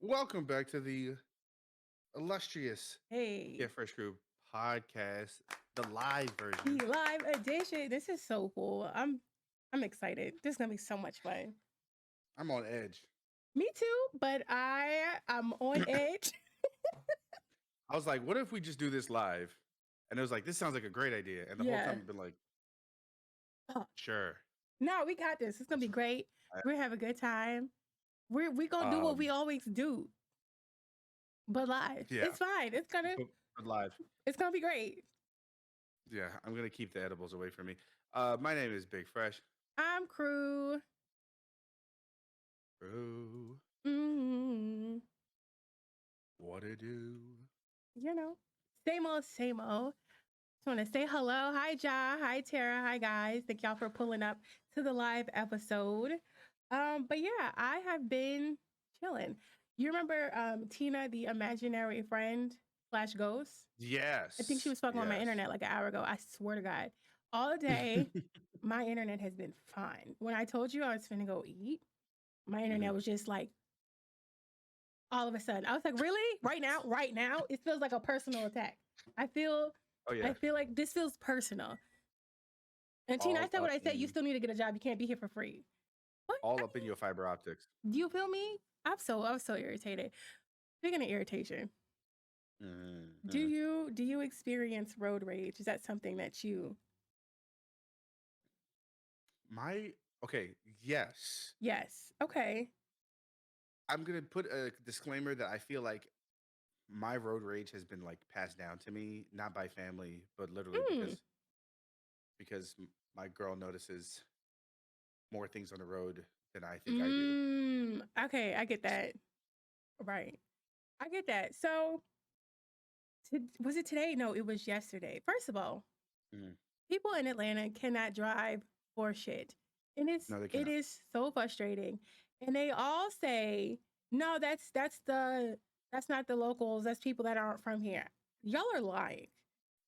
Welcome back to the illustrious Hey, Get Fresh Crew podcast, the live the version. live edition. This is so cool. I'm excited. This is gonna be so much fun. I'm on edge. Me too, but I'm on edge. I was like, what if we just do this live? And it was like, this sounds like a great idea. And the whole time Yeah. I've been like, Oh, sure. no, we got this. It's gonna be great. We're gonna have a good time. We gonna do what we Um, always do, but live. yeah, It's fine. but live. It's gonna be great. Yeah, I'm gonna keep the edibles away from me. My name is Big Fresh. I'm crew. Ooh, Mm, what it do? you know, same old, same old. Just want to say hello. Hi, Ja. Hi, Tara. Hi, guys. Thank y'all for pulling up to the live episode. But yeah, I have been chilling. You remember Tina, the imaginary friend slash ghost? I think she Yes, was fucking on my yes. internet like an hour ago. I swear to God. All day, my internet has been fine. When I told you I was finna go eat, my internet was just like all of a sudden. I was like, really? Right now? Right now? It feels like a personal attack. I feel Oh yeah, I feel like this feels personal. And Tina, I all said what up I said. You in still need to get a job. You can't be here for free. What? all up in your fiber optics. Do you feel me? I'm so irritated. Speaking of irritation, do Mm-hmm. you experience road rage? Is that something that you? My okay, yes. Yes. Okay. I'm gonna put a disclaimer that I feel like my road rage has been like passed down to me, not by family, but literally Mm. my girl notices more things on the road than I think I do. Mm. Okay, I get that. Right. I get that. So, was it today? No, it was yesterday. First of all, Mhm. people in Atlanta cannot drive for shit. And No, they it cannot. is so frustrating. And they all say, "No, that's not the locals. That's people that aren't from here." Y'all are lying.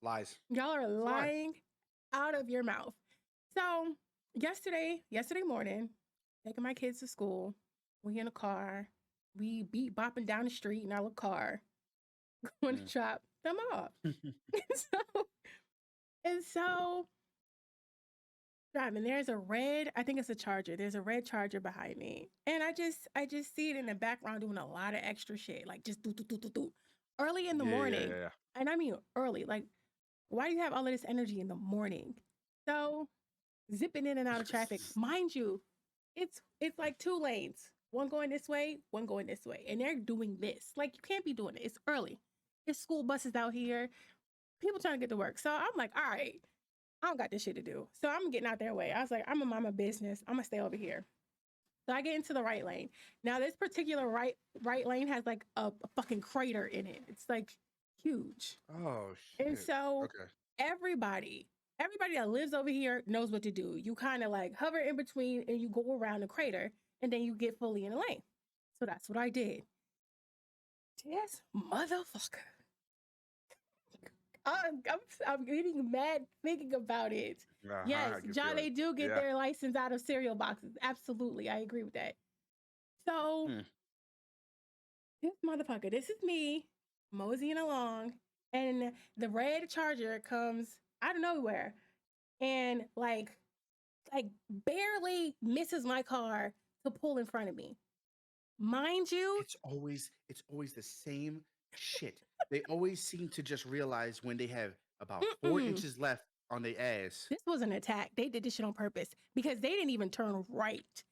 Lies. Y'all are It's a lie. lying out of your mouth. So, yesterday morning, taking my kids to school, we in a car. We beat bopping down the street in our little car, going to Mm. drop them off. so, and so driving. There's a red, I think it's a Charger. There's a red Charger behind me. And I just see it in the background doing a lot of extra shit. Like just do. Early in the Yeah, yeah, morning. yeah, yeah. And I mean early. Like, why do you have all of this energy in the morning? So zipping in and out of traffic. Mind you, it's like two lanes. One going this way, one going this way. And they're doing this. Like you can't be doing it. It's early. It's school buses out here. People trying to get to work. So I'm like, all right. I don't got this shit to do. So I'm getting out their way. I was like, I'm a mind my business. I'm gonna stay over here. So I get into the right lane. Now this particular right lane has like a fucking crater in it. It's like huge. Oh And shit. so Okay. everybody, everybody that lives over here knows what to do. You kind of like hover in between and you go around the crater and then you get fully in the lane. So that's what I did. This motherfucker. I'm getting mad thinking about it. Uh-huh, Yes, I can John, feel it. they do get Yeah. their license out of cereal boxes. Absolutely. I agree with that. So, Hmm. this motherfucker, this is me moseying along, and the red Charger comes out of nowhere and like barely misses my car to pull in front of me. Mind you, It's always the same shit. They always seem to just realize when they have about four mm-mm, inches left on their ass. this was an attack. They did this shit on purpose because they didn't even turn right.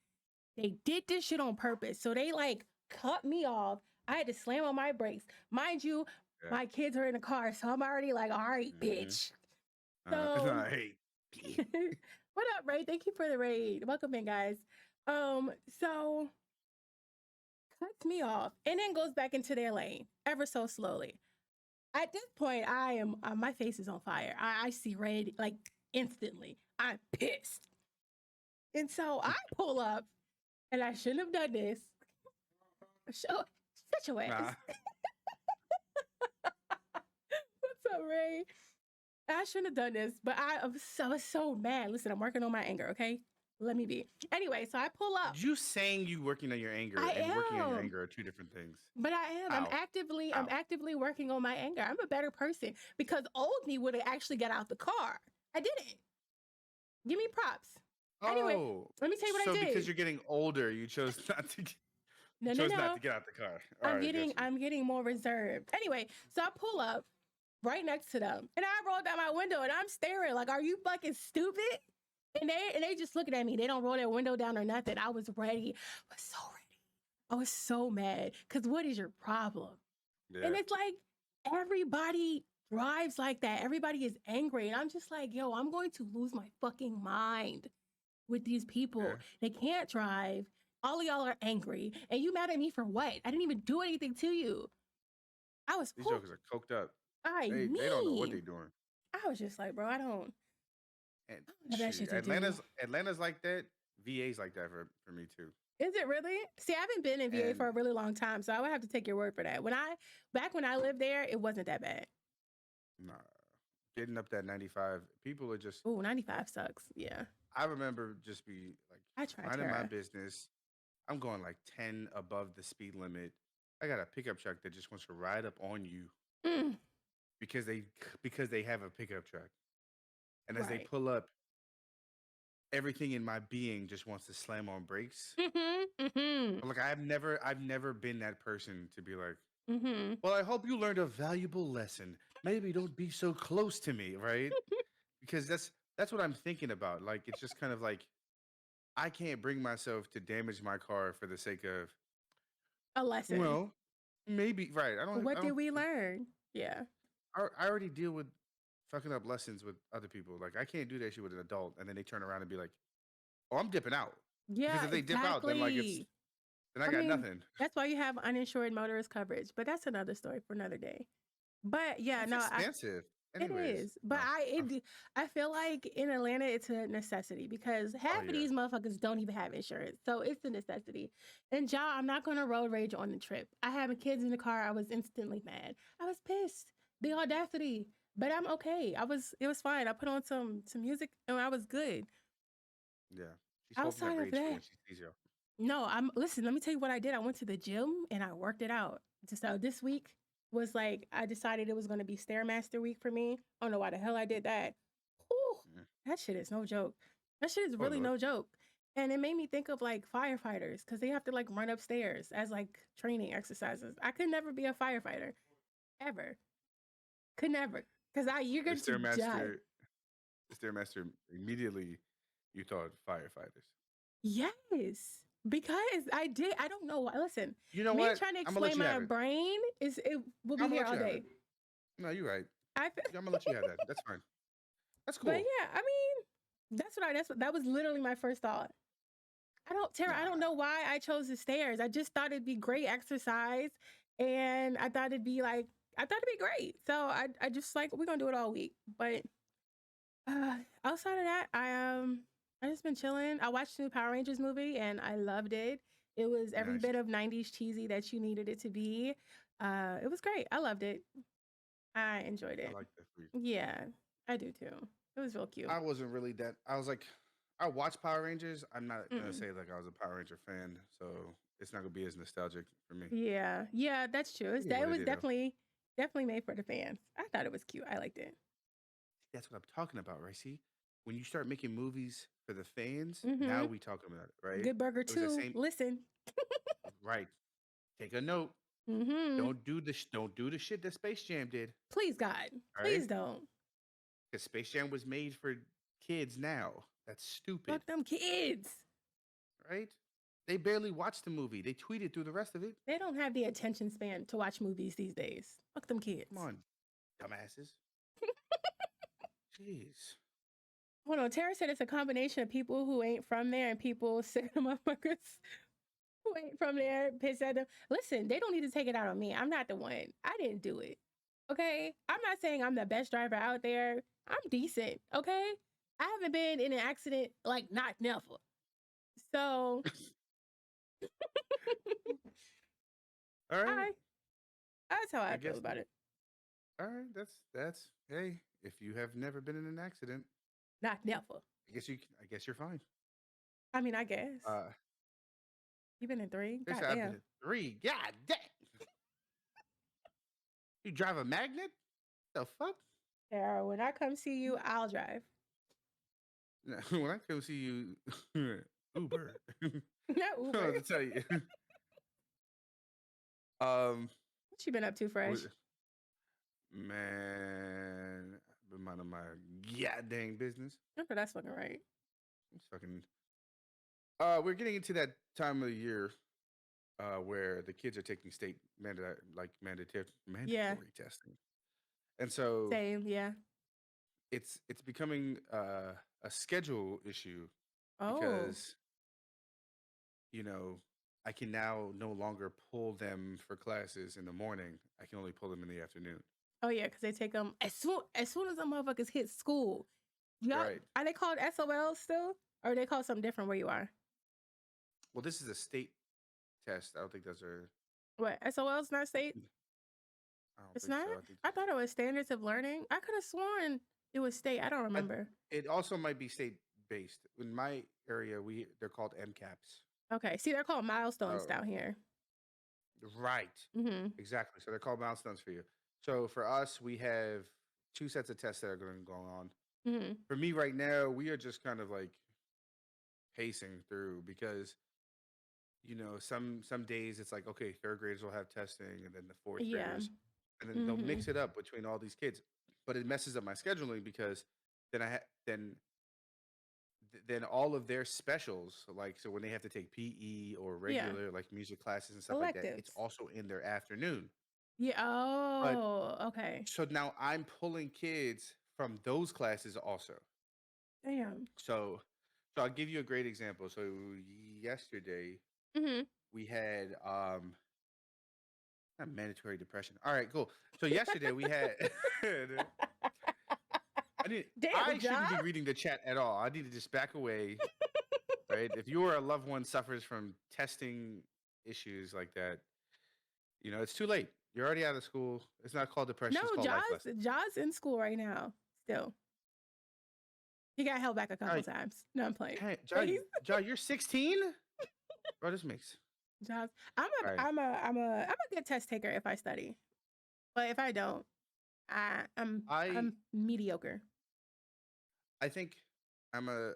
They did this shit on purpose. So they like cut me off. I had to slam on my brakes. Mind you, Yeah. my kids are in the car, so I'm already like, all right, Mm-hmm. bitch. So Hey. what up, Ray? Thank you for the raid. Welcome in, guys. So cuts me off and then goes back into their lane ever so slowly. At this point, I am my face is on fire. I see red like instantly. I'm pissed. And so I pull up and I shouldn't have done this. Show such your ass. Nah. What's up, Ray? I shouldn't have done this, but I was so mad. Listen, I'm working on my anger, okay? Let me be. Anyway, so I pull up. You saying you working on your anger and working on your I am. anger are two different things. But I am. I'm How? actively, I'm How? actively working on my anger. I'm a better person because old me would have actually got out the car. I didn't. Give me props. Anyway, Oh, let me tell you what I so because did. you're getting older, you chose not to. No, You no, chose not no. to get out the car. All right, got you. I'm getting more reserved. Anyway, so I pull up right next to them, and I roll down my window, and I'm staring like, "Are you fucking stupid?" And they just looking at me. They don't roll their window down or nothing. I was ready. I was so ready. I was so mad because what is your problem? And Yeah, it's like everybody drives like that. Everybody is angry, and I'm just like, yo, I'm going to lose my fucking mind with these people. yeah. They can't drive. All of y'all are angry, and you mad at me for what? I didn't even do anything to you. I was, These whew, jokers are coked up. I They don't know what mean, they're doing. I was just like, bro, And I don't have that shoot, shit to do. Atlanta's like that. VA's like that for me too. Is it really? See, I haven't been in VA And for a really long time, so I would have to take your word for that. Back when I lived there, it wasn't that bad. nah, getting up that 95, people are just. Ooh, 95 sucks. Yeah. I remember just be like I tried minding my Terra. business. I'm going like 10 above the speed limit. I got a pickup truck that just wants to ride up on you Mm, because they because they have a pickup truck. And as they right. pull up, everything in my being just wants to slam on brakes. Mm-hmm. Mm-hmm. But like I've never been that person to be like, Mm-hmm. well, I hope you learned a valuable lesson. Maybe don't be so close to me, right? Because that's what I'm thinking about. Like it's just kind of like I can't bring myself to damage my car for the sake of, A lesson. well, maybe right. I What did don't we learn? Yeah. I already deal with fucking up lessons with other people. Like I can't do that shit with an adult and then they turn around and be like, "Oh, I'm dipping out." Because Yeah, if they dip out, then like it's exactly. then I I got mean, nothing. that's why you have uninsured motorist coverage, but that's another story for another day. But yeah, It's no, expensive. it Anyways, is. But no. I feel like in Atlanta it's a necessity because Oh half of yeah. these motherfuckers don't even have insurance. So it's a necessity. And y'all, I'm not gonna road rage on the trip. I had kids in the car, I was instantly mad. I was pissed. The audacity. But I'm okay. It was fine. I put on some music and I was good. Yeah. She's holding that Outside of rage for that, when she sees you. no, I'm listen, let me tell you what I did. I went to the gym and I worked it out. So this week was like I decided it was gonna be Stairmaster week for me. I don't know why the hell I did that. Whew, Mm. that shit is no joke. That shit is Oh really Lord. no joke. And it made me think of like firefighters because they have to like run upstairs as like training exercises. I could never be a firefighter. Ever. Could never. Because you're The going to die. Stairmaster the Stairmaster immediately you thought firefighters. Yes. Because I don't know why. Listen, You know me what? trying to I'm gonna let explain you have my it. brain it will be I'm gonna here let all you have it. day. No, you're right. I I'm gonna let you have that. That's fine. That's but cool. yeah, I mean, that was literally my first thought. I don't Nah. know why I chose the stairs. I just thought it'd be great exercise and I thought it'd be great. So I just like we're gonna do it all week. But outside of that, I just been chilling. I watched the new Power Rangers movie and I loved it. It was every Nice. bit of 90s cheesy that you needed it to be. It was great. I loved it. I enjoyed I it. like that for you. Yeah, I do too. It was real cute. I wasn't really that. I was like, I watched Power Rangers. I'm not gonna Mm. say like I was a Power Ranger fan, so it's not gonna be as nostalgic for me. Yeah, yeah, that's true. It is It what it was is. definitely made for the fans. I thought it was cute. I liked it. That's what I'm talking about, right? See, when you start making movies for the fans, now Mm-hmm. we talking about it, right? Good Burger It was the 2. same, Listen. right? Take a note. Mm-hmm. Don't do the shit that Space Jam did, Please, God. right? Please don't. Because Space Jam was made for kids now. That's stupid, Fuck them kids. right? They barely watched the movie. They tweeted through the rest of it. They don't have the attention span to watch movies these days. Fuck them Come kids. on, dumbasses. Jeez. Hold on. Tara said it's a combination of people who ain't from there and people sick of motherfuckers who ain't from there, pissed at them. Listen, they don't need to take it out on me. I'm not the one. I didn't do it. Okay? I'm not saying I'm the best driver out there. I'm decent. Okay? I haven't been in an accident like not never. So All right. I that's how I I feel guess. about it. All right. That's. Hey, if you have never been in an accident, Not never. I guess you're fine. I mean, I guess. Uh, You've been in 3? this God happened damn. at 3. God dang. You drive a magnet? The fuck? Sarah, when I come see you, I'll drive. When I come see you, Uber. Not I Uber. have to tell you. Um, What you been up to, Fresh? man, I've been minding my goddamn business. Okay, that's fucking right. It's fucking. We're getting into that time of the year where the kids are taking state mandatory testing, and so Same, yeah. it's becoming a schedule issue Oh. because I can now no longer pull them for classes in the morning. I can only pull them in the afternoon. Oh yeah, because they take them as soon as the motherfuckers hit school. Y'all, Right. Are they called SOL still, or are they called something different where you are? Well, this is a state test. I don't think those are. What, SOL's not state? I don't It's think not. so. I thought it was standards of learning. I could have sworn it was state. I don't remember. It also might be state based. In my area, they're called MCAPs. Okay, see, they're called milestones down here. Right. Mm-hmm. Exactly. So they're called milestones for you. So for us, we have 2 sets of tests that are going on. Mm-hmm. For me right now, we are just kind of like pacing through because some days it's like, okay, 3rd graders will have testing, and then the 4th graders, and then they'll mix it up between all these kids. But it messes up my scheduling because then then all of their specials, like, so when they have to take PE or regular like music classes and stuff like that, it's also in their afternoon. Yeah. But Oh, okay. so now I'm pulling kids from those classes also. Damn. So I'll give you a great example. So yesterday we had not mandatory depression. All right, cool. So yesterday we had I shouldn't be reading the chat at all. I need to just back away. Right? If your loved one suffers from testing issues like that, it's too late. You're already out of school. It's not called depression. It's called life lesson. Jaws in school right now. Still, he got held back a couple times. No, I'm playing. Hey, Jaw, you're 16. Bro, this makes. Jaws. I'm a good test taker if I study, but if I don't, I'm mediocre. I think I'm an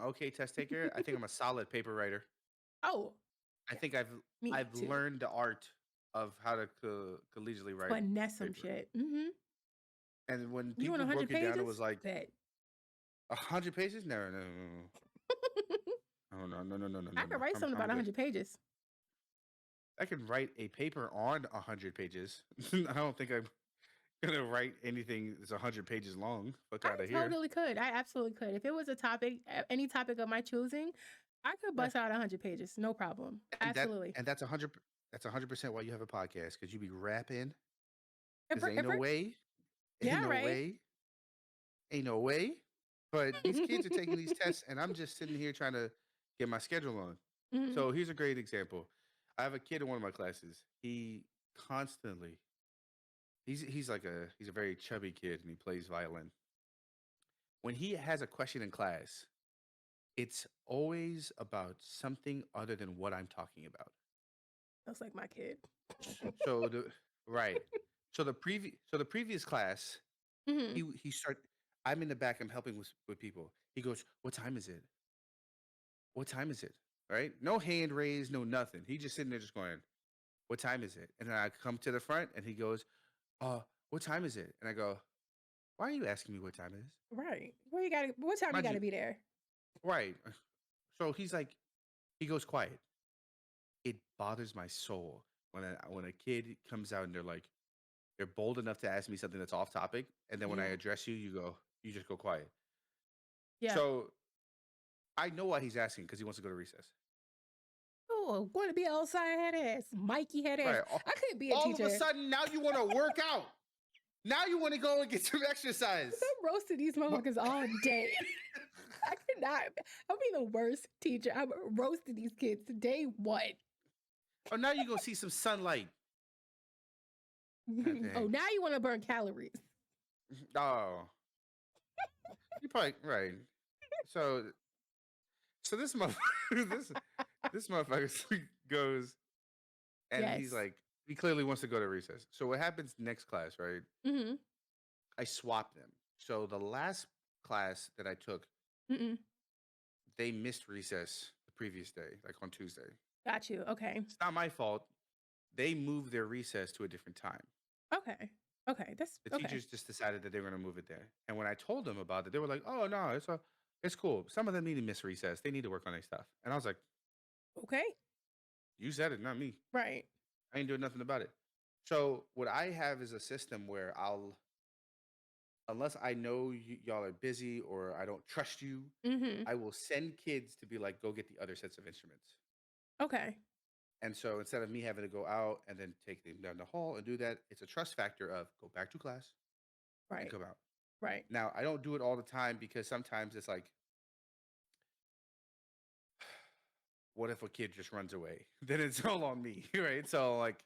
okay test taker. I think I'm a solid paper writer. Oh, I think I've learned the art of how to collegially write. Finesse some shit. Mm-hmm. And when people broke it down, it was like 100 pages. No. No. I could write something about 100 pages. I can write a paper on 100 pages. I don't think I'm gonna write anything that's 100 pages long. Fuck out of here. I totally could. I absolutely could. If it was a topic, any topic of my choosing, I could bust out 100 pages, no problem. Absolutely. And that's 100. That's 100% why you have a podcast, because you be rapping. Ain't no way. Ain't no way. But these kids are taking these tests, and I'm just sitting here trying to get my schedule on. Mm-hmm. So here's a great example. I have a kid in one of my classes. He constantly. He's a very chubby kid, and he plays violin. When he has a question in class, it's always about something other than what I'm talking about. That's like my kid. So the previous class, he started. I'm in the back. I'm helping with people. He goes, "What time is it? What time is it?" Right? No hand raised, no nothing. He just sitting there, just going, "What time is it?" And then I come to the front, and he goes, "What time is it?" And I go, "Why are you asking me what time it is?" Right. What time you gotta be there? Right. So he's like, he goes quiet. It bothers my soul when a kid comes out and they're bold enough to ask me something that's off topic, and then when I address you, you just go quiet. Yeah. So I know why he's asking, because he wants to go to recess. Oh, want to be outside head ass, Mikey head ass. Right. I couldn't be a teacher. All of a sudden, now you want to work out. Now you want to go and get some exercise. I'm roasting these motherfuckers all day. I could not. I'll be the worst teacher. I'm roasting these kids day one. Oh, now you go see some sunlight. Oh, now you want to burn calories. Oh. You're probably right. So So this motherfucker, this motherfucker goes and he's Yes. like, he clearly wants to go to recess. So what happens next class, right? Mm-hmm. I swap them. So the last class that I took, Mm-mm. they missed recess the previous day, like on Tuesday. Got you. Okay. It's not my fault. They moved their recess to a different time. Okay. Okay. That's The okay. teachers just decided that they were going to move it there. And when I told them about it, they were like, "Oh no, it's cool. Some of them need to miss recess. They need to work on their stuff." And I was like, Okay. "You said it, not me. Right. I ain't doing nothing about it." So what I have is a system where unless I know y'all are busy or I don't trust you, Mm-hmm. I will send kids to be like, "Go get the other sets of instruments." Okay. And so instead of me having to go out and then take them down the hall and do that, it's a trust factor of go back to class and Right. come out. Right. Now, I don't do it all the time because sometimes it's like, what if a kid just runs away? Then it's all on me, right? So, like,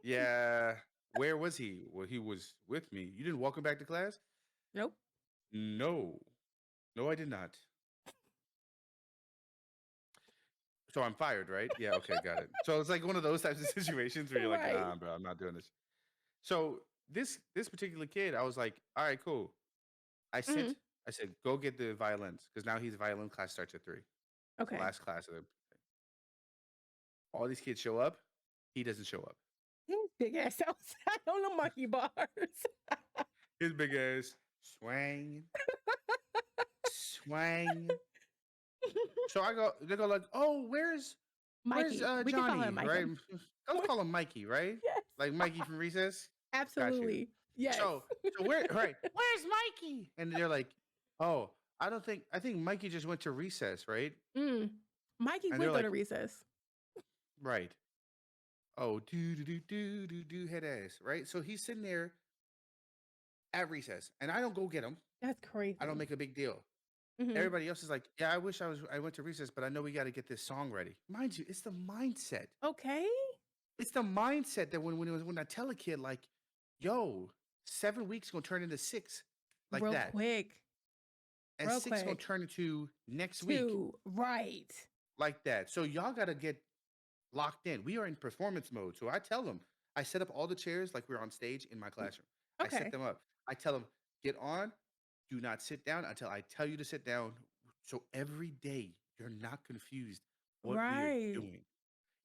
yeah, where was he? Well, he was with me. You didn't welcome back to class? Nope. No, no, I did not. So I'm fired, right? Yeah, okay, got it. So it's like one of those types of situations where you're like, Right. nah, bro, I'm not doing this. So this particular kid, I was like, all right, cool. Mm-hmm. I said, go get the violins because now his violin class starts at 3. It's the Okay. last class of the. All these kids show up. He doesn't show up. His big ass outside on the monkey bars. His big ass swang, swang. So they go like, oh, where's Mikey. We can call him Johnny, right? Mikey. Let's call him Mikey, right? Yes. Like Mikey from Recess. Got you. Absolutely. Yes. So where right? Where's Mikey? And they're like, oh, I think Mikey just went to recess, right? Mikey And would they're go like, to recess. right. Oh, do head ass, right? So he's sitting there at recess, and I don't go get him. That's crazy. I don't make a big deal. Mhm. Everybody else is like, yeah, I went to recess, but I know we got to get this song ready. Mind you, it's the mindset. Okay. It's the mindset that when I tell a kid like, yo, 7 weeks gonna turn into 6, like Real that, quick. and Real 6 gonna quick. turn into next week, 2. Right. like that. So y'all gotta get locked in. We are in performance mode. So I tell them, I set up all the chairs like we're on stage in my classroom. I set Okay. them up. I tell them, get on, do not sit down until I tell you to sit down. So every day you're not confused what we are Right. doing.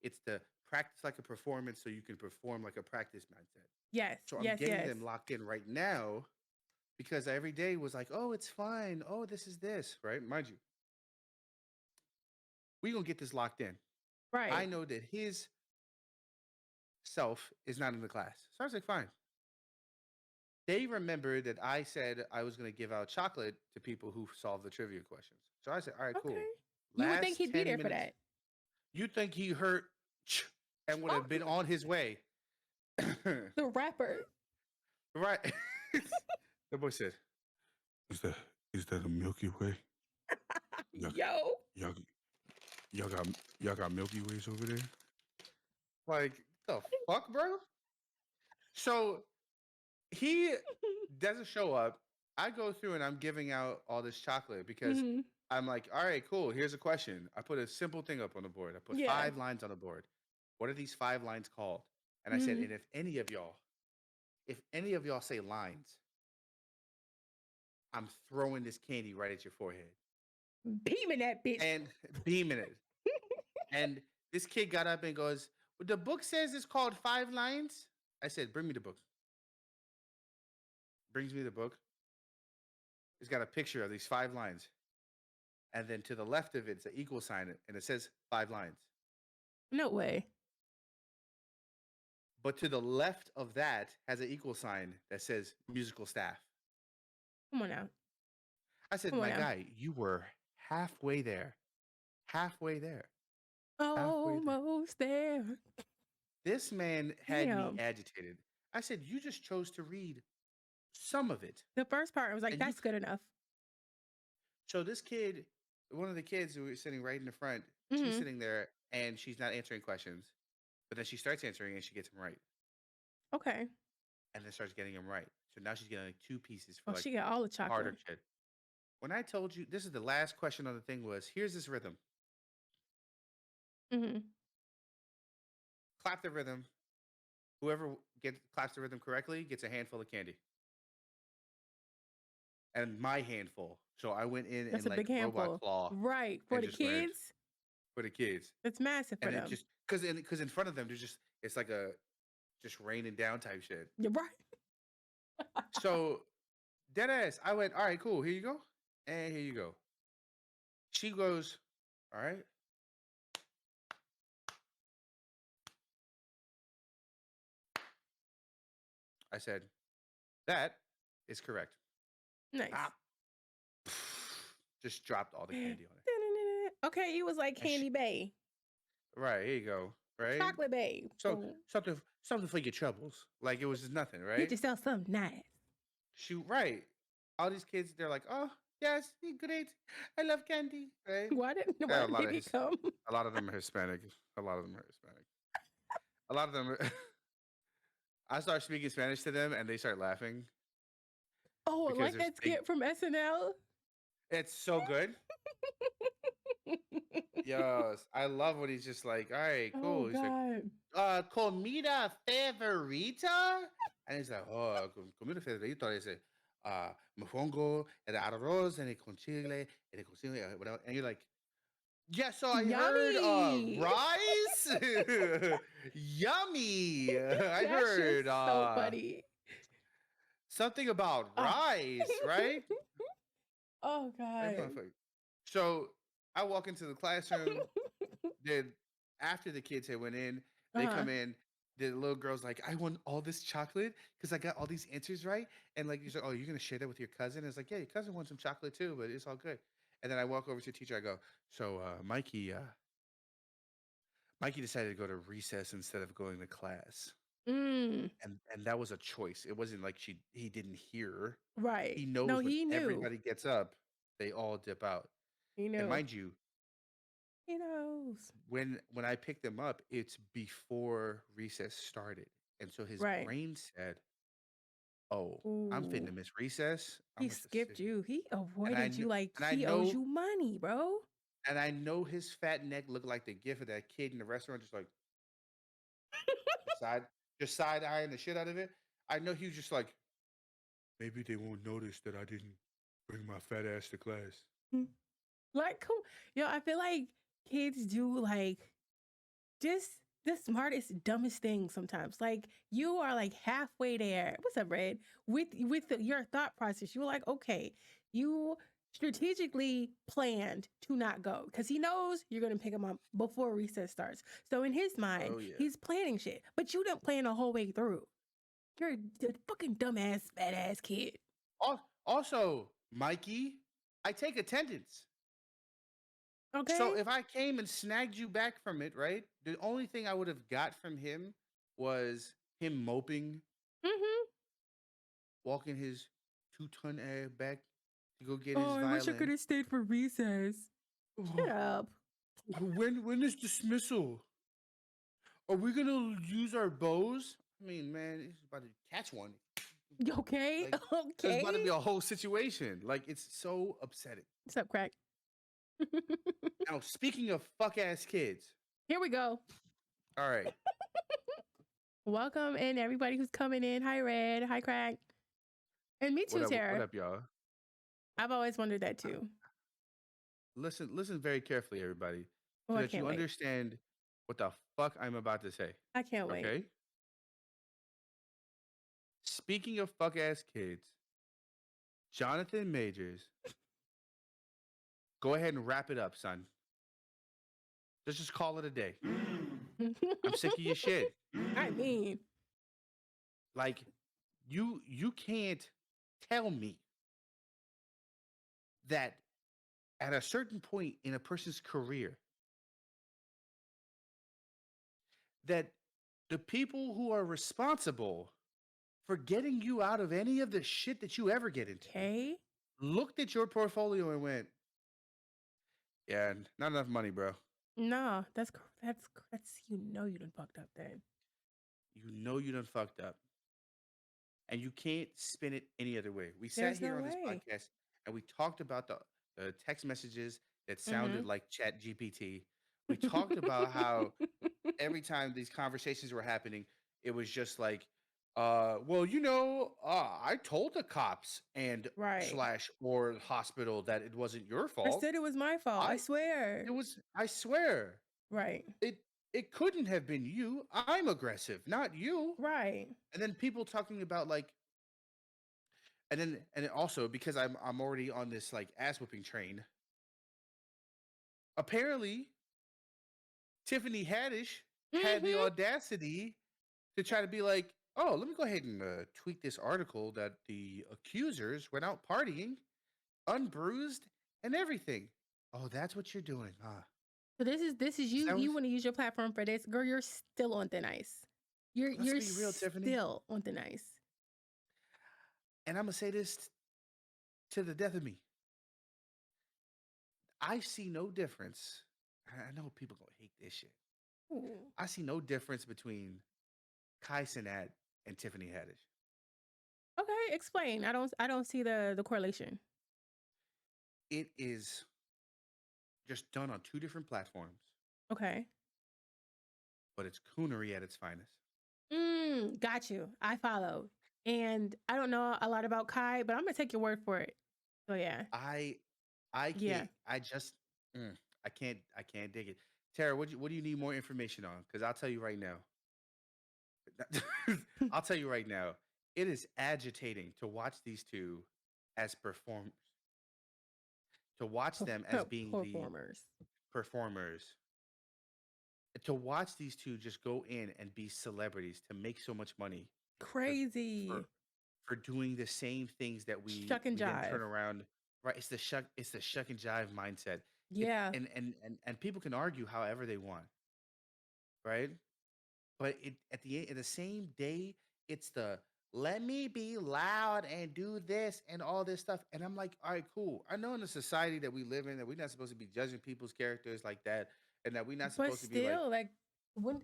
It's the practice like a performance so you can perform like a practice mindset. Yes. So I'm Yes. getting Yes. them locked in right now because every day was like, oh, it's fine. Oh, this is this, right? Mind you, we're going to get this locked in. I Right. know that his self is not in the class. So I was like, fine. They remember that I said I was going to give out chocolate to people who solve the trivia questions. So I said, all right, cool. Okay. You would think Last he'd be 10 there for minutes. that. You think he heard and would have been on his way. The rapper. Right. The boy said, is that a Milky Way? Y'all, Yo. y'all, y'all got Milky Ways over there? Like, the fuck, bro? So he doesn't show up. I go through and I'm giving out all this chocolate because Mhm. I'm like, all right, cool. Here's a question. I put a simple thing up on the board. I put Yeah. 5 lines on the board. What are these 5 lines called? And I said, Mhm. and if any of y'all say lines, I'm throwing this candy right at your forehead. Beaming that bitch. And beaming it. And this kid got up and goes, well, the book says it's called 5 lines. I said, bring me the book. Brings me the book. It's got a picture of these 5 lines. And then to the left of it's an equal sign, and it says 5 lines. No way. But to the left of that has an equal sign that says musical staff. Come on now. I said, Come on my now. guy, you were halfway there. Halfway there. Halfway there. Almost there. This man had Damn. me agitated. I said, you just chose to read some of it. The first part, I was like, And you that's good enough. So this kid, one of the kids who was sitting right in the front, she's Mhm. sitting there and she's not answering questions. But then she starts answering and she gets them right. Okay. And then starts getting them right. So now she's getting like 2 pieces for Oh, like she got all the harder chocolate. shit. When I told you, this is the last question on the thing was, here's this rhythm. Mm-hmm. Clap the rhythm. Whoever claps the rhythm correctly gets a handful of candy. And my handful. So I went in That's and a like big robot handful. claw Right. For and the just went kids, for the kids. it's massive for And it them. just because in front of them there's just it's like a just raining down type shit. You're right. So dead ass, I went, all right, cool, here you go. And here you go. She goes, all right. I said, that is correct. Nice. Ah, just dropped all the candy on it. Okay, it was like And Candy Bay, right, here you go. Right? Chocolate Bay. So So something for your troubles. Like it was just nothing, get right? yourself something nice. Shoot, right. All these kids, they're like, oh, yes, great. I love candy. Right? Why did Yeah, they become? a lot of them are Hispanic. A lot of them are Hispanic. A lot of them are I start speaking Spanish to them and they start laughing Oh, because like that they skit from SNL. it's so good. Yes. I love when he's just like, all right, Oh cool. He's like, God. comida favorita? And he's like, oh, comida favorita is mofongo, el arroz, and el con chile, and el con chile, whatever. And you're like, yeah, so I heard Yummy. rice. Yummy. I That shit's heard so funny. something about Ah. rice, right? Oh Like, God. motherfucker. So I walk into the classroom. Then after the kids had went in, they Uh-huh. come in. The little girl's like, I want all this chocolate because I got all these answers right. And like, he's like, oh, you're gonna share that with your cousin? It's like, yeah, your cousin wants some chocolate too, but it's all good. And then I walk over to the teacher. I go, so Mikey decided to go to recess instead of going to class. Mm, And that was a choice. It wasn't like he didn't hear. right. He No, knows when he knew. everybody gets up, they all dip out. He And knew. mind you, He knows. when I picked him up, it's before recess started. And so his Right. brain said, "Oh, I'm finna Ooh. miss recess. I'm He gonna just sit skipped here." you. He And I avoided knew you like and I he owes know you money, bro. and I know his fat neck looked like the gif of that kid in the restaurant, just like just side just side eyeing the shit out of it. I know he was just like, maybe they won't notice that I didn't bring my fat ass to class. Like, come, I feel like kids do like just the smartest, dumbest thing sometimes. Like you are like halfway there. What's up, Red? With your thought process, you were like, okay, you strategically planned to not go because he knows you're gonna pick him up before recess starts. So in his mind, Oh yeah. he's planning shit, but you didn't plan the whole way through. You're a fucking dumbass, badass kid. Also, Mikey, I take attendance. Okay. So if I came and snagged you back from it, right? The only thing I would have got from him was him moping, Mm-hmm. walking his 2-ton ass back to go get his Oh, I wish I could violin. have stayed for recess. Shut up. When is dismissal? Are we gonna use our bows? I mean, man, it's about to catch one. Okay. Like, there's Okay. about to be a whole situation. Like, it's so upsetting. What's up, crack? Now, speaking of fuck ass kids, Here we go. all right. Welcome and everybody who's coming in. Hi, Red. Hi, Crack. And me too, What Tara. up, y'all? I've always wondered that too. Listen very carefully, everybody, Oh, so I that you can't wait. understand what the fuck I'm about to say. I can't wait. Okay? Speaking of fuck ass kids, Jonathan Majors, go ahead and wrap it up, son. Let's just call it a day. I'm sick of your shit. I mean, Like, you can't tell me that at a certain point in a person's career that the people who are responsible for getting you out of any of the shit that you ever get into okay. looked at your portfolio and went, yeah, not enough money, bro. No, that's you done fucked up then. You know you done fucked up. And you can't spin it any other way. We There's sat no here on this way. podcast and we talked about the text messages that Mm-hmm. sounded like Chat GPT. We talked about how every time these conversations were happening, it was just like, well, I told the cops and Right. slash or the hospital that it wasn't your I fault. said it was my fault. I I swear. it was I swear. Right. It couldn't have been you. I'm aggressive, not you. Right. And then people talking about like and then also because I'm already on this like ass whipping train. Apparently, Tiffany Haddish had the Mhm. audacity to try to be like, "Oh, let me go ahead and tweet this article that the accusers went out partying, unbruised and everything." Oh, that's what you're doing, huh? So this is Is you. that what? You want to use your platform for this, girl? You're still on thin ice. You're Let's you're be real, Tiffany. still on thin ice. And I'm gonna say this to the death of me. I see no difference. I know people gonna hate this shit. Ooh. I see no difference between Kai Cenat and Tiffany Haddish. Okay, explain. I don't see the correlation. It is just done on two different platforms, Okay. but it's coonery at its finest. Got you. I follow. And I don't know a lot about Kai, but I'm gonna take your word for it. So yeah. I I Yeah. can't I just I can't dig it. Tara, what do you need more information on? Because I'll tell you right now. I'll tell you right now, it is agitating to watch these two as performers, to watch them as being the Performers. performers, to watch these two just go in and be celebrities to make so much money for for Crazy. for doing the same things that we Shuck and we then turn jive. around. Right, it's the shuck and jive mindset. It Yeah. and people can argue however they want, right? But at the same day, it's the let me be loud and do this and all this stuff. And I'm like, all right, cool. I know in the society that we live in that we're not supposed to be judging people's characters like that, and that we're not But supposed to be like, still, like when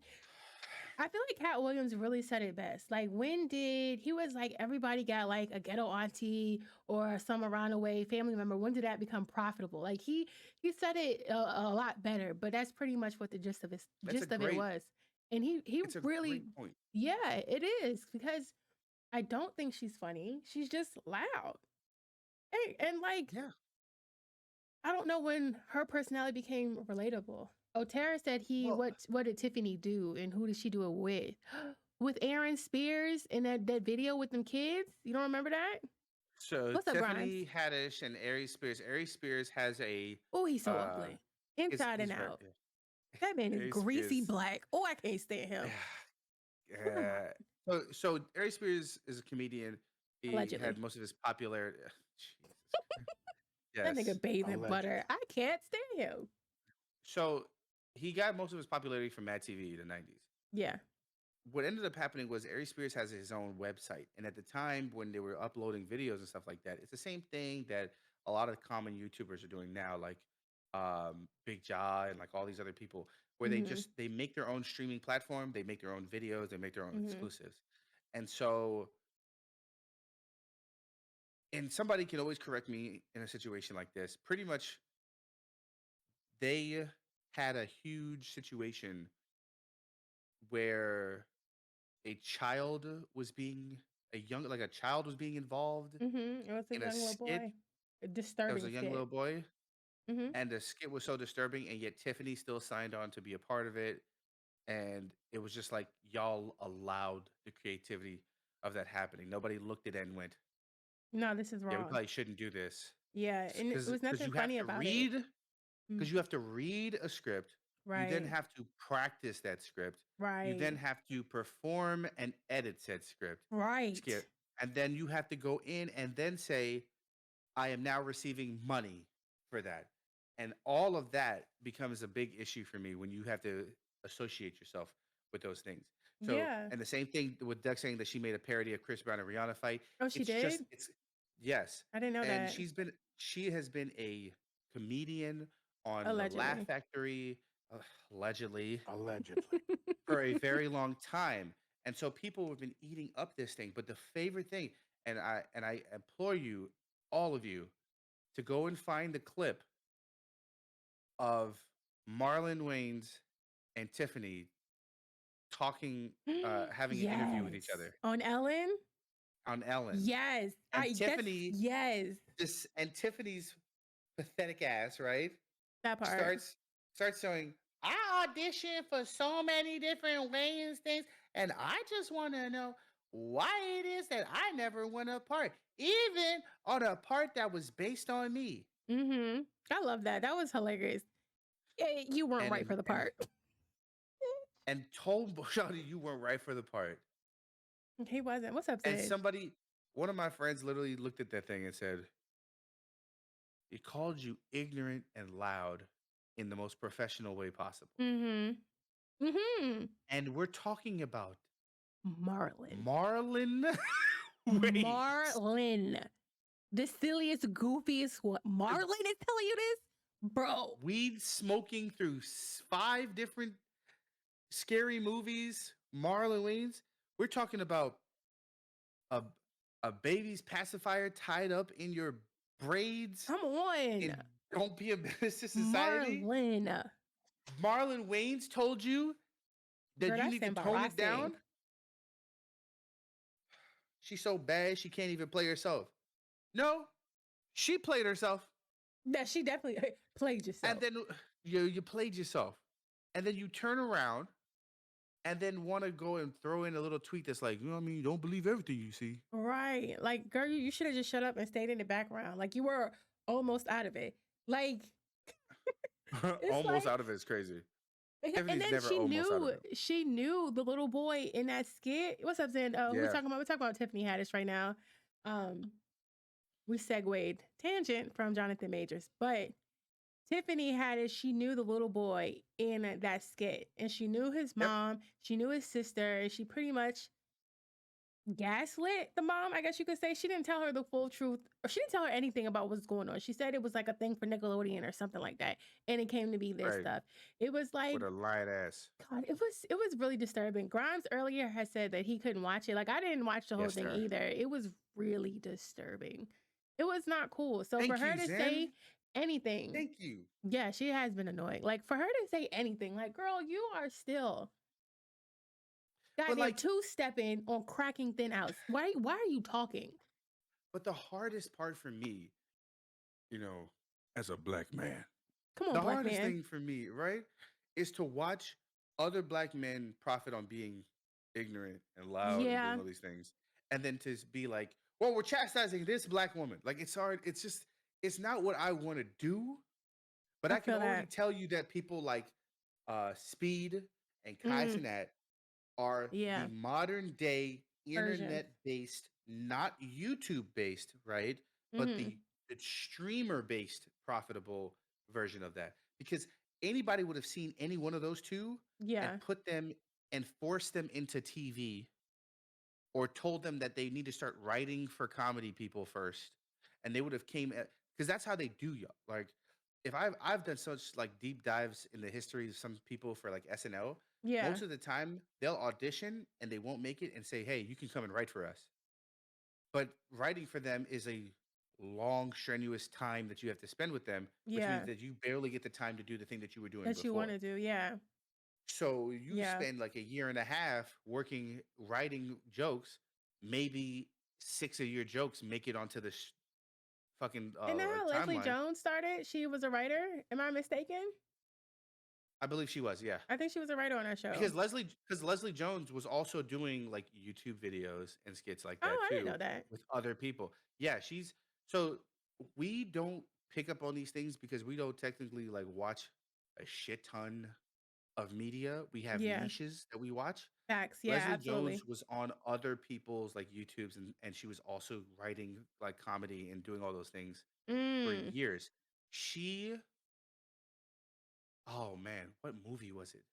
I feel like Cat Williams really said it best. Like, when did he was like everybody got like a ghetto auntie or some around the way family member? When did that become profitable? Like he said it a lot better, but that's pretty much what the that's a gist of it great, was. And he it's a really, great point. yeah, it is because I don't think she's funny. She's just loud. Hey, and like Yeah. I don't know when her personality became relatable. Oh, Tara said Well, what did Tiffany do and who did she do it with? With Aaron Spears in that video with them kids? You don't remember that? so What's up, Grimes? Tiffany Haddish and Aries Spears. Aries Spears has a Oh, he's so uh ugly. Inside and he's very out. That man is Aries greasy Spears. black. Oh, I can't stand him. Come on. So Aries Spears is a comedian. He had Allegedly. most of his popularity. Jesus Christ. That Yes, nigga bathed in butter. allegedly. I can't stand him. So he got most of his popularity from Mad TV, the 90s. Yeah. What ended up happening was Aries Spears has his own website. And at the time when they were uploading videos and stuff like that, it's the same thing that a lot of common YouTubers are doing now, like Big Jaw and like all these other people, where Mhm. they make their own streaming platform, they make their own videos, they make their own Mhm. exclusives. And so and somebody can always correct me in a situation like this. Pretty much they had a huge situation where a child was being a child was being involved Mhm. It was a in a young little skit. boy. A It was disturbing a young little skit. boy, Mhm. and the skit was so disturbing, and yet Tiffany still signed on to be a part of it. And it was just like y'all allowed the creativity of that happening. Nobody looked at it and went, No, this is "Yeah, we wrong. probably shouldn't do this," Yeah, and it was because nothing you have funny to about it. read. Mm. Because you have to read a script, you then Right. have to practice that script, you then Right. have to perform and edit said skip, Right. and then you have to go in and then say, "I am now receiving money for that." And all of that becomes a big issue for me when you have to associate yourself with those things. So, Yeah. and the same thing with Duck saying that she made a parody of Chris Brown and Rihanna fight. Oh, she did? It's yes. I didn't know And that. she has been a comedian on the Laugh Allegedly. Factory, uh, allegedly, Allegedly. for a very long time. And so people have been eating up this thing. But the favorite thing, and I implore you, all of you, to go and find the clip of Marlon Wayans and Tiffany talking, having an interview with each Yes. other On Ellen? on Ellen, Yes. and I that's Tiffany yes. and Tiffany's pathetic ass, right, That part. starts showing, I auditioned for so many different Wayans things, and I just want to know why it is that I never won a part, even on a part that was based on me. Mhm. I love that. That was hilarious. You weren't And right for the part. told Shawty you weren't right for the part. He wasn't. What's up, And Sid? one of my friends literally looked at that thing and said, he called you ignorant and loud in the most professional way possible. Mhm. Mhm. And we're talking about Marlon. Marlon Wayans. Marlon. The silliest, goofiest what Marlon is telling you this? Bro. Weed smoking through 5 different scary movies, Marlon Wayans. We're talking about a baby's pacifier tied up in your braids Come on. and don't be a menace to society. Marlon. Marlon Wayans told you that Girl, you that's need to tone it embarrassing. down. She's so bad she can't even play herself. No, she played herself, That she definitely played and yourself. then you played yourself, and then you turn around and then want to go and throw in a little tweet that's like, you know what I mean? Don't believe everything you see. Right. Like, girl, you should have just shut up and stayed in the background. Like you were almost out of it. Like it's Almost like out of it is crazy. and Tiffany's then never almost out of it. she knew the little boy in that skit. What's up, Zen? Yeah. We're talking about Tiffany Haddish right now. Um, we segued tangent from Jonathan Majors, but Tiffany Haddish, she knew the little boy in that skit, and she knew his Yep. mom, she knew his sister, and she pretty much gaslit the mom, I guess you could say. She didn't tell her the full truth, or she didn't tell her anything about what's going on. She said it was like a thing for Nickelodeon or something like that, and it came to be this Right. stuff. It was like, With a light ass. God, it was really disturbing. Grimes earlier had said that he couldn't watch it. Like I didn't watch the whole Yes, thing sir. either. It was really disturbing. It was not cool. So for Thank her you, to Zen. say anything, Thank you. yeah, she has been annoying. Like for her to say anything, like girl, you are still goddamn like- two-stepping on cracking thin outs. Why are you talking? But the hardest part for me, you know, as a black man, Come on, the black hardest man. thing for me, right, is to watch other black men profit on being ignorant and loud and doing Yeah. all these things, and then to be like, well, we're chastising this black woman. Like it's hard. It's just, it's not what I want to do. But I I can feel already that. tell you that people like Speed and Kai Mm, Cenat are yeah. the modern day Version. internet based, not YouTube based, right? But Mhm. the streamer based profitable version of that. Because anybody would have seen any one of those two Yeah. and put them and forced them into TV, or told them that they need to start writing for comedy people first, and they would have came at, because that's how they do you. Like if I've done such like deep dives in the history of some people for like SNL. Yeah. Most of the time they'll audition and they won't make it and say, hey, you can come and write for us. But writing for them is a long, strenuous time that you have to spend with them, which means Yeah. that you barely get the time to do the thing that you were doing That you want before. to do. Yeah. So you Yeah. spend like a year and a half working, writing jokes. Maybe 6 of your jokes make it onto the fucking And then how Leslie timeline. Jones started? She was a writer. Am I mistaken? I believe she was, yeah. I think she was a writer on that show. Because Leslie Jones was also doing like YouTube videos and skits like that I too didn't know that. with other people. Yeah, so we don't pick up on these things because we don't technically like watch a shit ton of media. We have Yeah. niches that we watch. Facts. Yeah, Leslie absolutely. Jones was on other people's like YouTubes, and she was also writing like comedy and doing all those things for Mm. years. Oh man, what movie was it?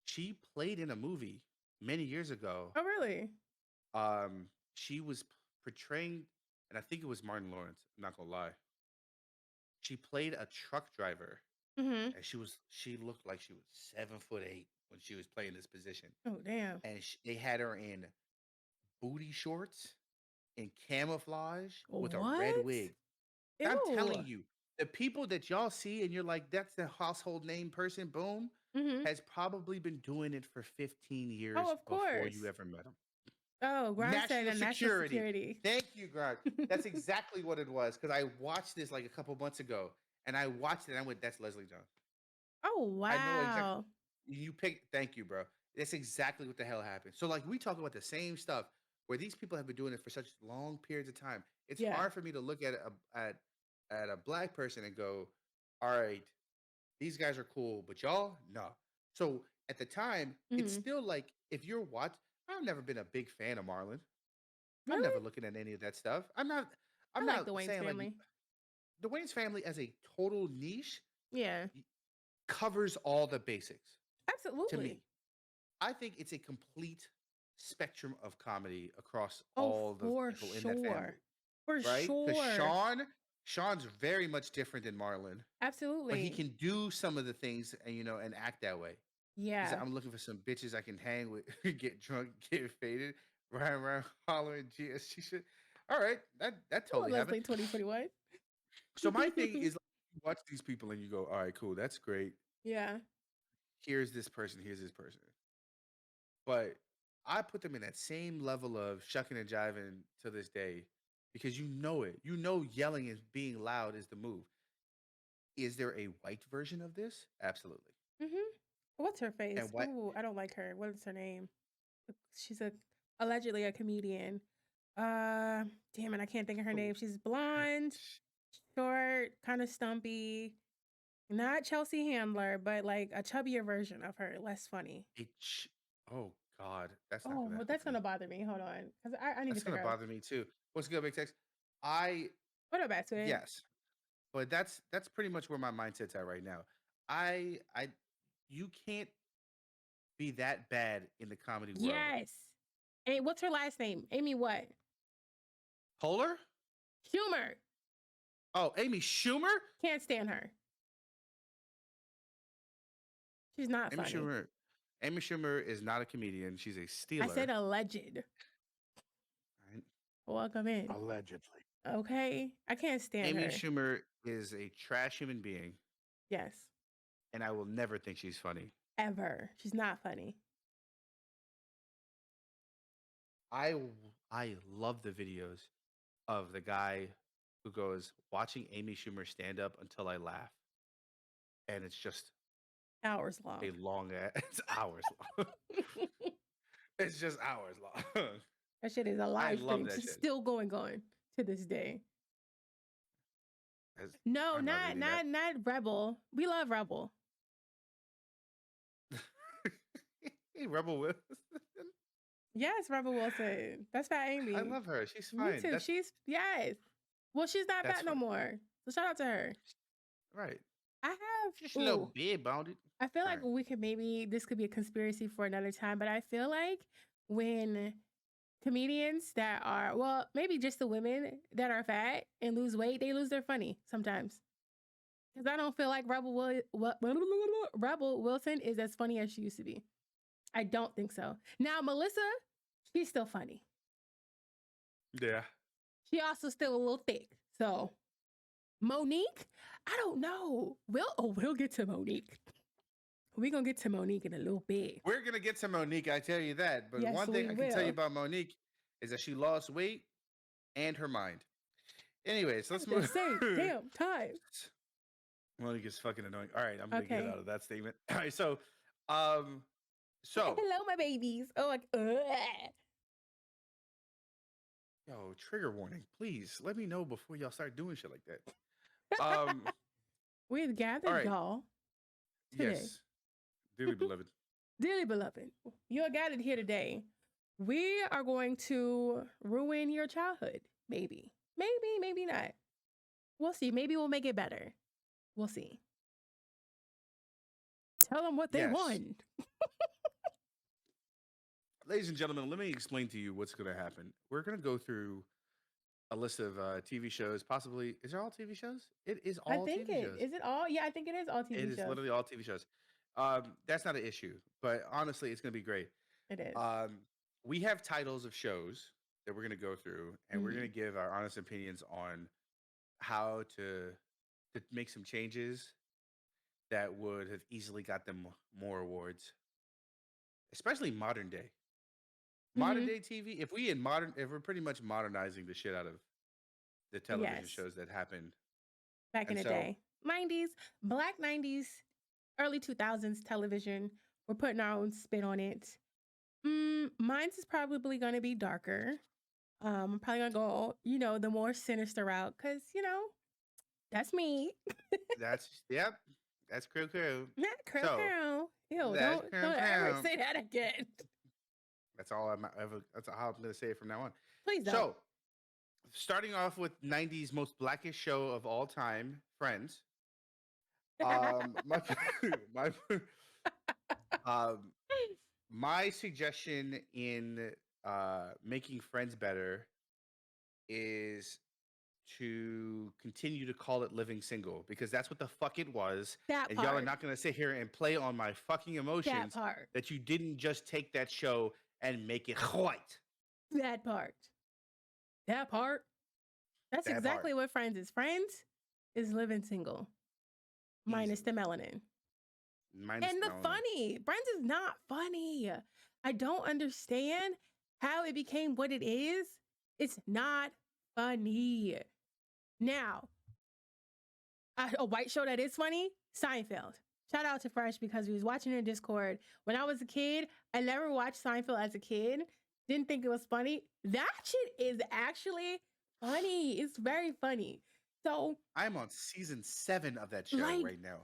She played in a movie many years ago. Oh, really? She was portraying, and I think it was Martin Lawrence. I'm not gonna lie. She played a truck driver, Mm-hmm. and she looked like she was 7'8" when she was playing this position. Oh, damn. And they had her in booty shorts and camouflage with a red What? wig. Ew. I'm telling you, the people that y'all see and you're like, that's the household name person, boom, Mm-hmm. has probably been doing it for 15 Oh, years of before you course. ever met him. Oh, Grind said National a national security. security. Thank you, Grant. That's exactly what it was. Because I watched this like a couple months ago, and I watched it and I went, that's Leslie Jones. Oh, I know exactly. wow. You picked. Thank you, bro. That's exactly what the hell happened. So, like, we talk about the same stuff where these people have been doing it for such long periods of time. It's Yeah. hard for me to look at a black person and go, all right, these guys are cool, but y'all, no. So at the time, it's Mm-hmm. still like if you're watch. I've never been a big fan of Marlon. I'm never Really? looking at any of that stuff. I'm not. I I'm like not the Wayne's saying like family. the Wayne's family as a total niche Yeah. covers all the basics to Absolutely. me. I think it's a complete spectrum of comedy across Oh, all the for people in that family, sure. For right? Because sure. Sean's very much different than Marlon, but he Absolutely. can do some of the things and and act that way. He's Yeah. like, I'm looking for some bitches I can hang with, get drunk, get faded, run around hollering GSG shit. All right, that Come on, totally happened. Leslie 2021. So my thing is like, you watch these people and you go, all right, cool, that's great. Yeah. Here's this person, here's this person. But I put them in that same level of shucking and jiving to this day because you know it. You know, yelling and being loud is the move. Is there a white version of this? Absolutely. Mm-hmm. What's her face? And what? Ooh, I don't like her. What is her name? She's a allegedly a comedian. Uh, damn it, I can't think of her name. She's blonde, short, kind of stumpy. Not Chelsea Handler, but like a chubbier version of her, less funny. Oh God, that's not Oh, gonna well, happen that's for me. gonna bother me. Hold on, because I need to That's gonna figure out bother me too. What's good, Big Tex? I what about it. yes, but that's pretty much where my mindset's at right now. I you can't be that bad in the comedy world. Yes. Hey, what's her last name? Amy what? Polar? Humor. Oh, Amy Schumer? Can't stand her. She's not Amy funny. Schumer. Amy Schumer is not a comedian. She's a I stealer. said alleged. Right? Welcome in. Allegedly. Okay. I can't stand Amy her. Schumer is a trash human being, Yes. and I will never think she's funny. Ever. She's not funny. I I love the videos of the guy who goes watching Amy Schumer stand up until I laugh, and it's just Hours long. a long ass. It's hours long. It's just hours long. That shit is a I live love stream. that She's shit. still going to this day. As- No, I'm not not reading that. not not Rebel. We love Rebel. Hey, Rebel Wilson. Yes, Rebel Wilson. That's Fat Amy. I love her. She's Me fine. too. She's yes. Well, she's not That's fat no fine. more. So shout out to her. Right. I have Just a little ooh. bit about it. I feel like Right. we could maybe this could be a conspiracy for another time, but I feel like when comedians that are well, maybe just the women that are fat and lose weight, they lose their funny sometimes. Because I don't feel like Rebel Wilson is as funny as she used to be. I don't think so. Now Melissa, she's still funny. Yeah. She also still a little thick. So Monique, I don't know. We'll get to Monique. We're gonna get to Monique in a little bit. We're gonna get to Monique, I tell you that. But Yes, one thing we I can tell you will. about Monique is that she lost weight and her mind. Anyways, let's At the move. same damn time. Monique is fucking annoying. All right, I'm gonna get Okay. out of that statement. All right, um, so Hello, my babies. Oh, like, yo, trigger warning, please let me know before y'all start doing shit like that. We've All gathered right, y'all today. yes, dearly beloved. Dearly beloved, you are gathered here today. We are going to ruin your childhood. Maybe. Maybe not. We'll see. Maybe we'll make it better. We'll see. Tell them what they Yes. want. Ladies and gentlemen, let me explain to you what's going to happen. We're going to go through a list of TV shows. Possibly, is there all TV shows? It is I all think TV it shows. is it all. Yeah, I think it is all It TV is shows. literally all TV shows. That's not an issue, but honestly, it's going to be great. It is. We have titles of shows that we're going to go through, and we're going to give our honest opinions on how to to make some changes that would have easily got them more awards, especially modern day. Modern Hmm. day TV. If we're pretty much modernizing the shit out of the television Yes. shows that happened, Back in and the so day. 90s, black 90s, early 2000s television. We're putting our own spin on it. Mine's is probably going to be darker. I'm probably going to go, the more sinister route because, that's me. that's yep, that's crew. Not crow So crow. Ew, that's don't ever crow. say that again. That's all I'm ever. That's how I'm gonna say it from now on. Please don't. So starting off with '90s most blackish show of all time, Friends. My my um my suggestion in making Friends better is to continue to call it Living Single because that's what the fuck it was. That And y'all are part. not going to sit here and play on my fucking That emotions part. that you didn't just take that show and make it white. That part. That part. That's That part. exactly what Friends is. Friends is living single, minus Easily. the melanin. Minus And the melanin. funny. Friends is not funny. I don't understand how it became what it is. It's not funny. Now, a white show that is funny, Seinfeld. Shout out to Fresh because we was watching in Discord. When I was a kid, I never watched Seinfeld as a kid. Didn't think it was funny. That shit is actually funny. It's very funny. So I'm on season 7 of that show like right now.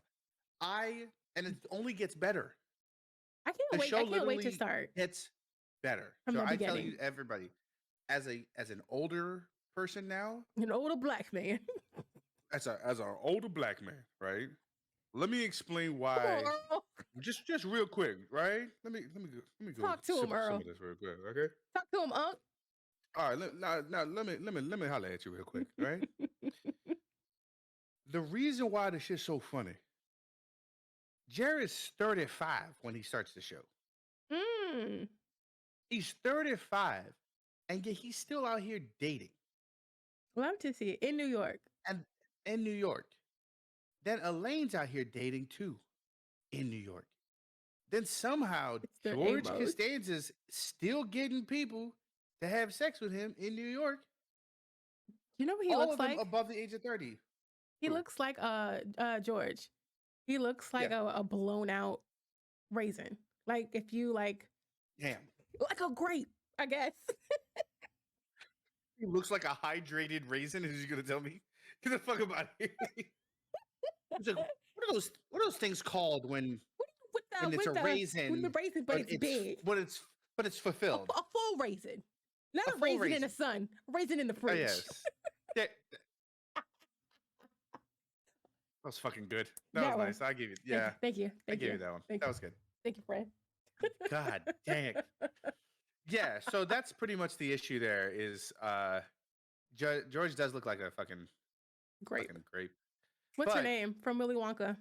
And it only gets better. I The can't wait. show I can't wait to literally start gets better. from So the I tell beginning. you, everybody, as an older person now, An older black man. as an older black man, right? Let me explain Come why. on, Earl. Just real quick, right? Let me go Talk to sip him, some Earl. of this real quick, okay? Talk to him, Unc. All right, now let me holler at you real quick, right? The reason why this shit's so funny, Jared's 35 when he starts the show. Mm. He's 35, and yet he's still out here dating. Love to see it in New York. And in New York. Then Elaine's out here dating too in New York. Then somehow It's their George A-mode. Costanza's still getting people to have sex with him in New York. You know what he All looks of them like? above the age of 30. He Who? looks like George. He looks like Yeah. a blown out raisin. Like if you like Damn. a grape, I guess. He looks like a hydrated raisin. Is you gonna tell me? Get the fuck about it. He's like, what are those things called when with it's a raisin, with the raisin, but it's big. but it's fulfilled. A full raisin. Not A a full raisin in the raisin. sun. A raisin in the Oh, fridge. yes. That was fucking good. That That was one. nice. I give you. Yeah, Thank you. I Thank gave you. you that one. Thank That you. was good. Thank you, friend. God dang it. Yeah, so that's pretty much the issue there is George does look like a fucking Grape. grape. What's her But name from Willy Wonka?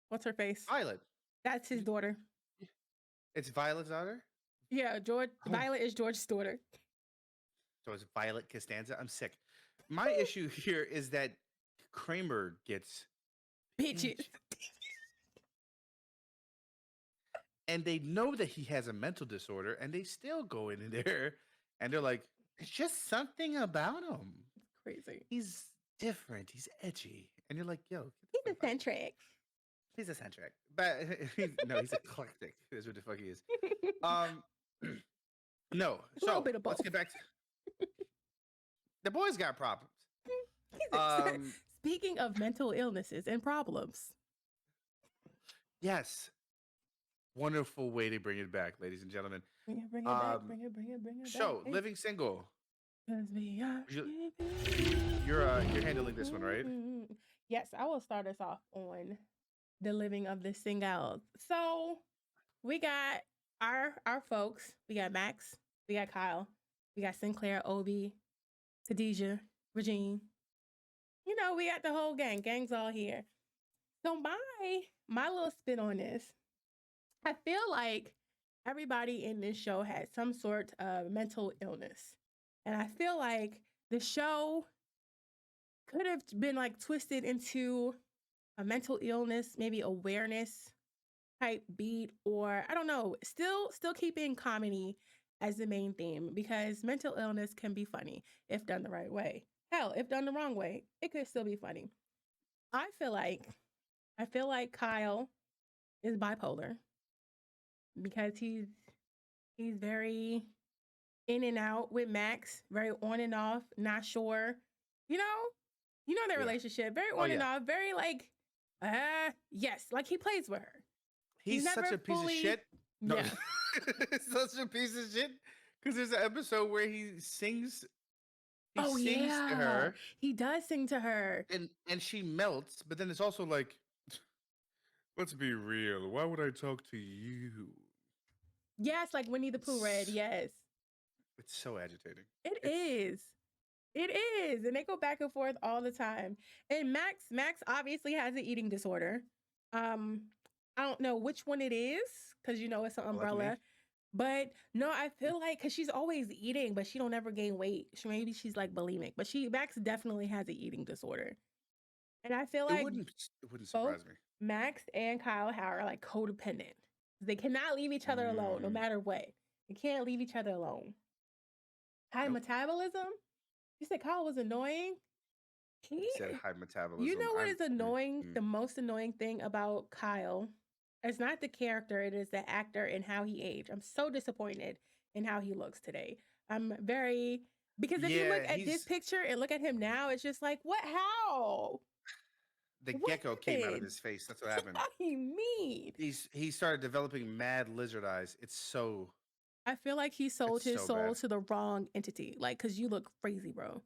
What's her face? Violet. That's his daughter. It's Violet's daughter? Yeah, George. Oh. Violet is George's daughter. So it's Violet Costanza. I'm sick. My issue here is that Kramer gets Bitches. and they know that he has a mental disorder and they still go in there and they're like, it's just something about him. Crazy. He's different. He's edgy. And you're like, yo, He's eccentric. He's eccentric. But no, he's eclectic. That's what the fuck he is. No. A little So bit of let's both. get back to the boy's got problems. Speaking of mental illnesses and problems. Yes. Wonderful way to bring it back, ladies and gentlemen. Bring it back. Bring it back. So, living single. 'Cause we are You're handling this one, right? Yes, I will start us off on the living of the single. So we got our folks. We got Max. We got Kyle. We got Sinclair, Obi, Khadijah, Regine. You know, we got the whole gang. Gang's all here. So my little spin on this, I feel like everybody in this show had some sort of mental illness. And I feel like the show could have been like twisted into a mental illness, maybe awareness type beat, or I don't know, still keeping comedy as the main theme because mental illness can be funny if done the right way. Hell, if done the wrong way, it could still be funny. I feel like Kyle is bipolar because he's very in and out with Max, very on and off, not sure. You know, their Yeah. relationship, very Oh on and yeah. off, very like, yes, like he plays with her. He's such never a piece of fully, shit. No, yeah. such a piece of shit. Because there's an episode where he sings. He Oh sings to yeah, her, he does sing to her. and she melts. But then it's also like, let's be real. Why would I talk to you? Yes, like Winnie the Pooh read. It's, Yes, it's so agitating. it It's is. It is, and they go back and forth all the time. And Max obviously has an eating disorder. Um, I don't know which one it is because it's an gluttony. umbrella. But no, I feel like because she's always eating, but she don't ever gain weight. Maybe she's like bulimic, but Max definitely has an eating disorder. And I feel like It wouldn't both surprise me. Max and Kyle are like codependent. They cannot leave each other alone, no matter what. They can't leave each other alone. High Nope. metabolism. You said Kyle was annoying. He said high metabolism. You know what is annoying? The most annoying thing about Kyle it's not the character, it is the actor and how he aged. I'm so disappointed in how he looks today. I'm very because if you look at this picture and look at him now, it's just like, what? How? The What gecko came out of happened? his face. That's what happened. What do you mean? He started developing mad lizard eyes. It's so. I feel like he sold It's his so soul bad. to the wrong entity. Like, cause you look crazy, bro.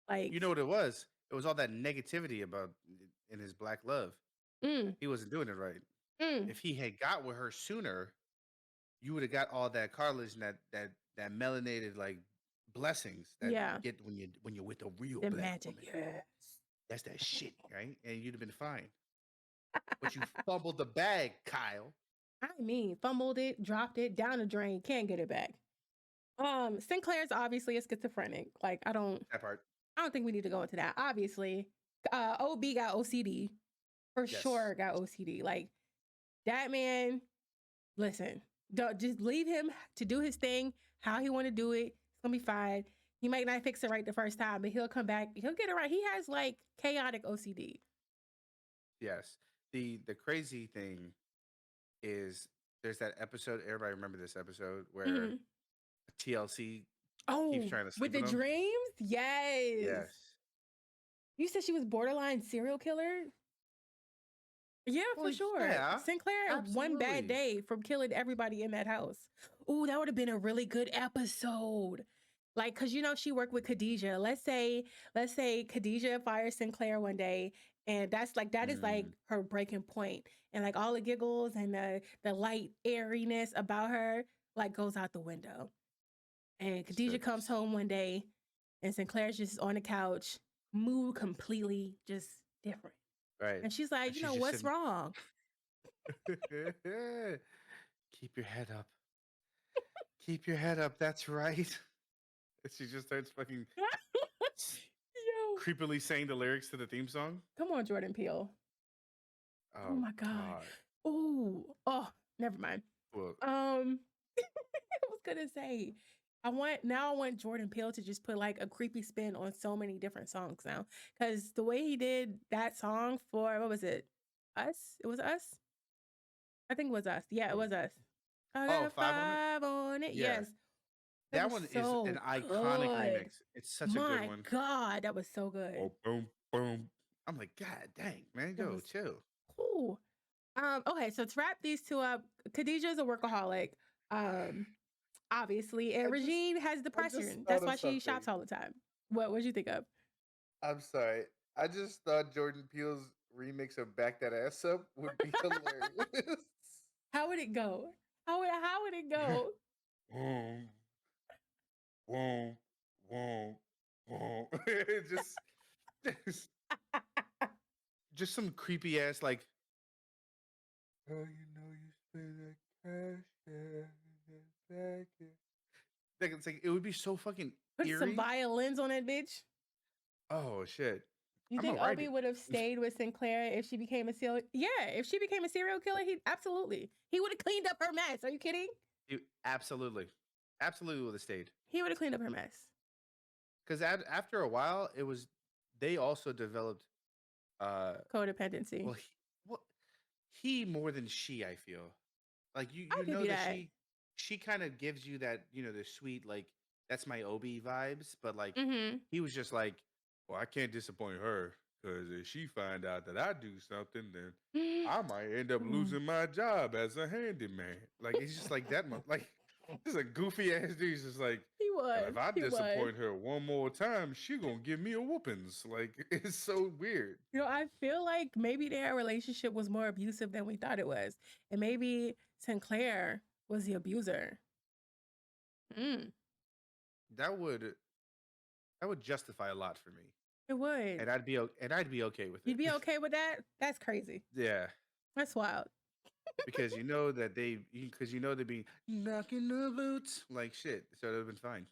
Like, You know what it was? It was all that negativity about in his black love. mm, He wasn't doing it right. mm, If he had got with her sooner, you would have got all that cartilage and that melanated like blessings that yeah, you get when you're with a real the black magic, woman. yes. That's that shit, right? And you'd have been fine. But you fumbled the bag, Kyle. I mean, fumbled it, dropped it down the drain, can't get it back. Sinclair's obviously a schizophrenic. Like, I don't That part. think we need to go into that. Obviously, OB got OCD for sure. Got OCD. Like that man. Listen, don't just leave him to do his thing how he want to do it. It's gonna be fine. He might not fix it right the first time, but he'll come back. He'll get it right. He has like chaotic OCD. Yes. The crazy thing is there's that episode. Everybody remember this episode where TLC keeps trying to sleep with the with him? dreams. Yes. Yes. You said she was borderline serial killer. Yeah, for sure. Yeah, Sinclair one bad day from killing everybody in that house. Ooh, that would have been a really good episode. Like, cause she worked with Khadijah. Let's say Khadijah fires Sinclair one day, and that is like her breaking point, and like all the giggles and the light airiness about her like goes out the window. And Khadijah comes home one day, and Sinclair's just on the couch, mood completely just different. Right. And she's like, what's wrong? Keep your head up. Keep your head up. That's right. And she just starts fucking creepily saying the lyrics to the theme song. Come on, Jordan Peele. Oh my God. Oh, never mind. Well, I was gonna say, I want Jordan Peele to just put like a creepy spin on so many different songs now. Because the way he did that song for what was it? Us? It was Us? I think it was Us. Yeah, it was Us. I got a 5 on it. Yeah. Yes. That one is an iconic remix. It's such a good one. My God, that was so good. Oh, boom, boom. I'm like, God dang, man, go chill. Cool. Okay, so to wrap these two up, Khadijah's a workaholic. Obviously, and Regine has depression. That's why she shops all the time. What'd you think of? I'm sorry. I just thought Jordan Peele's remix of Back That Ass Up would be hilarious. How would it go? How would it go? Whoa, just some creepy ass like. Oh, you spend that cash back. Like, it's like it would be so fucking Put eerie. some violins on that bitch. Oh shit. You I'm think gonna write Obi it. would have stayed with Sinclair if she became a serial? Yeah, if she became a serial killer, he absolutely he would have cleaned up her mess. Are you kidding? Absolutely, absolutely would have stayed. He would have cleaned up her mess. Because after a while, it was they also developed. Codependency. Well, well, he more than she. I feel like I'll you give know you that that. she kind of gives you that the sweet like that's my Obi vibes, but like Mm-hmm. he was just like, well, I can't disappoint her because if she find out that I do something, then I might end up losing my job as a handyman. Like it's just like that. Like this is a goofy ass dude. He's just like, He and was. if I He was. disappoint her one more time, she gonna give me a whoopings. Like it's so weird. You know, I feel like maybe their relationship was more abusive than we thought it was. And maybe Sinclair was the abuser. Mm, That would justify a lot for me, it would. and I'd be okay with You'd it. be okay with that? That's crazy. Yeah, That's wild. because you know they'd be knocking the boots like shit, so it'd have been fine.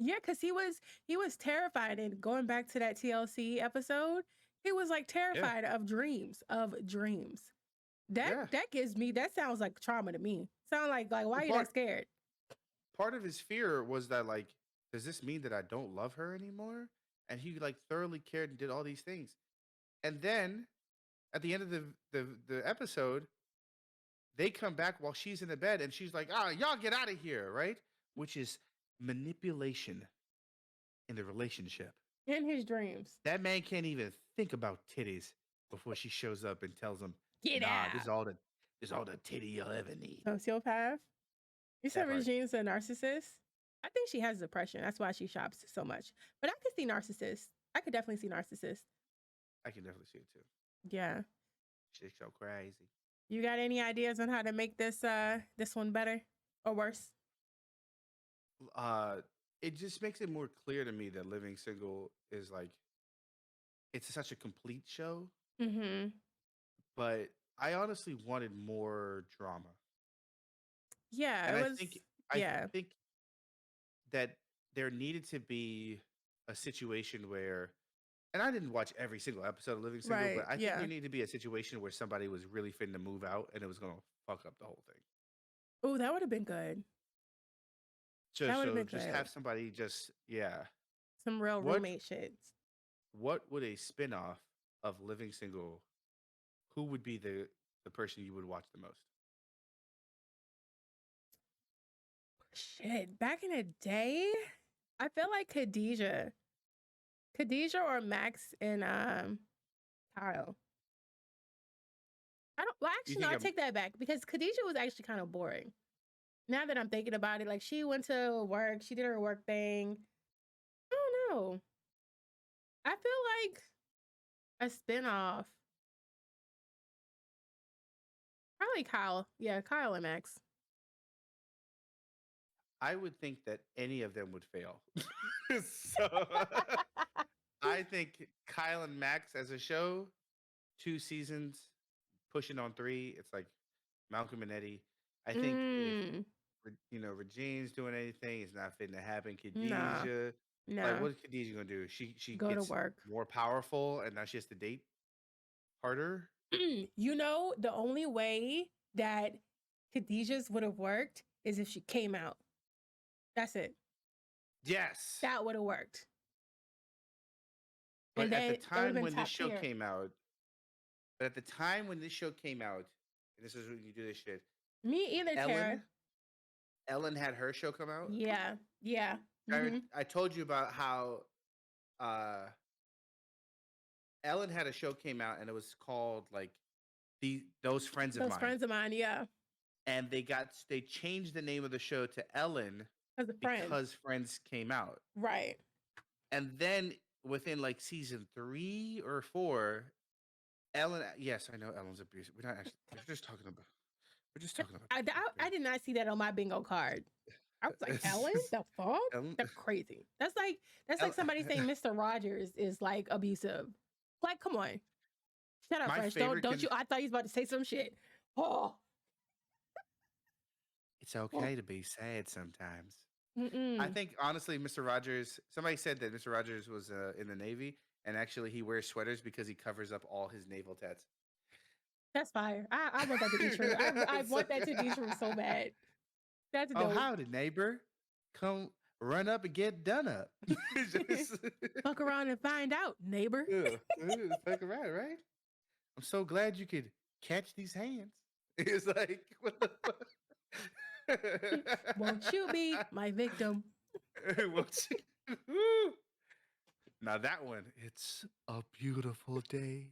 Yeah, because he was terrified. And going back to that TLC episode, he was like Yeah, terrified of dreams, of dreams. That yeah. that gives me that sounds like trauma to me. Sound like why Well, are you that scared? part of his fear was that like, does this mean that I don't love her anymore? And he like thoroughly cared and did all these things, and then at the end of the episode, they come back while she's in the bed, and she's like, "Ah, y'all get out of here!" Right? Which is manipulation in the relationship. In his dreams. That man can't even think about titties before she shows up and tells him, Get "Nah, out. this all the titty you'll ever need." Sociopath. You said That part, Regine's a narcissist. I think she has depression. That's why she shops so much. But I could see narcissist. I could definitely see narcissist. I can definitely see it too. Yeah. She's so crazy. You got any ideas on how to make this one better or worse? Uh, it just makes it more clear to me that Living Single is like it's such a complete show, Mm-hmm. but I honestly wanted more drama, Yeah, and it was. I Yeah. think that there needed to be a situation where and I didn't watch every single episode of Living Single, but Right. I think Yeah. there needed to be a situation where somebody was really finna to move out and it was gonna fuck up the whole thing. Oh, that would have been good. That would have been Just good. have somebody just yeah. Some real What roommate shit. what would a spin-off of Living Single who would be the person you would watch the most? Shit. Back in the day, I feel like Khadijah or Max and Kyle. I don't. Well, You actually, no. think I I'm take that back because Khadijah was actually kind of boring. Now that I'm thinking about it, like she went to work, she did her work thing. I don't know. I feel like a spinoff. Probably Kyle. Yeah, Kyle and Max. I would think that any of them would fail. So I think Kyle and Max as a show, 2 seasons, pushing on three. It's like Malcolm and Eddie. I think if Mm, Regine's doing anything, it's not fitting to happen. nah, Khadijah, like nah. what is Khadijah gonna do? She Go to gets work. more powerful, and now she has to date harder. You know, the only way that Khadijah's would have worked is if she came out. That's it. Yes, That would have worked. but And at the that would have time been when this top show tier. came out, and this is when you do this shit. Me either, Tara. Ellen, Ellen had her show come out. Yeah, yeah. Mm-hmm. I told you about how uh, Ellen had a show came out, and it was called like those friends of Those mine, friends of mine, yeah. and they changed the name of the show to Ellen As a friend. because Friends came out. Right. And then within like season 3 or 4, Ellen. Yes, I know Ellen's abusive. We're not actually. We're just talking about. I did not see that on my bingo card. I was like, Ellen, the fuck? Ellen, That's crazy. That's like Ellen, somebody saying Mr. Rogers is like abusive. Like, come on. Shut up, my Fresh. favorite. Don't you I thought he was about to say some shit. Oh, It's oh. okay to be sad sometimes. I Mm-mm. think honestly, Mr. Rogers. Somebody said that Mr. Rogers was in the Navy, and actually he wears sweaters because he covers up all his naval tats. That's fire. I want that to be true. I So- want that to be true so bad. That's oh, dope. howdy, neighbor. Come run up and get done up. Just, Fuck around and find out, neighbor. yeah, fuck around, right? I'm so glad you could catch these hands. It's like, what the fuck? Won't you be my victim? Won't you- Woo. Now that one, it's a beautiful day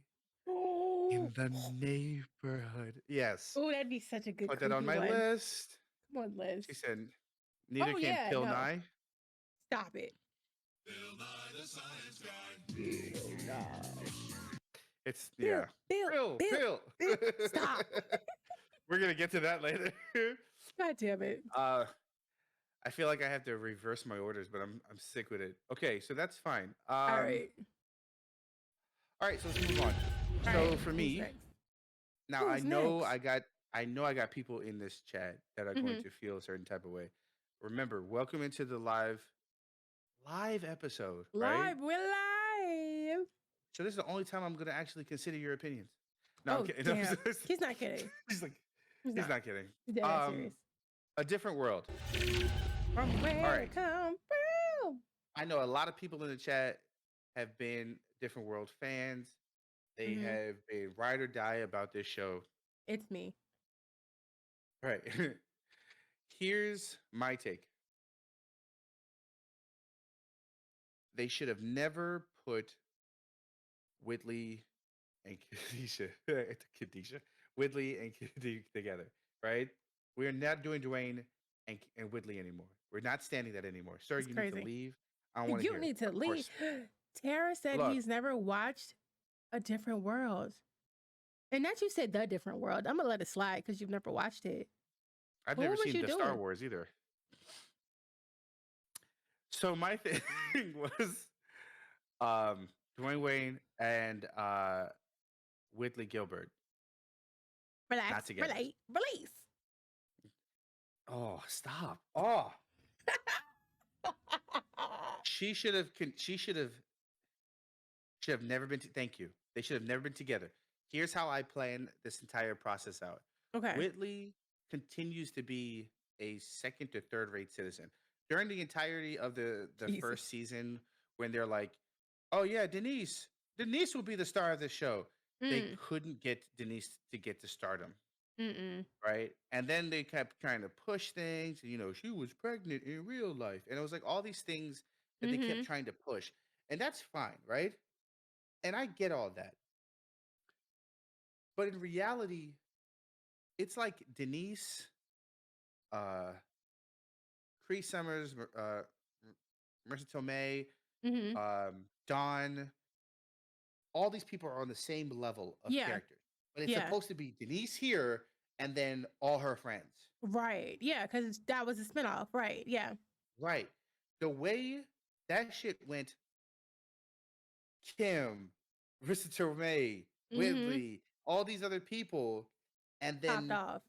Oh, in the neighborhood. Yes. that'd be such a good Put that on creepy my one. list. Come on, Liz. She said, neither Oh can yeah, Pill no, Nye. stop it. It's, Bill, yeah. Bill, Pill. Bill, stop. We're going to get to that later. God damn it. I feel like I have to reverse my orders, but I'm sick with it. Okay, so that's fine. All right, All right, so let's move on. all So right. for Who's me, next? now Who's next? I know I got people in this chat that are going to feel a certain type of way. Remember, welcome into the live episode, right? Live, we're live. So this is the only time I'm gonna actually consider your opinions. No, I'm Oh kidding. damn, he's not kidding. He's like, He's he's not. not kidding. He's dead ass serious. A different world. From where All I right. come from. I know a lot of people in the chat have been different world fans. They Mhm. have been ride or die about this show. It's me. Right. Here's my take. They should have never put Whitley and Khadijah, Whitley and Khadijah together, right? We're not doing Dwayne and Whitley anymore. We're not standing that anymore. Sir, It's you need crazy. to leave. I don't want to You hear need it. to Of leave. course. Tara said Look. he's never watched A Different World. And that you said The Different World. I'm gonna let it slide because you've never watched it. I've What never was seen you the Star doing? Wars either. So my thing was Dwayne Wayne and Whitley Gilbert not Relax, together. release. Oh, stop. Oh. She should have never been thank you. They should have never been together. Here's how I plan this entire process out. Okay. Whitley continues to be a second to third rate citizen. During the entirety of the Jesus. first season, when they're like, oh yeah, Denise will be the star of the show. They couldn't get Denise to get to stardom. Mm-mm. Right. And then they kept trying to push things. You know, she was pregnant in real life. And it was like all these things that they kept trying to push. And that's fine. Right. And I get all that. But in reality, it's like Denise, Cree Summers, Marissa Tomei, Mm-hmm. Dawn, all these people are on the same level of Yeah. characters. But it's Yeah. supposed to be Denise here and then all her friends. Right. Yeah, because that was a spinoff. Right. Yeah. Right. The way that shit went, Kim, Marissa Tomei, Whitley, all these other people, and Popped then off.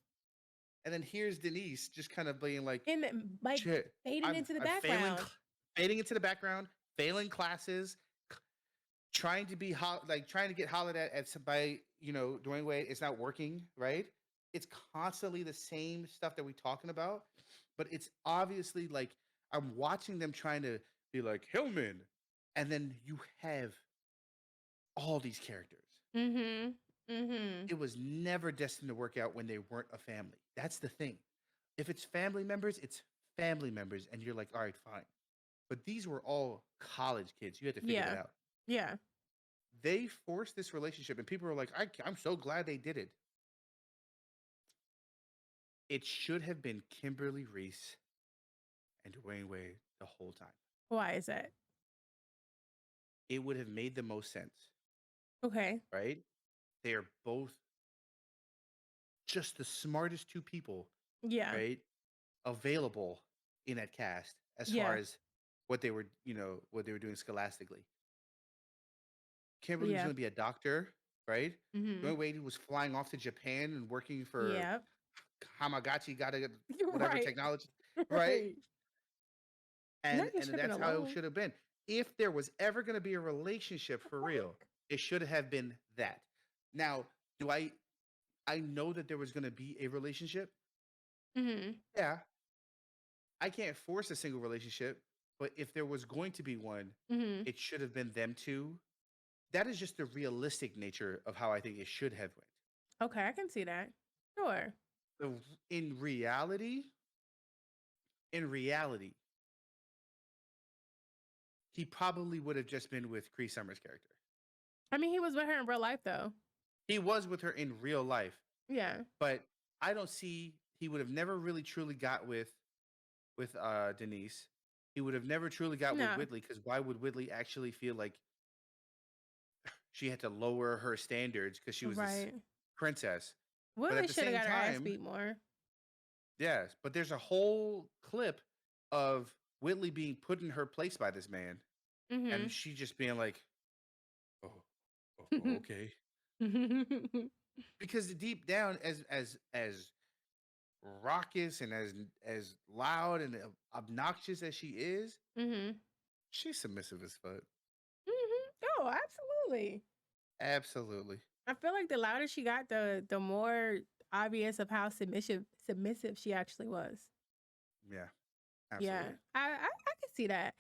here's Denise just kind of being like, And then, like shit, fading into the I'm background. fading into the background, failing classes, trying to be trying to get hollered at by Dwayne Wade. It's not working, right? It's constantly the same stuff that we're talking about, but it's obviously like I'm watching them trying to be like Hillman, and then you have all these characters. Mm-hmm. Mm-hmm. It was never destined to work out when they weren't a family. That's the thing. If it's family members, it's family members, and you're like, all right, fine. But these were all college kids. You had to figure Yeah. that out. Yeah. They forced this relationship, and people are like, I'm so glad they did it. It should have been Kimberly Reese and Dwayne Wade the whole time. Why is that? It would have made the most sense, Okay. right? They are both just the smartest two people, Yeah. right? Available in that cast as Yeah. far as what they were doing scholastically. Kimberly was Yeah. going to be a doctor, right? Mm-hmm. Dwayne Wade was flying off to Japan and working for Yeah. Hamagati, got whatever Right. technology, right? Not just and tripping that's how it alone. should have been. If there was ever going to be a relationship for real, it should have been that. Now, do I know that there was going to be a relationship? Mm-hmm. Yeah, I can't force a single relationship, but if there was going to be one, Mm-hmm. it should have been them two. That is just the realistic nature of how I think it should have went. Okay, I can see that. Sure. So in reality, in reality, he probably would have just been with Cree Summers' character. I mean, he was with her in real life, though. He was with her in real life, Yeah. but I don't see he would have never really truly got with Denise. He would have never truly got with No. Whitley because why would Whitley actually feel like she had to lower her standards because she was this Right. princess? But at Willie the should have same got her ass time, beat more. yes, but there's a whole clip of Whitley being put in her place by this man, and Mm-hmm. she just being like, "Oh, okay," because deep down, as raucous and as loud and obnoxious as she is, Mm-hmm. she's submissive as fuck. Mm-hmm. Oh, absolutely. Absolutely, I feel like the louder she got, the more obvious of how submissive she actually was. yeah, Yeah, absolutely. I can see that.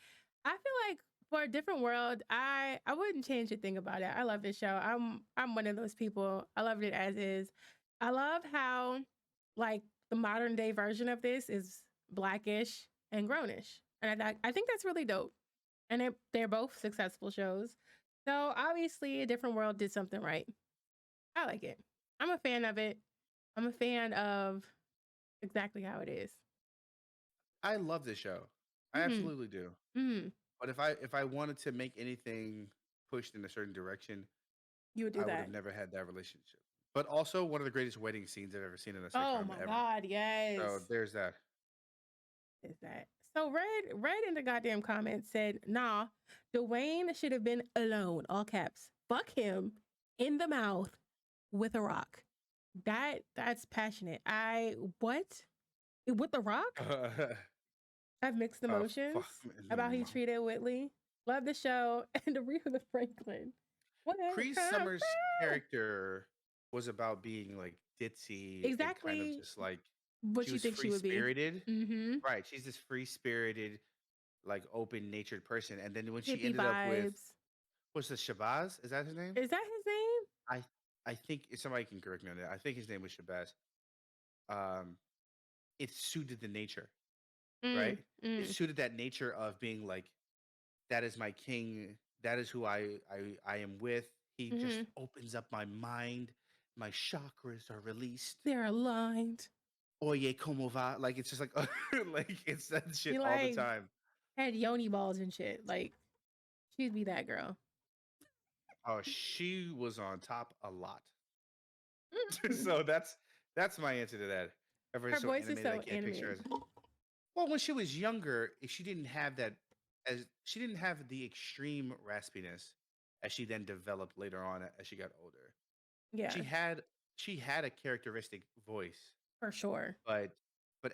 I feel like for a different world, I wouldn't change a thing about it. I love this show. I'm one of those people. I loved it as is. I love how like the modern day version of this is blackish and grownish, and I think that's really dope. And they're both successful shows. So obviously, a different world did something right. I like it. I'm a fan of it. I'm a fan of exactly how it is. I love this show. I Mm-hmm. absolutely do. Mm-hmm. But if I wanted to make anything pushed in a certain direction, You would do I would have that. never had that relationship. But also one of the greatest wedding scenes I've ever seen in a Oh sitcom my ever. God, So yes. there's that. Is that so? Red in the goddamn comments said, "Nah, Dwayne should have been alone." All caps. Fuck him in the mouth with a rock. That's passionate. I what with the rock? I have mixed emotions Fuck him in the about how he mouth. treated Whitley. Love the show and the Aretha Franklin. Whatever. Cree Summers' character was about being like ditzy and kind of Exactly just like what she you was think she free would be. spirited. Mm-hmm. Right. She's this free spirited, like open natured person. And then when she Hippie ended up with vibes. what's the Shabazz? Is that his name? Is that his name? I I think somebody can correct me on that. I think his name was Shabazz. Um, it suited the nature, Mm, right? It mm, suited that nature of being like, that is my king. That is who I am with. He just mm-hmm. opens up my mind. My chakras are released. They're aligned. Oye, como va? Like it's just like like it's that shit He all the like time. had yoni balls and shit. Like she'd be that girl. Oh, she was on top a lot. Mm. So that's my answer to that. Her Everyone's so voice is animated, I so can't picture animated. it. Well, when she was younger, she didn't have that as she didn't have the extreme raspiness as she then developed later on as she got older. Yeah, She had she had a characteristic voice, for sure. but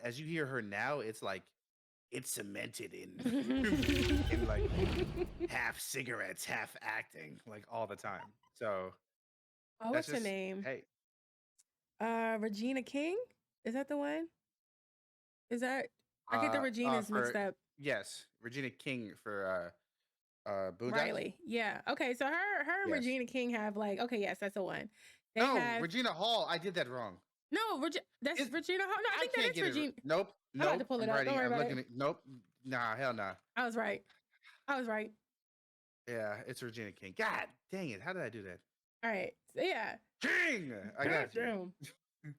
as you hear her now, it's like it's cemented in in like half cigarettes, half acting, like all the time. So Oh, that's what's her just name? hey, Regina King? Is that the one? Is that I get the Regina's mixed for up. yes, Regina King for Boondocks. Riley. Yeah. Okay. So her and Yes. Regina King have like, okay, yes, that's the one. They No, have Regina Hall. I did that wrong. no, that's It, Regina. No, I I think that can't is get it. Regina. Nope. I'm about to Nope. pull it I'm up. Don't writing. worry I'm about looking it. at. Nope. Nah. Hell nah. I was right. I was right. Yeah, it's Regina King. God dang it! How did I do that? All right. So yeah. King. I got you. Goddamn. All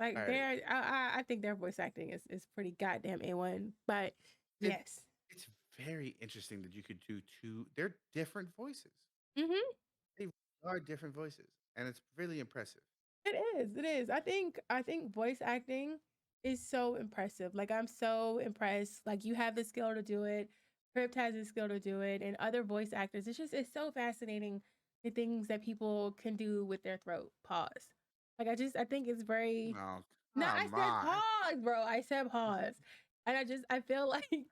Like right. I think their voice acting is pretty goddamn A1. But It yes. it's very interesting that you could do two. They're different voices. Mm-hmm. They are different voices, and it's really impressive. It is. It is. I think voice acting is so impressive. Like I'm so impressed. Like you have the skill to do it. Crypt has the skill to do it, and other voice actors. It's so fascinating the things that people can do with their throat. Pause. Like I think it's very. Oh, No, I come said on. pause, bro. I said pause. And I feel like And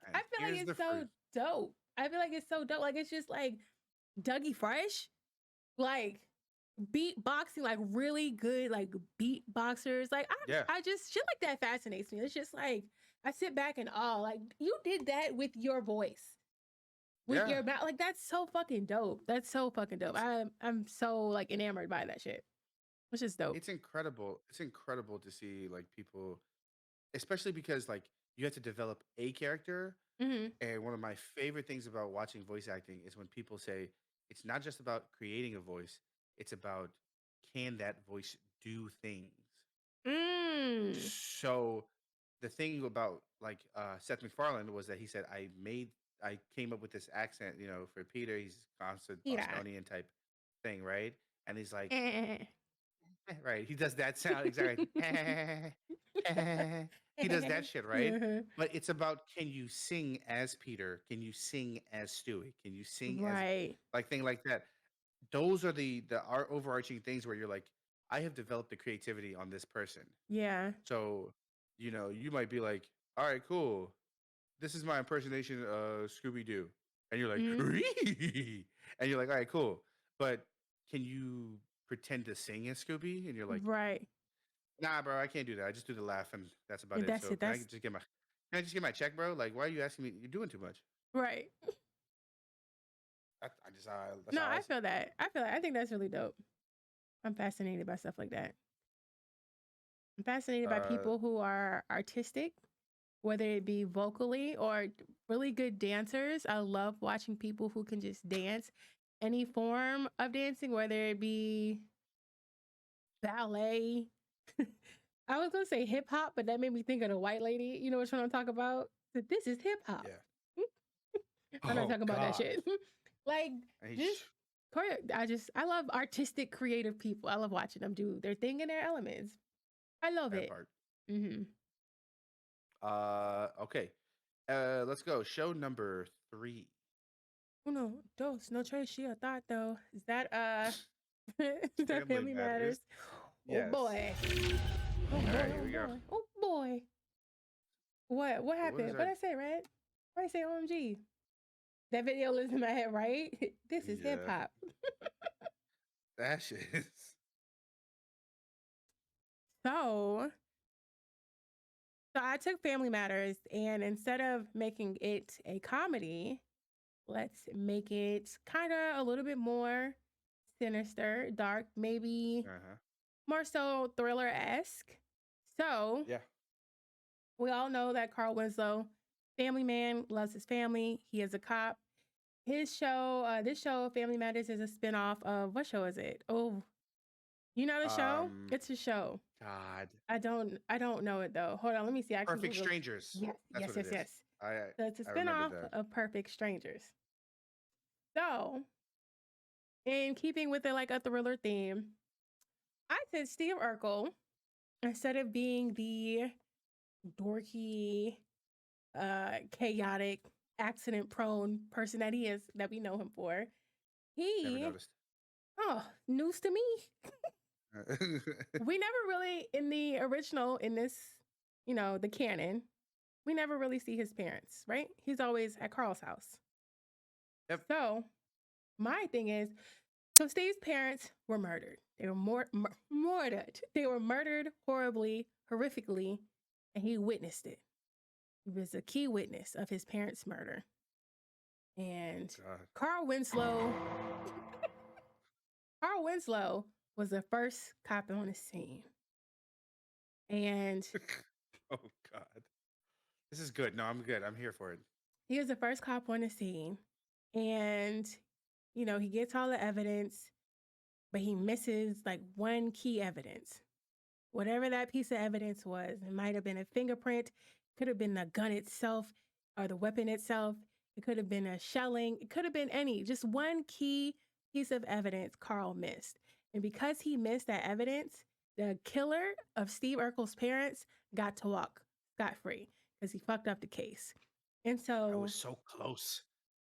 here's the it's so fruit. dope. I feel like it's so dope. Like it's just like Dougie Fresh, like beatboxing, like really good, like beatboxers. Like Yeah. I just shit like that fascinates me. It's just like I sit back and awe. Like you did that with your voice, with Yeah. your mouth. Like that's so fucking dope. That's so fucking dope. It's I'm so like enamored by that shit. It's just dope. it's incredible. It's incredible to see like people, especially because like you have to develop a character. Hmm. And one of my favorite things about watching voice acting is when people say it's not just about creating a voice, it's about can that voice do things. Mm. So the thing about like Seth MacFarlane was that he said I came up with this accent, for Peter. He's constant Yeah. Bostonian type thing, right? And he's like, Eh. right, he does that sound exactly. He does that shit, right? Mhm. But it's about can you sing as Peter? Can you sing as Stewie? Can you sing as Right. like thing like that? Those are the overarching things where you're like, I have developed the creativity on this person. Yeah. So, you might be like, all right, cool. This is my impersonation of Scooby Doo. And you're like, Mhm. and you're like, all right, cool. But can you pretend to sing as Scooby? And you're like, Right. nah, bro, I can't do that. I just do the laugh and that's about Yeah, it. that's So it. That's can I just get my check, bro? Like, why are you asking me? You're doing too much. right. That's No, how I I see feel that. I think that's really dope. I'm fascinated by stuff like that. I'm it. fascinated by people who are artistic, whether it be vocally or really good dancers. I love watching people who can just dance any form of dancing, whether it be ballet. I was gonna say hip hop, but that made me think of the white lady. You know which one I'm talking about? That this is hip hop. Yeah. I'm not Oh talking about that God. shit. Like And he just I love artistic, creative people. I love watching them do their thing in their elements. I love that it. part. Mm-hmm. Okay. Let's go. Show number 3. Uno, dos, no tres, she a thought though. Is that is that Family Family Matters. Matters? Oh Yes. boy. Oh All boy, right, here oh we go. boy, oh boy. What So what happened? is What our I say, Red? What I say, OMG? That video lives in my head, right? This is hip yeah, hop. that shit is So I took Family Matters and instead of making it a comedy, let's make it kind of a little bit more sinister, dark, maybe uh-huh. more so thriller-esque. So Yeah. we all know that Carl Winslow, family man, loves his family. He is a cop. His show, this show, Family Matters, is a spinoff of what show is it? Oh, you know the show? Um It's a show. God. I don't know it though. Hold on, let me see. I can Perfect Google. Strangers. Yes, That's yes, what it yes, is. yes. I So it's a I remember spinoff that. of Perfect Strangers. So, in keeping with it like a thriller theme, I said Steve Urkel, instead of being the dorky, chaotic, accident prone person that he is, that we know him for, Never he, noticed. oh, news to me. We never really, in the original, in this, the canon, we never really see his parents, right? He's always at Carl's house. Yep. So, my thing is, so Steve's parents were murdered. They were murdered. They were murdered horribly, horrifically, and he witnessed it. He was a key witness of his parents' murder. And God. Carl Winslow, Carl Winslow was the first cop on the scene. And Oh God. This is good. No, I'm good. I'm here for it. he was the first cop on the scene. And, he gets all the evidence, but he misses like one key evidence. Whatever that piece of evidence was, it might have been a fingerprint, could have been the gun itself or the weapon itself. It could have been a shelling. It could have been just one key piece of evidence Carl missed. And because he missed that evidence, the killer of Steve Urkel's parents got to walk scot-free because he fucked up the case. And I so, was so close.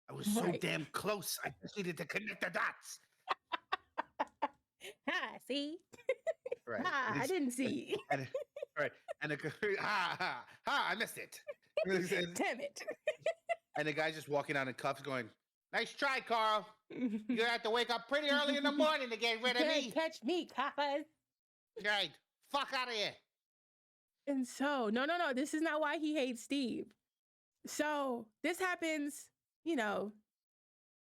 I was so right. damn close. I just needed to connect the dots. Ha, see? Right. Ha, I didn't see. And right. And ha ha ha, I missed it. and Damn it. the guy's just walking out in cuffs going, "Nice try, Carl. You're going to have to wake up pretty early in the morning to get rid of Can't me. catch me, coppers. Right. Fuck out of here." And so, no. This is not why he hates Steve. So this happens, a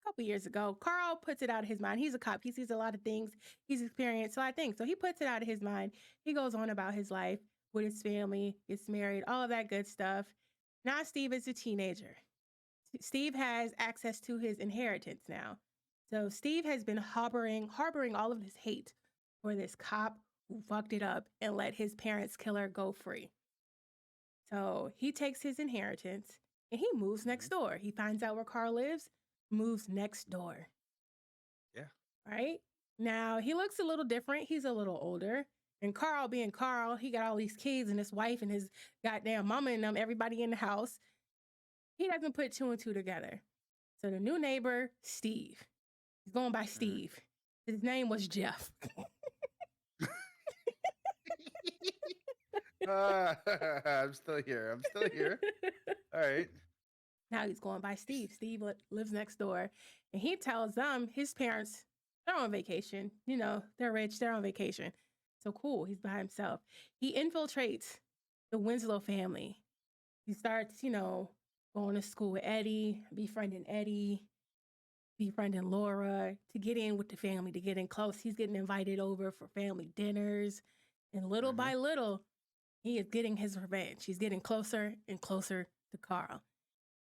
couple years ago. Carl puts it out of his mind. He's a cop. He sees a lot of things. He's experienced a lot of things. So he puts it out of his mind. He goes on about his life with his family, gets married, all of that good stuff. Now Steve is a teenager. Steve has access to his inheritance now. So Steve has been harboring all of this hate for this cop who fucked it up and let his parents' killer go free. So he takes his inheritance and he moves next door. He finds out where Carl lives, moves next door. Yeah. Right? Now, he looks a little different. He's a little older. And Carl, being Carl, he got all these kids and his wife and his goddamn mama and them, everybody in the house. He doesn't put two and two together. So the new neighbor, Steve. He's going by Steve. His name was Jeff. I'm still here. All right. Now he's going by Steve. Steve lives next door. And he tells them his parents, they're on vacation. They're rich. They're on vacation. So cool. He's by himself. He infiltrates the Winslow family. He starts, going to school with Eddie, befriending Laura to get in with the family, to get in close. He's getting invited over for family dinners. And little by little, he is getting his revenge. He's getting closer and closer to Carl.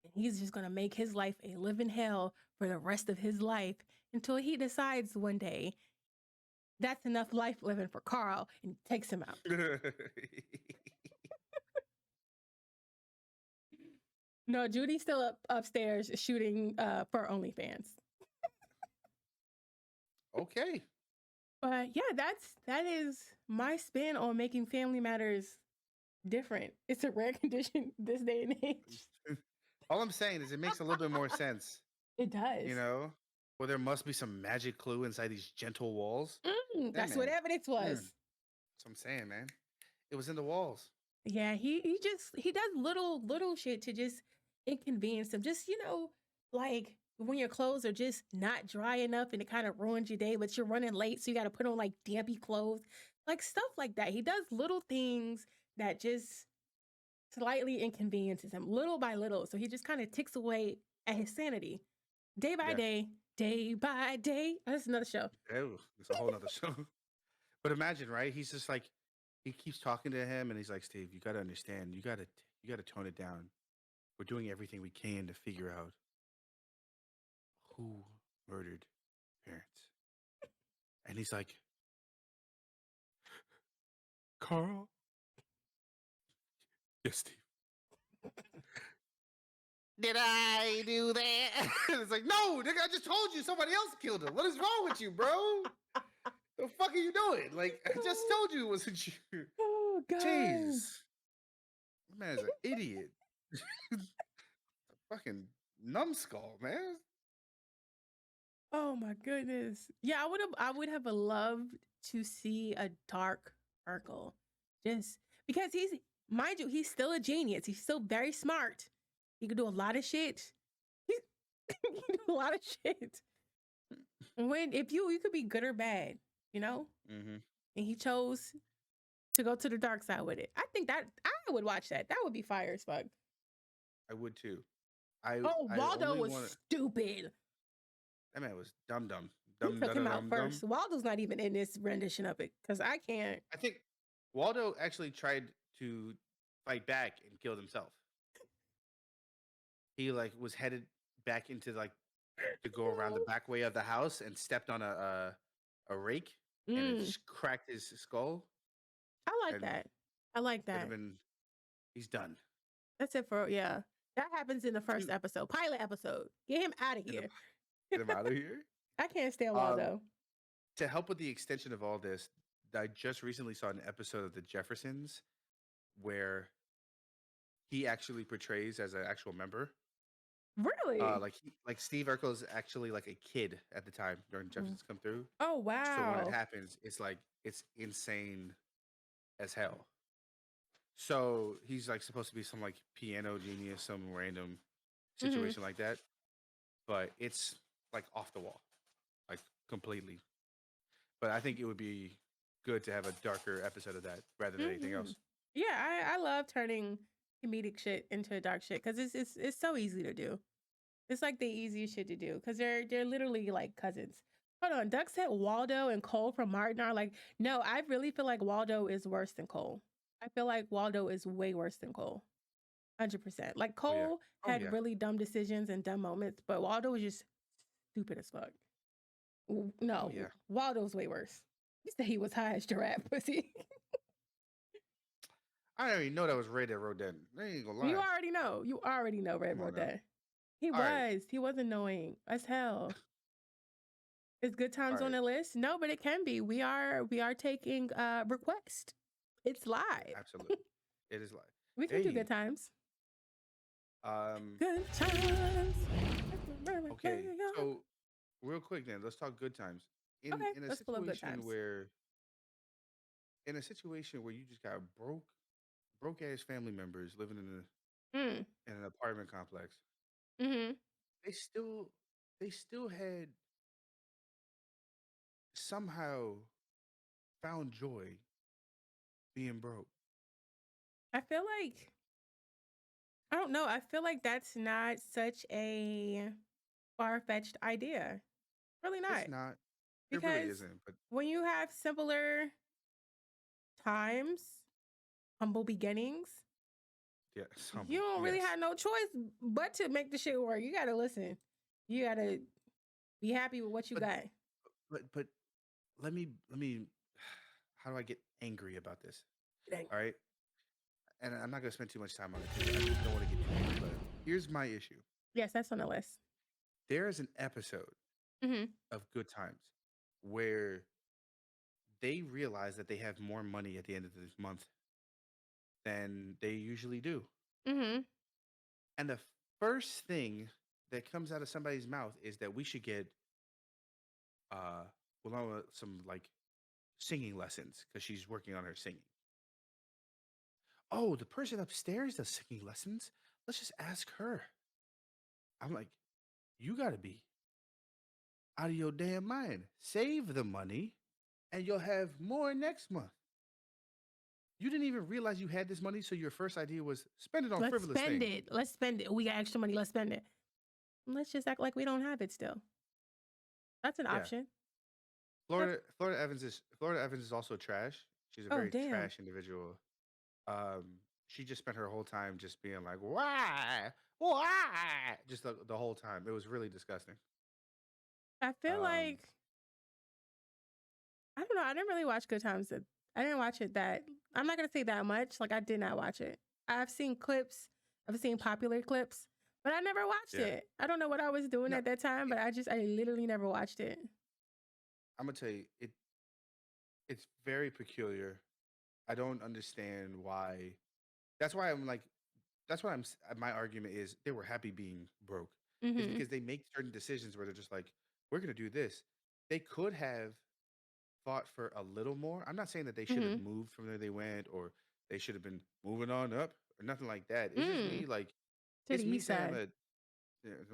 And he's just going to make his life a living hell for the rest of his life until he decides one day that's enough life living for Carl and takes him out. No, Judy's still upstairs shooting for OnlyFans. Okay. But yeah, that is my spin on making family matters different. It's a rare condition this day and age. All I'm saying is it makes a little bit more sense. It does. Well, there must be some magic clue inside these gentle walls. That's what evidence was. That's what I'm saying, man. It was in the walls. Yeah, he does little shit to just inconvenience them. Just, like when your clothes are just not dry enough and it kind of ruins your day, but you're running late, so you got to put on like dampy clothes, like stuff like that. He does little things that just slightly inconveniences him little by little. So he just kind of ticks away at his sanity day by day. That's another show. It's a whole nother show. But imagine, right? He's just like, he keeps talking to him and he's like, "Steve, you got to understand. You got to tone it down. We're doing everything we can to figure out who murdered parents." And he's like, "Carl?" "Yes, Steve." "Did I do that?" It's like, "No, nigga, I just told you somebody else killed him. What is wrong with you, bro? The fuck are you doing? Like, I just told you it wasn't you." Oh, God. Jeez. That man's an idiot. A fucking numbskull, man. Oh my goodness. Yeah, I would have loved to see a dark Urkel. Just because mind you, he's still a genius. He's still very smart. He can do a lot of shit. He can do a lot of shit. If you could be good or bad, And he chose to go to the dark side with it. I think that I would watch that. That would be fire as fuck. I would too. Waldo was stupid. That man was dumb. He took him out first. Waldo's not even in this rendition of it because I can't. I think Waldo actually tried to fight back and killed himself. He was headed back into to go around the back way of the house and stepped on a rake and it just cracked his skull. I like that. He's done. That's it that happens in the first episode, pilot episode. Get him out of here. Get him out of here. I can't stand Waldo. To help with the extension of all this, I just recently saw an episode of The Jeffersons where he actually portrays as an actual member. Really? Like Steve Urkel is actually like a kid at the time during Jeffersons come through. Oh wow! So when it happens, it's insane as hell. So he's like supposed to be some like piano genius, some random Hmm. situation like that, but it's like off the wall, like completely. But I think it would be good to have a darker episode of that rather than anything Hmm. else. Yeah, I love turning comedic shit into dark shit because it's so easy to do. It's like the easiest shit to do because they're literally like cousins. Hold on, Duck said Waldo and Cole from Martin are like, no, I really feel like Waldo is worse than Cole. I feel like Waldo is way worse than Cole. 100%. Like Oh yeah. Cole Oh had yeah. really dumb decisions and dumb moments, but Waldo was just stupid as fuck. Oh No, yeah. Waldo's way worse. You said he was high as giraffe pussy. I didn't even know that was Ray that wrote that. I ain't gonna You lie. already know. You already know Red Come on wrote now. that. He All right. was. He was annoying as hell. Is Good All Times on right. the list? No, but it can be. We are taking request. It's live. Absolutely. It is like, We can do hey, Good Times. um, Good times. okay. So real quick then, let's talk good times. In Okay, in a let's pull up Good situation Times. where you just got broke ass family members living Mm. in an apartment complex, Mm-hmm. they still had somehow found joy being broke. I feel like I don't know. I feel like that's not such a far-fetched idea. Really It's not. not. It really Because isn't. But when you have simpler times, humble beginnings, yeah, it's you humble. don't really Yes. have no choice but to make the shit work. You gotta listen. You gotta be happy with what you But got. but let me. How do I get angry about this? Dang. All right, and I'm not gonna spend too much time on it because I just don't want to get too angry. But here's my issue. Yes, that's on the list. There is an episode Hmm. of Good Times where they realize that they have more money at the end of this month than they usually do. Hmm. And the first thing that comes out of somebody's mouth is that we should get uh some like singing lessons because she's working on her singing. Oh, the person upstairs does singing lessons. Let's just ask her. I'm like, you gotta be out of your damn mind. Save the money and you'll have more next month. You didn't even realize you had this money, so your first idea was spend it on Let's frivolous spend things. it. Let's spend it. We got extra money. Let's spend it. Let's just act like we don't have it still. That's an Yeah. option. That's, Florida Evans is also trash. She's a oh, very damn. trash individual. Um, she just spent her whole time just being like, "Why, why?" Just the whole time. It was really disgusting. I feel Um, like, I don't know. I didn't really watch Good Times. I didn't watch it that, I'm not going to say that much. Like, I did not watch it. I've seen clips, I've seen popular clips, but I never watched yeah. it. I don't know what I was doing No, at that time, but I literally never watched it. I'm gonna tell you, it's very peculiar. I don't understand why. That's why I'm like, that's why my argument is they were happy being broke. Is Hmm. because they make certain decisions where they're just like, we're gonna do this. They could have fought for a little more. I'm not saying that they should have Hmm. moved from where they went or they should have been moving on up or nothing like that. It's just Mm. me like To the it's me east saying side. that yeah,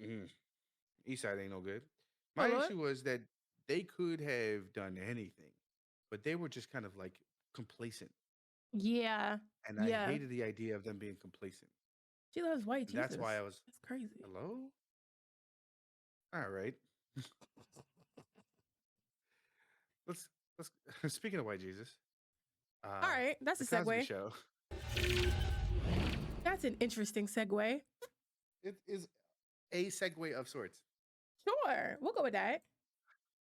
mm, East Side ain't no good. Oh, My Lord. issue was that they could have done anything, but they were just kind of like complacent. Yeah. And I Yeah. hated the idea of them being complacent. She loves white And that's why Jesus. I was, That's crazy. hello? All right. Let's speaking of white Jesus, All uh right. That's the a Cosby segue. Show. That's an interesting segue. It is a segue of sorts. Sure. We'll go with that.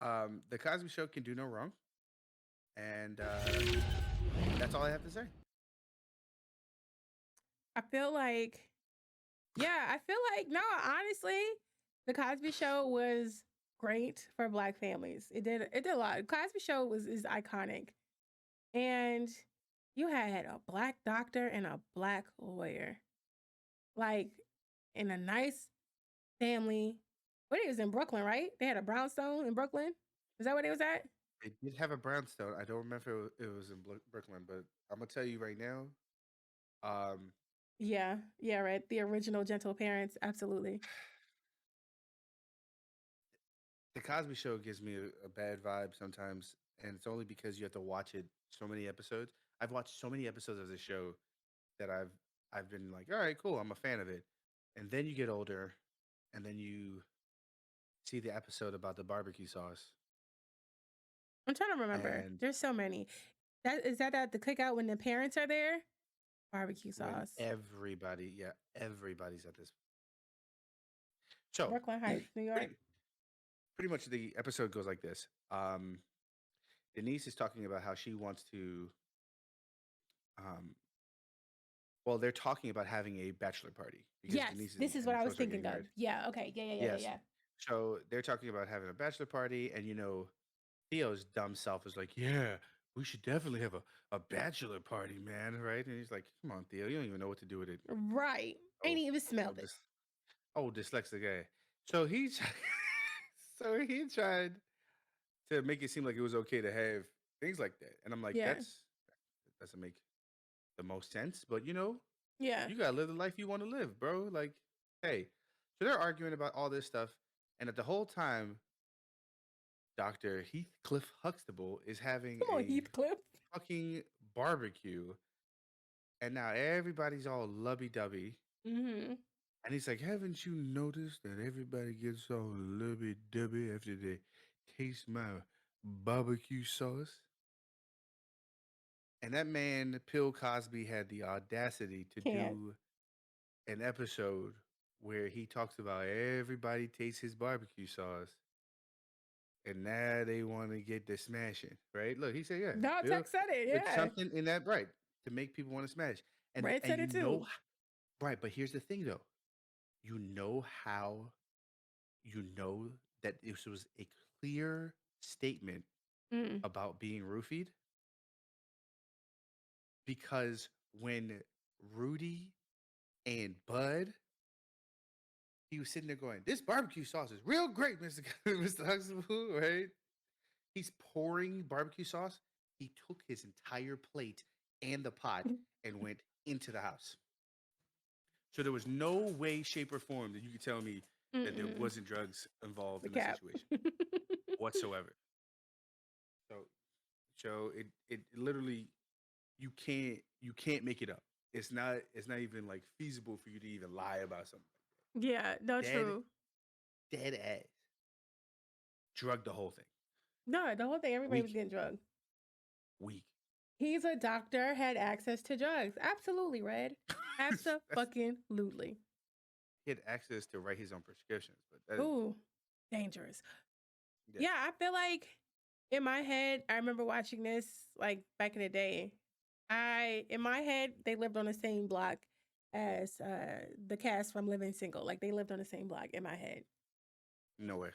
The Cosby Show can do no wrong. And that's all I have to say. I feel like, yeah, I feel like, no, honestly, the Cosby Show was great for Black families. It did a lot. Cosby Show is iconic. And you had a Black doctor and a Black lawyer, like in a nice family. But it was in Brooklyn, right? They had a brownstone in Brooklyn. Is that where they was at? They did have a brownstone. I don't remember if it was in Brooklyn, but I'm gonna tell you right now. Um, Yeah, yeah, right. The original Gentle Parents, absolutely. the Cosby Show gives me a bad vibe sometimes, and it's only because you have to watch it so many episodes. I've watched so many episodes of the show that I've been like, all right, cool, I'm a fan of it. And then you get older, and then you see the episode about the barbecue sauce, I'm trying to remember. and There's so many. That is that at the cookout when the parents are there? Barbecue when sauce. everybody, yeah, everybody's at this. So Brooklyn Heights, New York. pretty pretty much the episode goes like this. Denise is talking about how she wants to. Um, well, they're talking about having a bachelor party because Yes, Denise this is and what I was Josh are getting thinking of. married. Yeah, okay. Yeah, yeah, yeah, yeah, Yes. yeah. So they're talking about having a bachelor party, and Theo's dumb self is like, "Yeah, we should definitely have a bachelor party, man, right?" And he's like, "Come on, Theo, you don't even know what to do with it." Right. Ain't Oh, even oh, smelled it. this, dyslexic guy. So so he tried to make it seem like it was okay to have things like that, and I'm like, Yeah. that doesn't make the most sense. But Yeah. you gotta live the life you want to live, bro. Like, hey, so they're arguing about all this stuff, and at the whole time, Dr. Heathcliff Huxtable is having Come on, a Heathcliff. fucking barbecue, and now everybody's all lovey dovey. Mm-hmm. And he's like, haven't you noticed that everybody gets all lovey dovey after they taste my barbecue sauce? And that man, Bill Cosby, had the audacity to Can't. do an episode where he talks about everybody tastes his barbecue sauce, and now they want to get the smashing, right? Look, he said, yeah, No, Bill Tech said it. put Yeah. something in that, right, to make people want to smash. And Red said it too. right, but here's the thing though. You know how you know that this was a clear statement Mm. about being roofied? Because when Rudy and Bud, he was sitting there going, "This barbecue sauce is real great, Mr. Mr. Huxtable," right? He's pouring barbecue sauce. He took his entire plate and the pot and went into the house. So there was no way, shape, or form that you could tell me that there Mm-mm. wasn't drugs involved The in the cap. situation whatsoever. So, it literally you can't make it up. It's not even like feasible for you to even lie about something. Yeah, no, Dead true. dead ass drug the whole thing. No, the whole thing, everybody was Weak, getting drugged. weak. He's a doctor, had access to drugs. Absolutely, Red. That's Absolutely. he had access to write his own prescriptions, but that is Ooh, dangerous. yeah. Yeah, I feel like in my head, I remember watching this like back in the day. In my head, they lived on the same block as the cast from Living Single. Like they lived on the same block in my head. No way.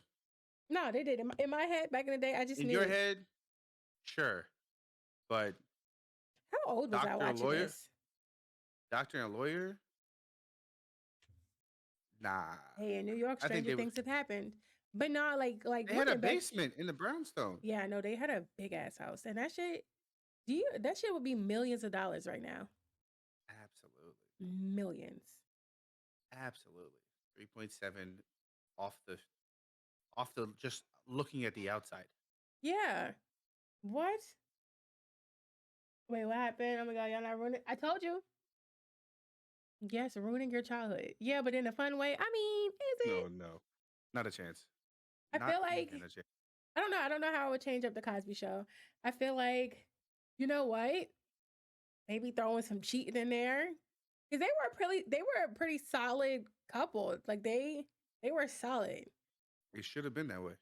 No, they did. In my head, back in the day, I just In knew your it. head, sure, but How old was I doctor and watching lawyer, this? doctor and lawyer, nah. Hey, in New York, I think stranger things have happened. But not like they had a looking back. basement in the brownstone. Yeah, no, they had a big ass house, and that shit would be millions of dollars right now. Absolutely, Millions. absolutely. 3.7 off the just looking at the outside. Yeah. What? Wait, what happened? Oh my god, y'all not ruining. I told you. Yes, ruining your childhood. Yeah, but in a fun way. I mean, is No, it? no, not a chance. I Not feel like even a chance. I don't know. I don't know how I would change up the Cosby Show. I feel like, you know what? Maybe throwing some cheating in there because they were a pretty solid couple. Like they were solid. It should have been that way.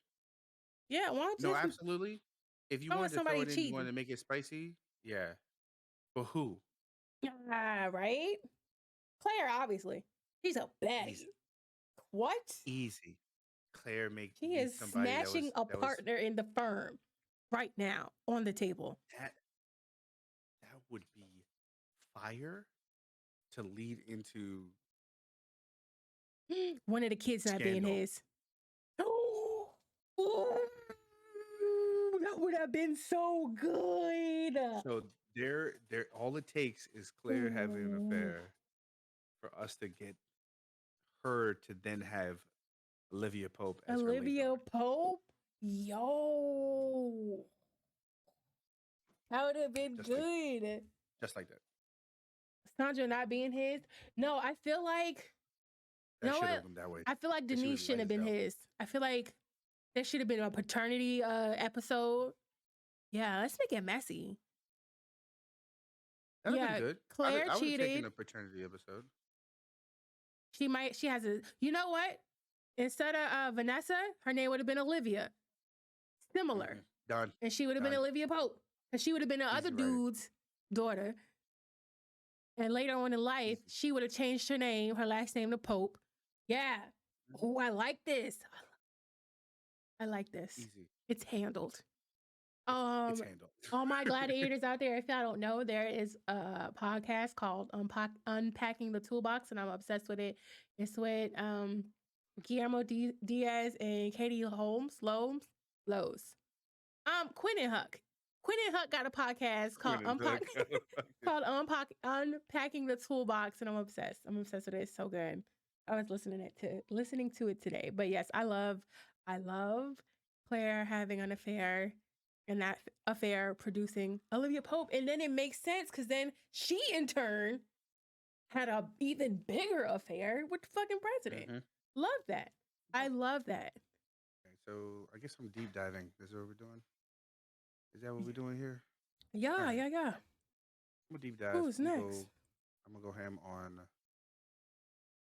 Yeah, why don't No, just absolutely. If you throwing wanted to throw somebody it in, you wanted cheating? to make it spicy. Yeah, but who? Ah, right? Claire, obviously, she's a baddie. Easy, What? easy. Claire make She be is somebody smashing a that was partner in the firm right now on the table. that that would be fire to lead into One of the kids not being scandal. his. Oh, That would have been so good. So there all it takes is Claire having an Ooh, affair for us to get her to then have Olivia Pope as her late Olivia daughter. Pope? Yo. That would have been Just like good. just like that. Sandra not being his. No, I feel like, you That know should what? have been that way. I feel like Because she Denise was shouldn't light have as been hell. his. I feel like there should have been a paternity episode. Yeah, let's make it messy. That'd have been Yeah, good. Claire I would have taken cheated. a paternity episode. She has a, you know what? Instead of Vanessa, her name would have been Olivia. Similar. Done. And she would have been Done. Olivia Pope. And she would have been the other Easy writing. dude's daughter. And later on in life, Easy. she would have changed her name, her last name to Pope. Yeah. Oh, I like this. I like this. Easy. It's handled. It's handled. All my gladiators out there, if y'all don't know, there is a podcast called Unpacking the Toolbox, and I'm obsessed with it. It's with Guillermo Diaz and Katie Lowe's. Quinn and Huck. Quinn and Huck got a podcast called Unpacking the Toolbox, and I'm obsessed. I'm obsessed with it. It's so good. I was listening to it today. But yes, I love Claire having an affair, and that affair producing Olivia Pope. And then it makes sense because then she in turn had a even bigger affair with the fucking president. Love that. I love that. Okay, so I guess I'm deep diving. Is that what we're doing? Is that what we're doing here? Yeah, Alright. yeah. I'm gonna deep dive. Who's next? I'm gonna go ham on.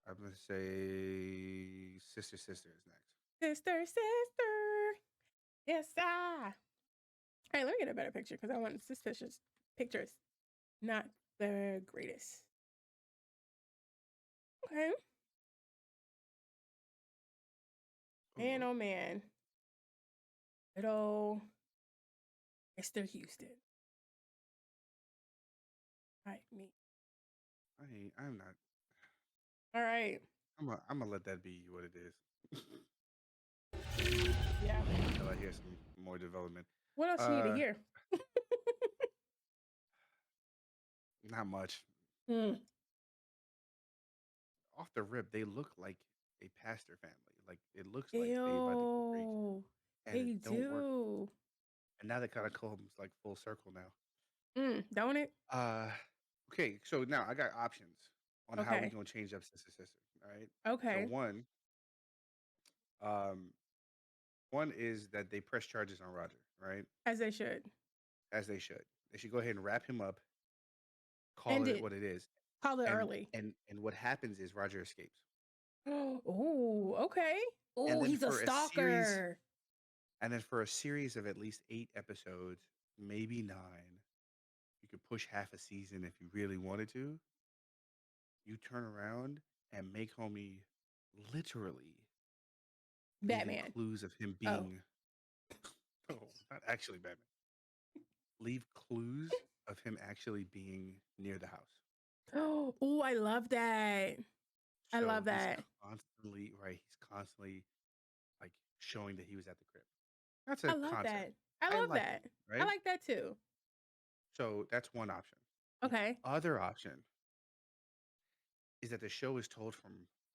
I'm gonna say Sister is next. Sister. Yes, I. Hey, let me get a better picture because I want suspicious pictures. Not the greatest. Okay. Man, oh man. Good old Mr. Houston. All right, me. I'm not. All right. I'm gonna let that be what it is. Yeah. Until I hear some more development. What else you need to hear? Not much. Mm. Off the rip, they look like a pastor family. Like it looks like they about to get preached, and They it don't work. do. And now that kind of comes like full circle now. Don't it? Okay, so now I got options on how we Okay. gonna change up Sister. All right. Okay. So one is that they press charges on Roger, right? As they should. As they should. They should go ahead and wrap him up, call End it it. what it is, Call it and early. and what happens is Roger escapes. Oh, okay. Oh, then he's a for a stalker. And then for a series of at least 8 episodes, maybe 9, you could push half a season if you really wanted to. You turn around and make homie literally leaving Batman. clues of him Oh. being no, not actually Batman. Leave clues of him actually being near the house. Oh, I love that. I love that. He's constantly like showing that he was at the crib. That's I a love concept. that. I love like that. it, right? I like that too. So that's one option. Okay. The other option is that the show is told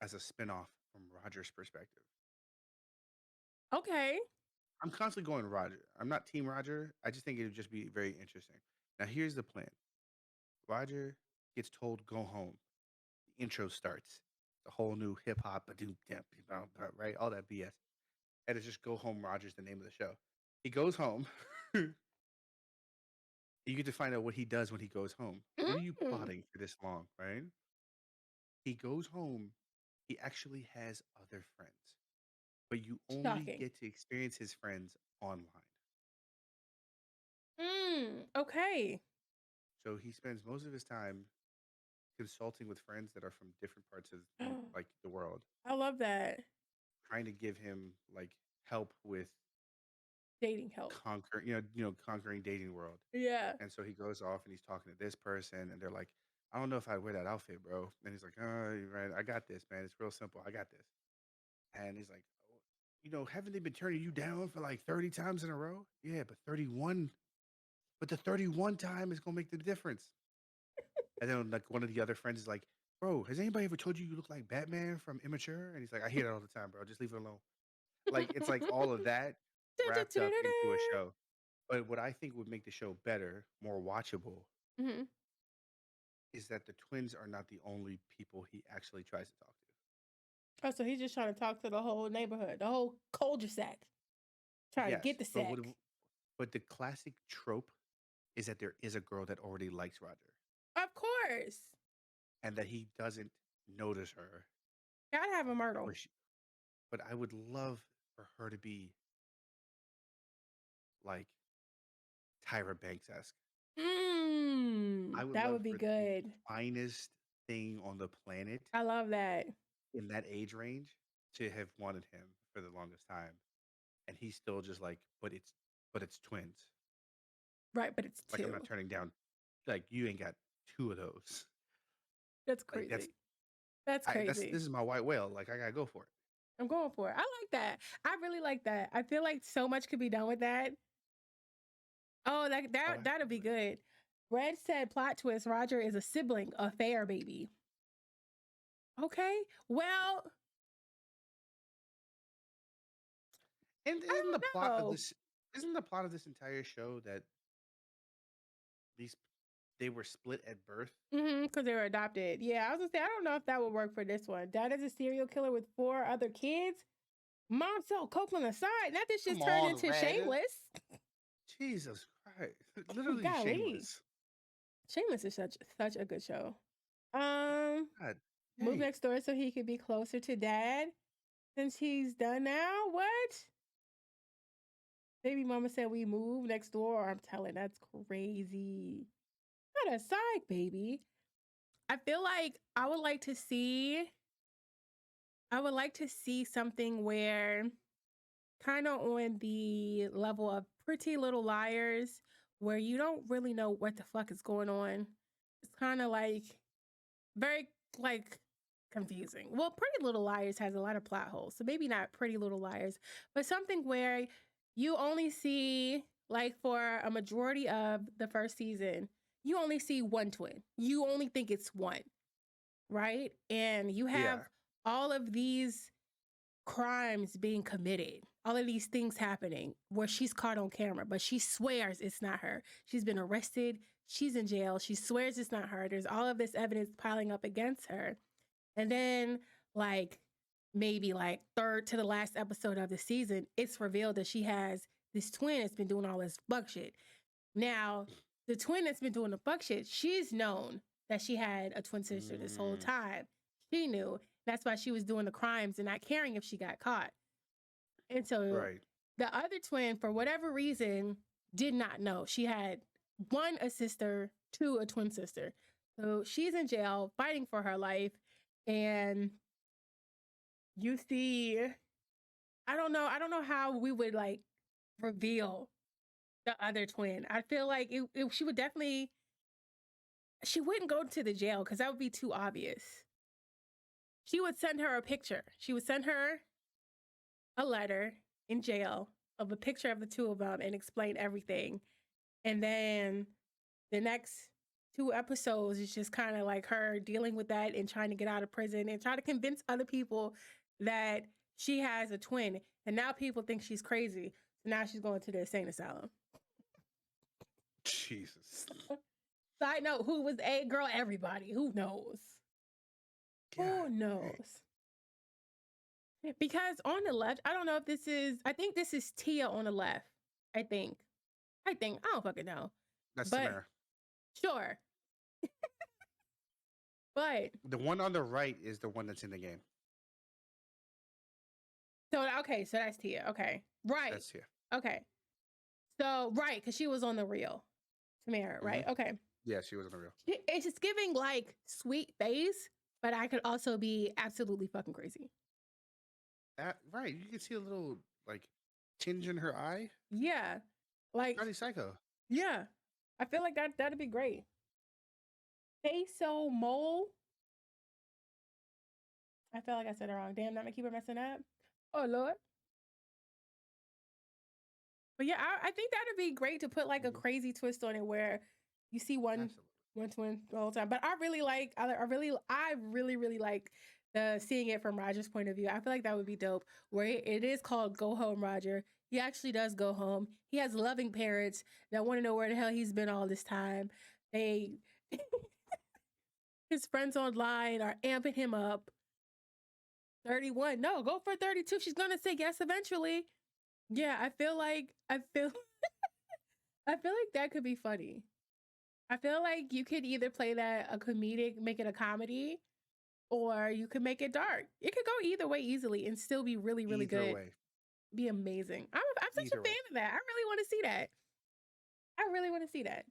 as a spinoff from Roger's perspective. Okay. I'm constantly going Roger. I'm not Team Roger. I just think it would just be very interesting. Now, here's the plan. Roger gets told, go home. The intro starts. The whole new hip hop, right? All that BS. And it's just Go Home Roger's the name of the show. He goes home. You get to find out what he does when he goes home. What are you plotting for this long, right? He goes home. He actually has other friends. But you only get to experience his friends online. Okay. So he spends most of his time consulting with friends that are from different parts of like the world. I love that. Trying to give him like help with dating help. Conquering dating world. Yeah. And so he goes off and he's talking to this person and they're like, I don't know if I'd wear that outfit, bro. And he's like, oh, you're right. I got this, man. It's real simple. I got this. And he's like, haven't they been turning you down for like 30 times in a row? Yeah, but 31, but the 31 time is gonna make the difference. And then like one of the other friends is like, bro, has anybody ever told you you look like Batman from Immature? And he's like, I hear that all the time, bro. Just leave it alone. Like it's like all of that wrapped up into a show. But what I think would make the show better, more watchable, Mhm. is that the twins are not the only people he actually tries to talk to. Oh, so he's just trying to talk to the whole neighborhood, the whole cul-de-sac, trying to get Yes, the sack. but the classic trope is that there is a girl that already likes Roger Of course. and that he doesn't notice her. Gotta have a myrtle. But I would love for her to be like Tyra Banks esque. I would That love would be for the good. finest thing on the planet I love that. in that age range to have wanted him for the longest time, and he's still just like, but it's twins. Right, but it's Like I'm 2. not turning down. Like you ain't got two of those. That's Like crazy. That's this crazy. is my white whale. Like I gotta go for it. I'm going for it. I like that. I really like that. I feel like so much could be done with that. Oh, Oh, that'll be absolutely. good. Red said plot twist, Roger is a sibling of Fair Baby. Okay. Well, And I don't know. isn't the plot of this entire show that these they were split at birth? Because they were adopted. Yeah, I was gonna say I don't know if that would work for this one. Dad is a serial killer with 4 other kids. Mom sold coke on the side. Now this Come just turned on, into Red. Shameless. Jesus Christ. Literally Golly. shameless. Shameless is such a good show. Um, God Move dang. next door so he could be closer to dad since he's done now. What? Baby mama said we move next door. I'm telling, that's crazy. Not a side, baby. I feel like I would like to see something where kind of on the level of Pretty Little Liars, where you don't really know what the fuck is going on. It's kind of like very like confusing. Well, Pretty Little Liars has a lot of plot holes, so maybe not Pretty Little Liars, but something where you only see like for a majority of the first season, you only see one twin. You only think it's one, right? And you have Yeah. all of these crimes being committed, all of these things happening where she's caught on camera, but she swears it's not her. She's been arrested. She's in jail. She swears it's not her. There's all of this evidence piling up against her. And then, like, maybe like third to the last episode of the season, it's revealed that she has this twin that's been doing all this fuck shit. Now, the twin that's been doing the fuck shit, she's known that she had a twin sister this whole Mm, time. She knew. That's why she was doing the crimes and not caring if she got caught. And so right. the other twin, for whatever reason, did not know. She had one, a sister, two, a twin sister. So she's in jail fighting for her life. And you see, I don't know how we would like reveal the other twin. I feel like she would definitely, she wouldn't go to the jail because that would be too obvious. She would send her a picture. She would send her a letter in jail of a picture of the two of them and explain everything. And then the next 2 episodes is just kind of like her dealing with that and trying to get out of prison and try to convince other people that she has a twin. And now people think she's crazy. So now she's going to the insane asylum. Jesus. Side note, who was a girl? Everybody. Who knows? God Who dang. knows? Because on the left, I don't know if this is, I think this is Tia on the left. I think. I don't fucking know. That's But Tamara. sure. But The one on the right is the one that's in the game. so okay, so that's Tia. Okay. Right. That's here. Okay. So right, because she was on the real Tamara, right? Okay. Yeah, she was on the real. It's just giving like sweet face, but I could also be absolutely fucking crazy. Right. You can see a little like tinge in her eye. Yeah. Like, Pretty psycho. yeah. I feel like that'd be great. Queso mole. I feel like I said it wrong. Damn, not gonna keep it messing up. Oh Lord. But yeah, I think that'd be great to put like a crazy twist on it where you see one twin the whole time. But I really really like the seeing it from Roger's point of view. I feel like that would be dope. Where it is called Go Home Roger. He actually does go home. He has loving parents that want to know where the hell he's been all this time. They his friends online are amping him up. 31. No, go for 32. She's gonna say yes eventually. Yeah, I feel like that could be funny. I feel like you could either play that a comedic, make it a comedy, or you could make it dark. It could go either way easily and still be really, really Either good. way. Be amazing. I'm such Either a way. fan of that. I really want to see that. I really want to see that.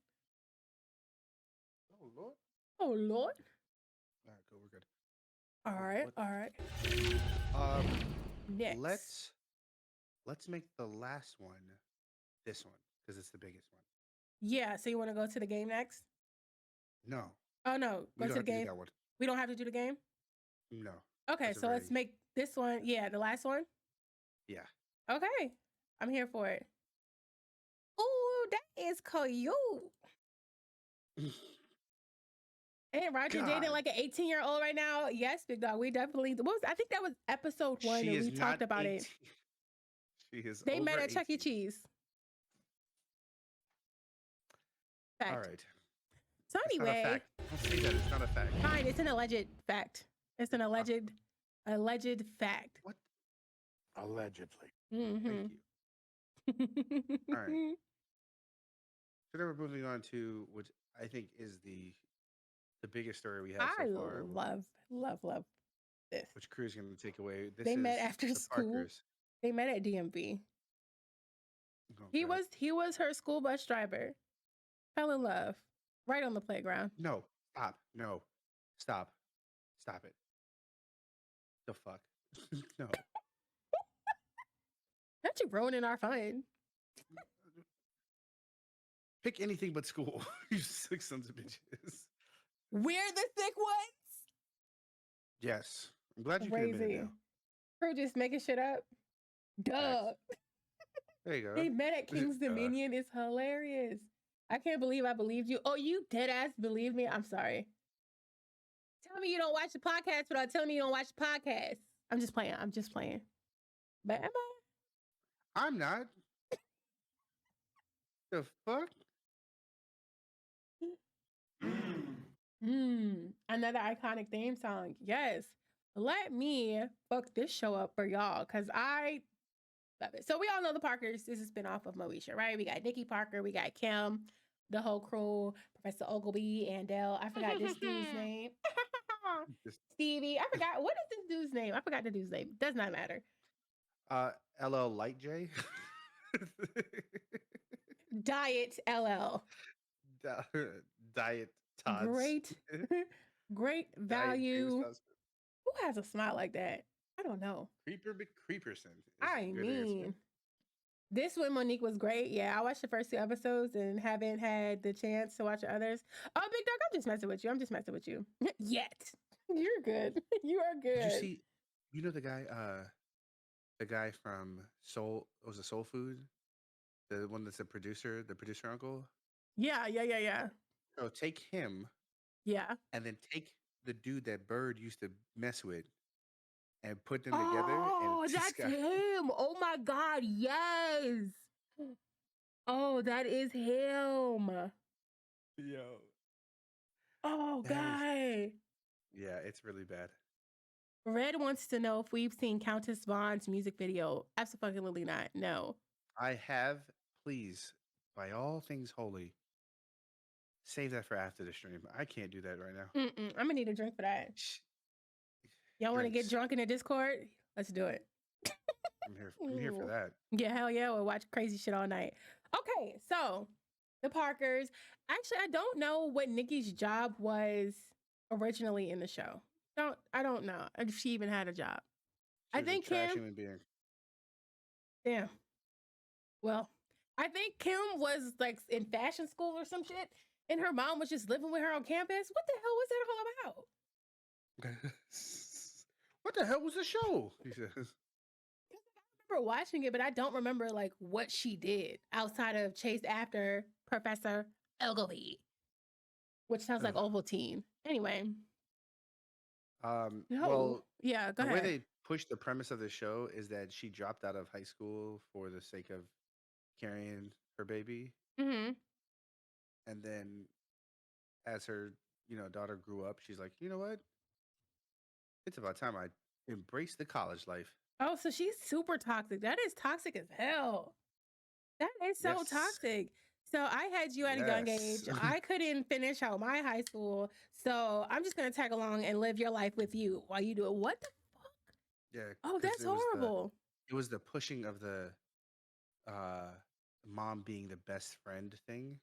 Oh Lord. Oh Lord. All right, go. We're good. All right. What- All right. Next. Let's make the last one this one because it's the biggest one. Yeah. So you want to go to the game next? No, Oh no. we Go don't to the have to do game. that one. We don't have to do the game. No. Okay. That's a So let's very- make this one. Yeah, the last one. Yeah. Okay. I'm here for it. Ooh, that is cute. And Roger God. dating like an 18-year-old right now. Yes, big dog. We definitely. I think that was episode 1, She and is we talked not about 18. it. She is. They met over at Chuck E. 18. Cheese. Fact. All right. So It's not a anyway, fact. Don't say that. It's not a fact. fine. It's an alleged fact. It's an alleged fact. What? Allegedly. Mm-hmm. Thank you. All right. So then we're moving on to what I think is the biggest story we have I so far, love this. which Crew's going to take away. This They met is after the school. Parkers. They met at DMV. Oh, He God. was her school bus driver. Fell in love right on the playground. No. Stop. No. Stop. Stop it. The fuck. No. Not you ruining our fun. Pick anything but school. You sick sons of bitches. We're the sick ones. Yes. I'm glad you can admit Crazy. it now. We're just making shit up. Duh. There you go. They met at Was it, King's Dominion. It's hilarious. I can't believe I believed you. Oh, you dead ass believe me? I'm sorry. Tell me you don't watch the podcast without telling me you don't watch the podcast. I'm just playing. But am I? I'm not. The fuck? Another iconic theme song. Yes. Let me fuck this show up for y'all because I love it. So we all know the Parkers. This is a spinoff of Moesha, right? We got Nikki Parker, we got Kim, the whole crew, Professor Ogilvy, Andell. I forgot this dude's name. Stevie. I forgot. What is this dude's name? I forgot the dude's name. Does not matter. LL Light J. Diet LL. Diet Tots. Great Diet value. Famous Tots. Who has a smile like that? I don't know. Creeper McCreeperson. is I a good answer. mean, this one, Monique, was great. Yeah, I watched the first 2 episodes and haven't had the chance to watch the others. Oh, Big Dog, I'm just messing with you. Yet. You're good. You are good. Did you see? You know the guy from Soul. Was it Soul Food? The one that's the producer uncle. Yeah. So take him Yeah. and then take the dude that Bird used to mess with and put them together. Oh, And that's him. Oh my God. Yes. Oh, that is him. Yo. Oh, That is- guy. Yeah, it's really bad. Red wants to know if we've seen Countess Vaughn's music video. Absolutely not. No. I have, please, by all things holy, save that for after the stream. I can't do that right now. I'm gonna need a drink for that. Y'all want to get Drinks. drunk in the Discord? Let's do it. I'm here for that. Yeah, hell yeah. We'll watch crazy shit all night. Okay, so the Parkers. Actually, I don't know what Nikki's job was originally in the show. I don't know if she even had a job. She I was a think trash Kim. human being. Yeah. Well, I think Kim was like in fashion school or some shit, and her mom was just living with her on campus. What the hell was that all about? What the hell was the show? He says. I remember watching it, but I don't remember like what she did outside of chase after Professor Ogilvy, which sounds like Ugh. Ovaltine. Anyway, no, Well, yeah, go the way ahead. they push the premise of the show is that she dropped out of high school for the sake of carrying her baby, Mm-hmm. and then as her daughter grew up, she's like, you know what? It's about time I embrace the college life. Oh, so she's super toxic. That is toxic as hell. That is so Yes, toxic. So I had you at a young yes, age. I couldn't finish out my high school. So I'm just gonna tag along and live your life with you while you do it. What the fuck? yeah, Oh, because that's horrible. it was the pushing of the uh mom being the best friend thing,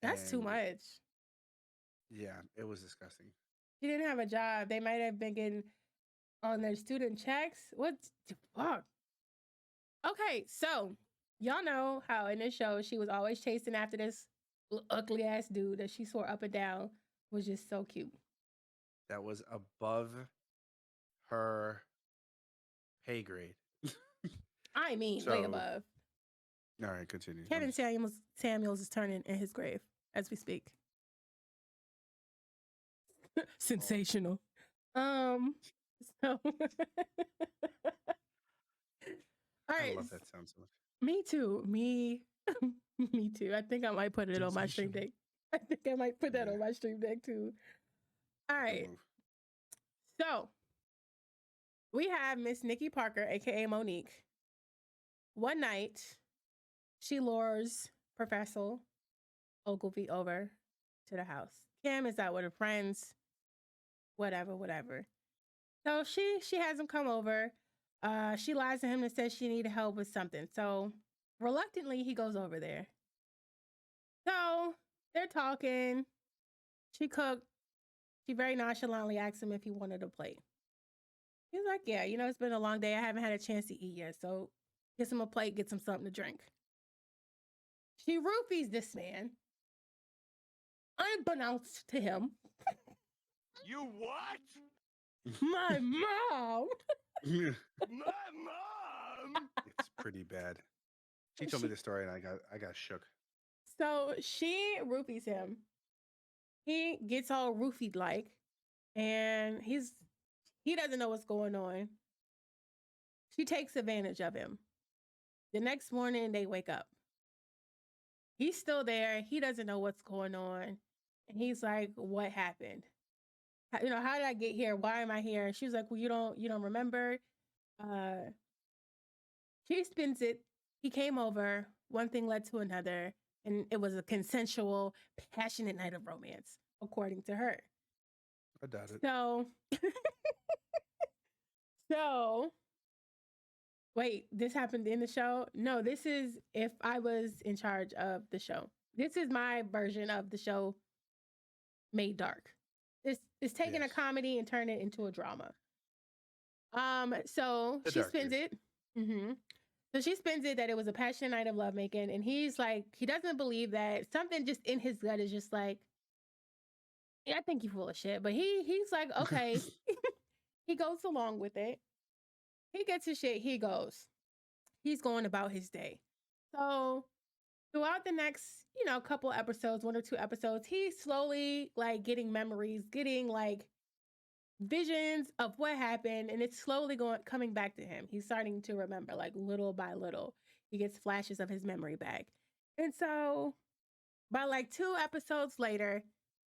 That's too and much. yeah, it was disgusting. She didn't have a job. They might have been getting on their student checks. What the fuck? Okay, so y'all know how in this show she was always chasing after this ugly ass dude that she swore up and down was just so cute. That was above her pay grade. I mean, way So, above. all right, continue. Kevin Samuels is turning in his grave as we speak. Sensational. So all I right. love that sound so much. Me too. Me too. I think I might put it on my stream Sensational. deck. I think I might put that Yeah, on my stream deck too. All good right. move. So we have Miss Nikki Parker, aka Monique. One night, she lures Professor Ogilvy over to the house. Kim is out with her friends. Whatever. So she has him come over. She lies to him and says she needed help with something. So reluctantly, he goes over there. So they're talking. She cooked. She very nonchalantly asked him if he wanted a plate. He's like, yeah, it's been a long day. I haven't had a chance to eat yet. So gets him a plate, gets him something to drink. She roofies this man, unbeknownst to him. You what? My mom. My mom? It's pretty bad. She told me the story, and I got shook. So she roofies him. He gets all roofied like, and he doesn't know what's going on. She takes advantage of him. The next morning, they wake up. He's still there. He doesn't know what's going on. And he's like, what happened? How did I get here? Why am I here? She was like, well, you don't remember. She spins it. He came over. One thing led to another. And it was a consensual, passionate night of romance, according to her. I doubt it. So, wait, this happened in the show? No, this is if I was in charge of the show. This is my version of the show made dark. It's taking a Yes. comedy and turning it into a drama. So The she spins darkest. it. Mm-hmm. So she spins it that it was a passionate night of lovemaking, and he's like, he doesn't believe that. Something just in his gut is just like, yeah, I think you're full of shit. But he's like, okay. He goes along with it. He gets his shit. He goes. He's going about his day. So throughout the next, couple episodes, 1 or 2 episodes, he's slowly like getting memories, getting like visions of what happened, and it's slowly coming back to him. He's starting to remember like little by little. He gets flashes of his memory back. And so by like 2 episodes later,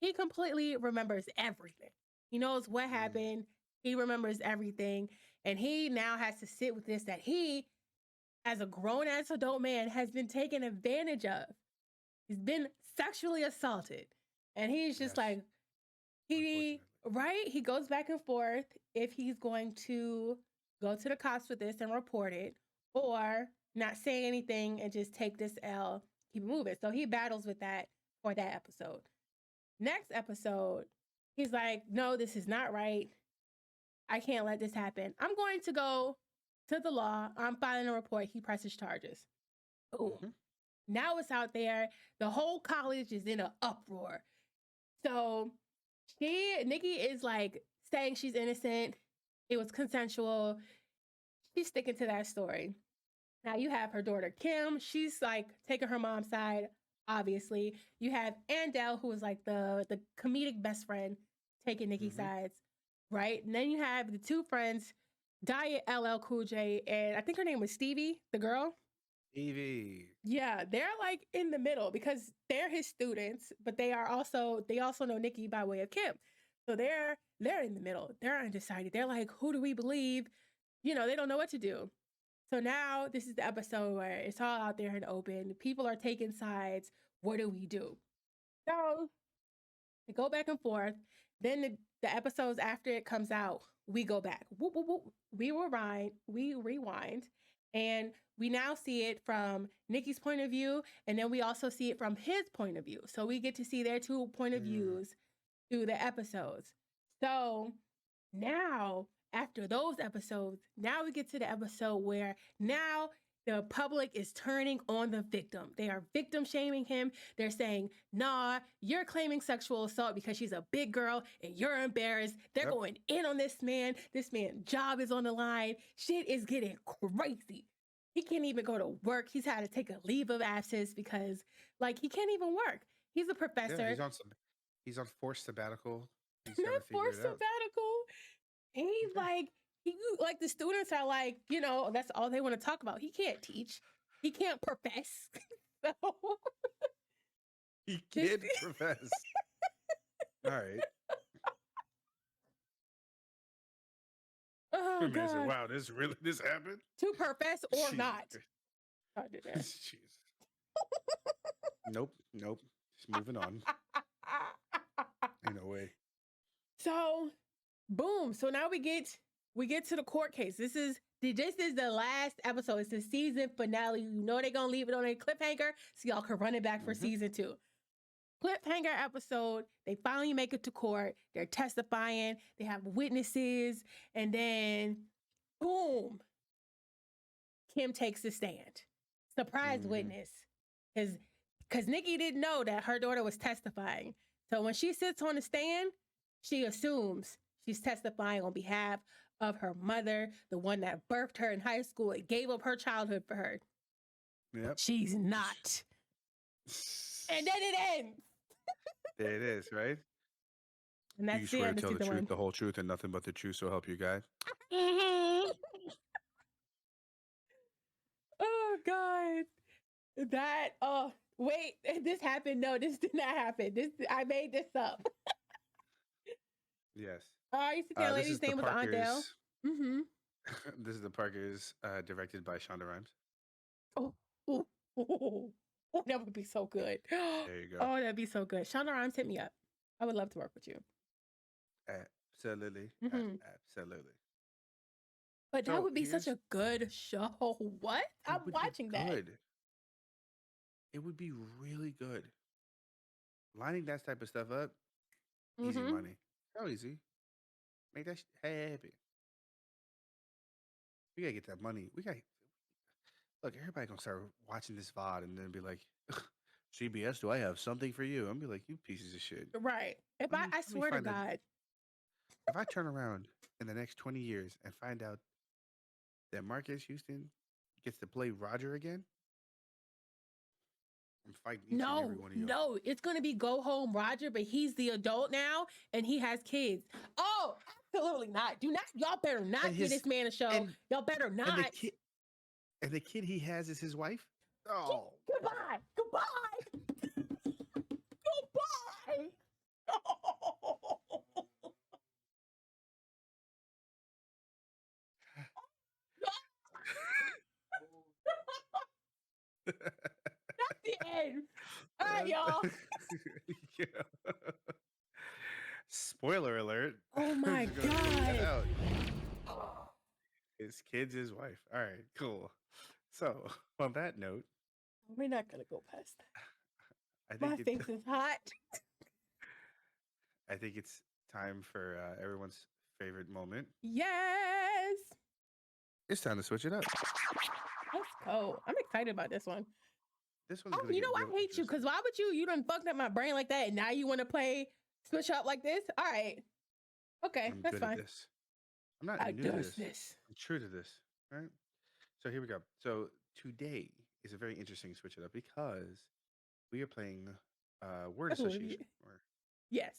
he completely remembers everything. He knows what happened. He remembers everything. And he now has to sit with this that he, as a grown ass adult man, has been taken advantage of. He's been sexually assaulted. And he's just Yes. like, he goes back and forth if he's going to go to the cops with this and report it, or not say anything and just take this L, keep moving. So he battles with that for that episode. Next episode, he's like, no, this is not right. I can't let this happen. I'm going to go to the law. I'm filing a report. He presses charges. Boom. Mhm. Now it's out there. The whole college is in an uproar. So Nikki is like saying she's innocent. It was consensual. she's sticking to that story. Now you have her daughter Kim. She's like taking her mom's side. Obviously, you have Andel, who is like the comedic best friend, taking Nikki's sides, right? And then you have the two friends, Diet LL Cool J, and I think her name was Stevie, the girl. Evie. Yeah, they're like in the middle because they're his students, but they also know Nikki by way of Kim. So they're in the middle. They're undecided. They're like, who do we believe? You know, they don't know what to do. So now this is the episode where it's all out there in the open. People are taking sides. What do we do? So they go back and forth. Then the episodes after it comes out, we go back. Whoop, whoop, whoop. We rewind, and we now see it from Nikki's point of view, and then we also see it from his point of view. So we get to see their two point of views through the episodes. So now, after those episodes, now we get to the episode where now the public is turning on the victim. They are victim shaming him. They're saying, nah, you're claiming sexual assault because she's a big girl and you're embarrassed. They're going in on this man. This man's job is on the line. Shit is getting crazy. He can't even go to work. He's had to take a leave of absence because, like, he can't even work. He's a professor. Yeah, he's on forced sabbatical. He's Not forced sabbatical. He's like, like the students are like, you know, that's all they want to talk about. He can't teach. He can't profess. So he can't profess. All right. Oh God! Wow, this happened. To profess or Jeez. not. I did that. Jeez. Nope. Just moving on. Ain't no way. So, boom. So now we get to the court case. This is the last episode. It's the season finale. You know they're gonna leave it on a cliffhanger, so y'all can run it back for season 2. Cliffhanger episode. They finally make it to court. They're testifying. They have witnesses, and then boom, Kim takes the stand. Surprise witness, because Nikki didn't know that her daughter was testifying. So when she sits on the stand, she assumes she's testifying on behalf of her mother, the one that birthed her in high school and gave up her childhood for her. Yep. She's not. And then it ends. There it is, right? And that's you the swear end to of tell the season truth, 1. the whole truth, and nothing but the truth, so help you God. Oh God. Wait, this happened. No, this did not happen. I made this up. Yes. I used to tell lady's name was Andel. Mm-hmm. This is the Parkers, directed by Shonda Rhimes. Oh, that would be so good. There you go. Oh, that'd be so good. Shonda Rhimes, hit me up. I would love to work with you. Absolutely. Absolutely. But that would be such a good show. What? I'm watching that. It would be really good. Lining that type of stuff up, easy money. So easy. Make that happen. We gotta get that money. Look, everybody gonna start watching this VOD and then be like, CBS, do I have something for you? I'm be like, you pieces of shit. Right. I swear to God. If I turn around in the next 20 years and find out that Marcus Houston gets to play Roger again, I'm fighting each and every one of you. No, it's gonna be Go Home Roger, but he's the adult now and he has kids. Oh, absolutely not. Y'all better not give this man a show. Y'all better not. And the kid he has is his wife? Oh. Goodbye. That's the end. All right, y'all. Yeah. Spoiler alert. Oh my God. His kid's his wife. All right, cool. So, on that note, we're not going to go past that. My face is hot. I think it's time for everyone's favorite moment. Yes. It's time to switch it up. Let's go. I'm excited about this one. This one's I hate you because why would you done fucked up my brain like that and now you want to play switch up like this? All right. Okay, that's fine. I'm not new to this. I'm true to this. All right. So here we go. So today is a very interesting switch it up because we are playing word Oh, association. Or yes.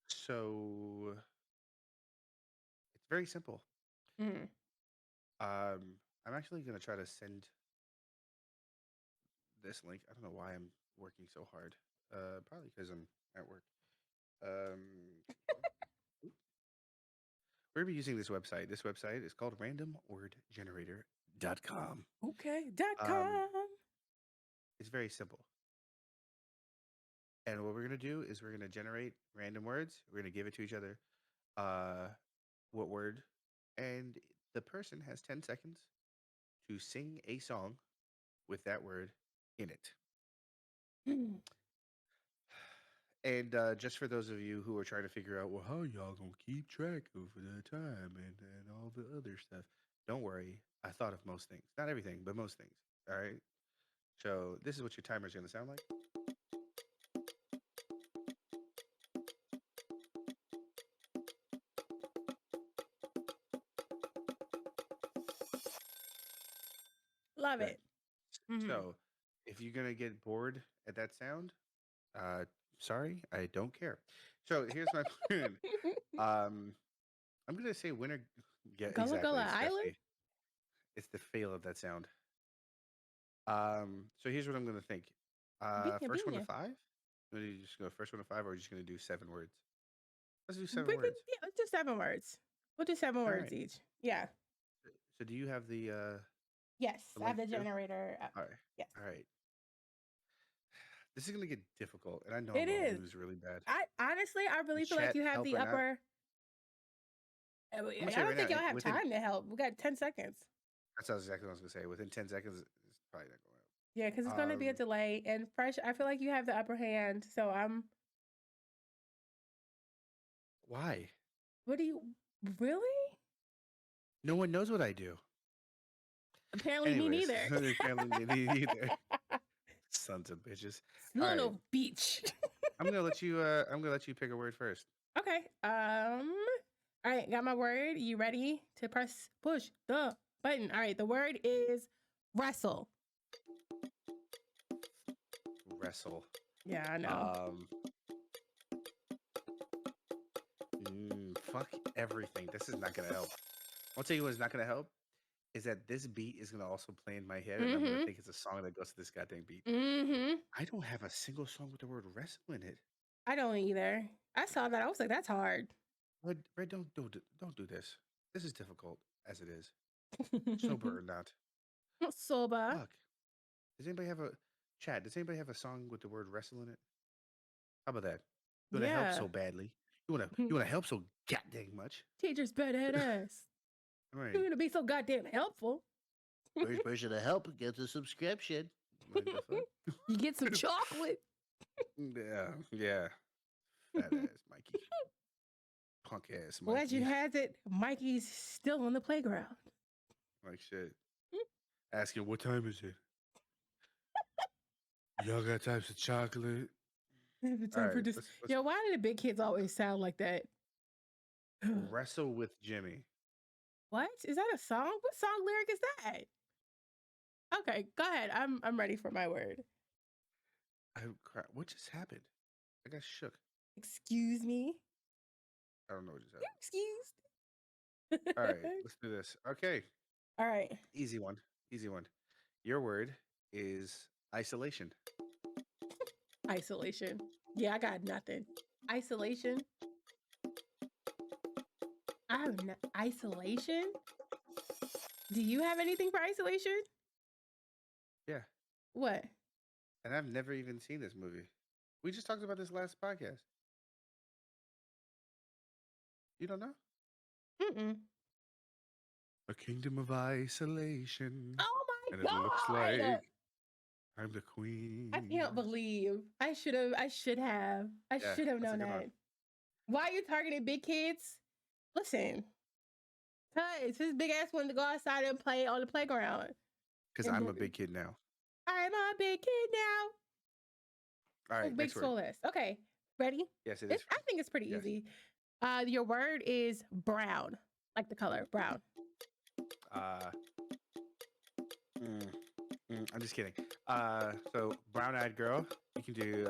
so it's very simple. Mm. I'm actually gonna try to send this link. I don't know why I'm working so hard. Probably because I'm at work. Um, we're gonna be using this website. This website is called randomwordgenerator.com. Okay. Um, .com. it's very simple. And what we're gonna do is we're gonna generate random words. We're gonna give it to each other. What word? And the person has 10 seconds to sing a song with that word in it. Mm. And just for those of you who are trying to figure out, well, how y'all gonna keep track of the time and all the other stuff? Don't worry, I thought of most things. Not everything, but most things. All right. So this is what your timer is gonna sound like. Love Good. it. Mm-hmm. So if you're gonna get bored at that sound, uh, sorry, I don't care. So here's my plan. Um, I'm gonna say winner. Yeah, Gullah exactly. Gullah It's Island? definitely the fail of that sound. So here's what I'm gonna think. Binya, First one to binya. five. Are you just go first one to five, or are you just gonna do 7 words? Let's do We 7 words. yeah, let's do 7 words. We'll do 7 words All right. each. Yeah. So do you have Yes. the I have link the too? generator up. All right. Yes. All right. This is gonna get difficult, and I know I'm It gonna is. lose really bad. I honestly, I really Does feel like chat you have help the or not? upper. I'm I gonna say don't right think now, y'all have within time to help. We got 10 seconds. that's exactly what I was gonna say. Within 10 seconds, it's probably not going Yeah, because it's to going to be a help. delay. And Fresh, I feel like you have the upper hand. So I'm. Why? What do you. Really? No one knows what I do. Apparently, me Anyways, neither. apparently me neither. Sons of bitches. All right, Luno Beach. I'm gonna let you. I'm gonna let you pick a word first. Okay. All right, got my word. You ready to push the button? All right, the word is wrestle. Wrestle. Yeah, I know. Fuck everything. This is not gonna help. I'll tell you what's not gonna help is that this beat is gonna also play in my head, and I'm gonna Mm-hmm. think it's a song that goes to this goddamn beat. Mm-hmm. I don't have a single song with the word wrestle in it. I don't either. I saw that. I was like, that's hard. Red, don't do this. This is difficult as it is. Sober or not. Soba. Fuck. Does anybody have a chat? Does anybody have a song with the word wrestle in it? How about that? You wanna help Yeah. so badly. You wanna help so goddamn much. Teacher's badass. Right. You're gonna be so goddamn helpful. First person to help gets a subscription. Like the fuck? You get some chocolate. Yeah. Fat ass Mikey. Punk ass Mikey. Legend has it, Mikey's still on the playground. Like shit. Asking what time is it? Y'all got types of chocolate. Time All for right, this. let's Yo, why do the big kids always sound like that? wrestle with Jimmy. What? Is that a song? What song lyric is that? Okay, go ahead. I'm ready for my word. What just happened? I got shook. Excuse me. I don't know what just happened. Excused. All right, let's do this. Okay, All right. easy one. Easy one. Your word is isolation. Isolation. Yeah, I got nothing. Isolation. I have isolation. Do you have anything for isolation? Yeah. What? And I've never even seen this movie. We just talked about this last podcast. You don't know? Mm-mm. A kingdom of isolation. Oh my And god! it looks like I'm the queen. I can't believe I should have. I should have Yeah, known that's a good that. one. Why are you targeting big kids? Listen, his big ass wanted to go outside and play on the playground. Because And I'm a big kid now. I'm a big kid now. All right, Big next word. soul ass. Okay, ready? Yes, it is. I think it's pretty Yes. easy. Your word is brown, like the color brown. Uh, I'm just kidding. So brown-eyed girl. You can do.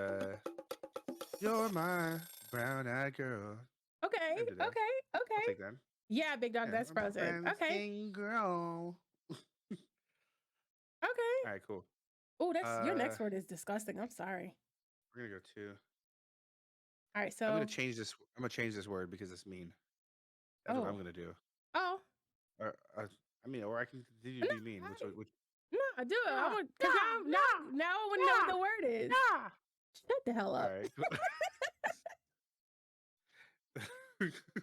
You're my brown-eyed girl. Okay. I can do that. Okay. I'll Okay. take that. Yeah, big dog. Yeah, That's I'm Frozen. Okay. dancing girl. Okay. All right, cool. Oh, that's your Uh, next word is disgusting. I'm sorry. we're gonna go two. All right. I'm gonna So. change this. I'm gonna change this word because it's mean. That's what I'm Oh. gonna do. Oh. Or, I mean, or I can continue to be mean. Which No, do it. I Yeah, want because yeah, now I want to know what the word is. Yeah. Shut the hell all up. right.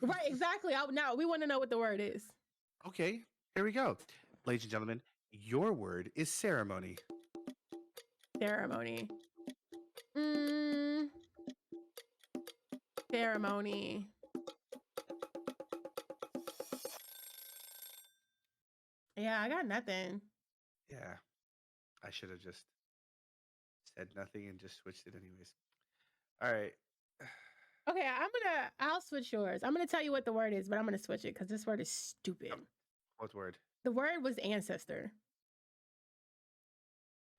Right, exactly. Now we want to know what the word is. Okay, here we go. Ladies and gentlemen, your word is ceremony. Ceremony. Ceremony. Yeah, I got nothing. Yeah, I should have just said nothing and just switched it anyways. All right. Okay, I'll switch yours. I'm gonna tell you what the word is, but I'm gonna switch it because this word is stupid. What word? The word was ancestor.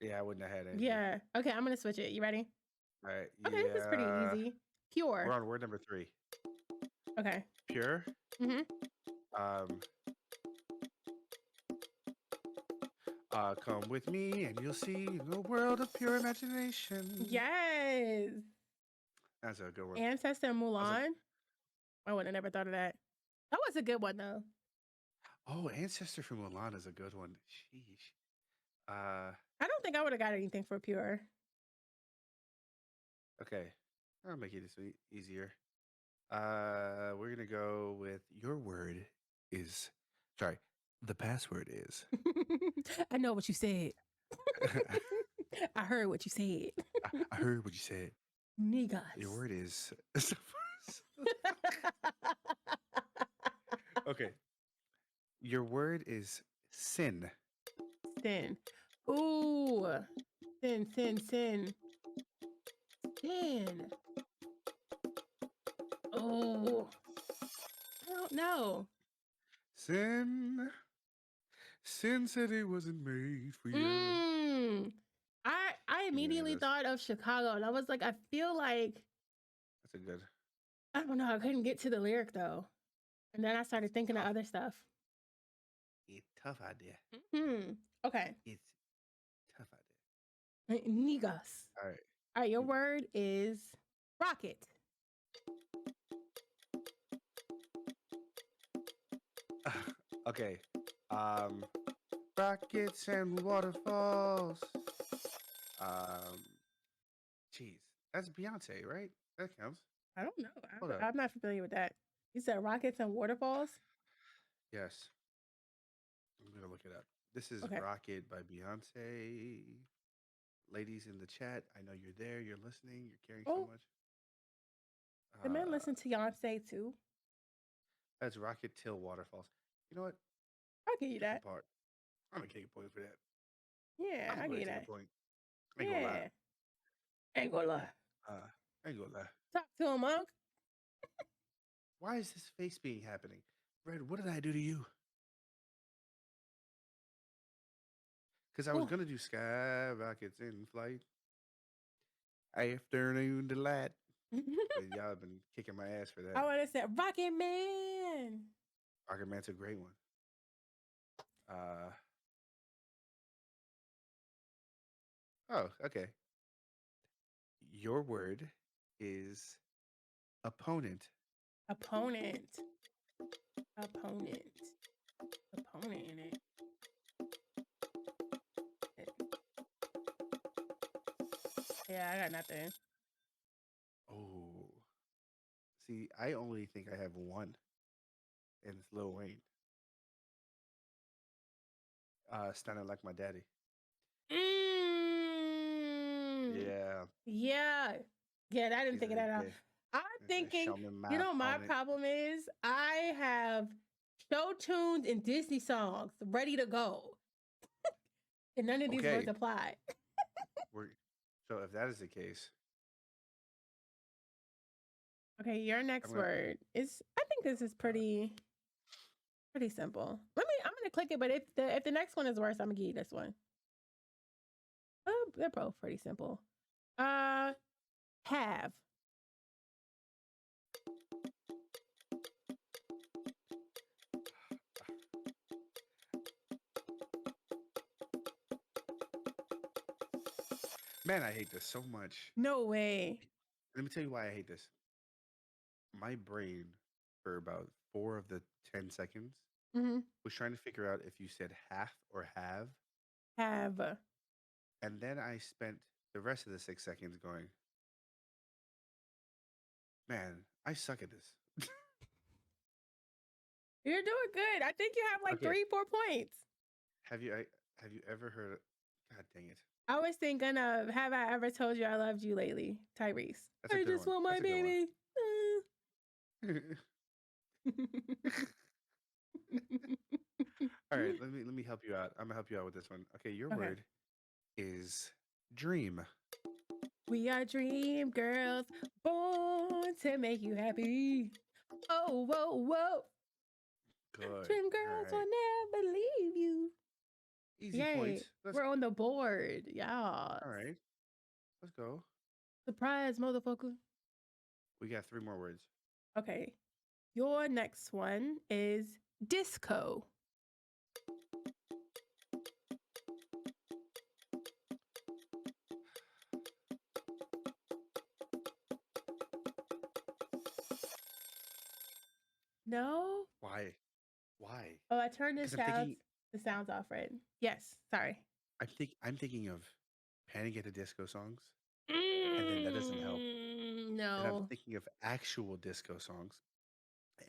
Yeah, I wouldn't have had anything. Yeah. Okay, I'm gonna switch it. You ready? All right. Okay, this is pretty easy. We're Pure. on word number 3. Okay. Pure. Mm-hmm. Come with me and you'll see the world of pure imagination. Yes. That's a good one. Ancestor Mulan. I would have never thought of that. That was a good one though. Oh, Ancestor from Mulan is a good one. Sheesh. I don't think I would have got anything for pure. Okay. I'll make it easier. We're gonna go with your word is sorry. The password is. I know what you said. I heard what you said. I heard what you said. Niggas. Your word is. Okay. Your word is sin. Sin. Ooh. Sin. Sin. Oh. I don't know. Sin. Sin said it wasn't made for you. I immediately this. thought of Chicago and I was like, I feel like That's a good. I don't know, I couldn't get to the lyric though. And then I started thinking of other stuff. It's tough idea. Okay. It's tough idea. Niggas. All right. All right, your word is rocket. Okay. Rockets and waterfalls. Jeez. That's Beyonce, right? That counts. I don't know. Hold up. I'm not familiar with that. You said rockets and waterfalls? Yes. I'm gonna look it up. This is Okay. Rocket by Beyonce. Ladies in the chat, I know you're there. You're listening. You're caring so much. The men listen to Beyonce too. That's Rocket Till Waterfalls. You know what? I'll give you that. Part. I'm gonna take a point for that. Yeah, I'm I'll give gonna you take that. a point. Ain't gonna lie. Ain't gonna lie. Ain't gonna lie. Talk to him, Monk. Why is this face being happening? Red, what did I do to you? Because I was gonna do Sky Rockets in Flight. Afternoon Delight. But y'all have been kicking my ass for that. I want to say Rocket Man. Rocket Man's a great one. Oh, okay. Your word is opponent. Opponent in it. Yeah, I got nothing. Oh. See, I only think I have one. And it's Lil Wayne. Standing like my daddy. Yeah. Yeah, I didn't think of that at all. I'm thinking, you know, my problem is I have show tunes and Disney songs ready to go. And none of these words apply. So if that is the case. Okay, your next word is, I think this is pretty simple. I'm to click it, but if the next one is worse, I'm gonna give you this one. Oh, they're both pretty simple. Have. Man, I hate this so much. No way. Let me tell you why I hate this. My brain, for about 4 of the 10 seconds, Hmm. was trying to figure out if you said half or have. Have. And then I spent the rest of the 6 seconds going, man, I suck at this. You're doing good. I think you have like Okay. 3-4 points. Have you ever heard? God dang it! I was thinking of have I ever told you I loved you lately, Tyrese. That's a I good just one. want my That's a good one. baby. All right, let me help you out. I'm gonna help you out with this one. Okay, your Okay. word is dream. We are dream girls, born to make you happy. Oh, whoa, whoa. Good. Dream girls All will right. never leave you. Easy Yay. points. We're on the board. Yeah. All right. Let's go. Surprise, motherfucker. We got 3 more words. Okay. Your next one is disco. No? Why? Why? Oh, I turned Because I'm the sounds off, right? Yes. Sorry. I'm thinking of Panic at the Disco songs, and then that doesn't help. And I'm No. thinking of actual disco songs,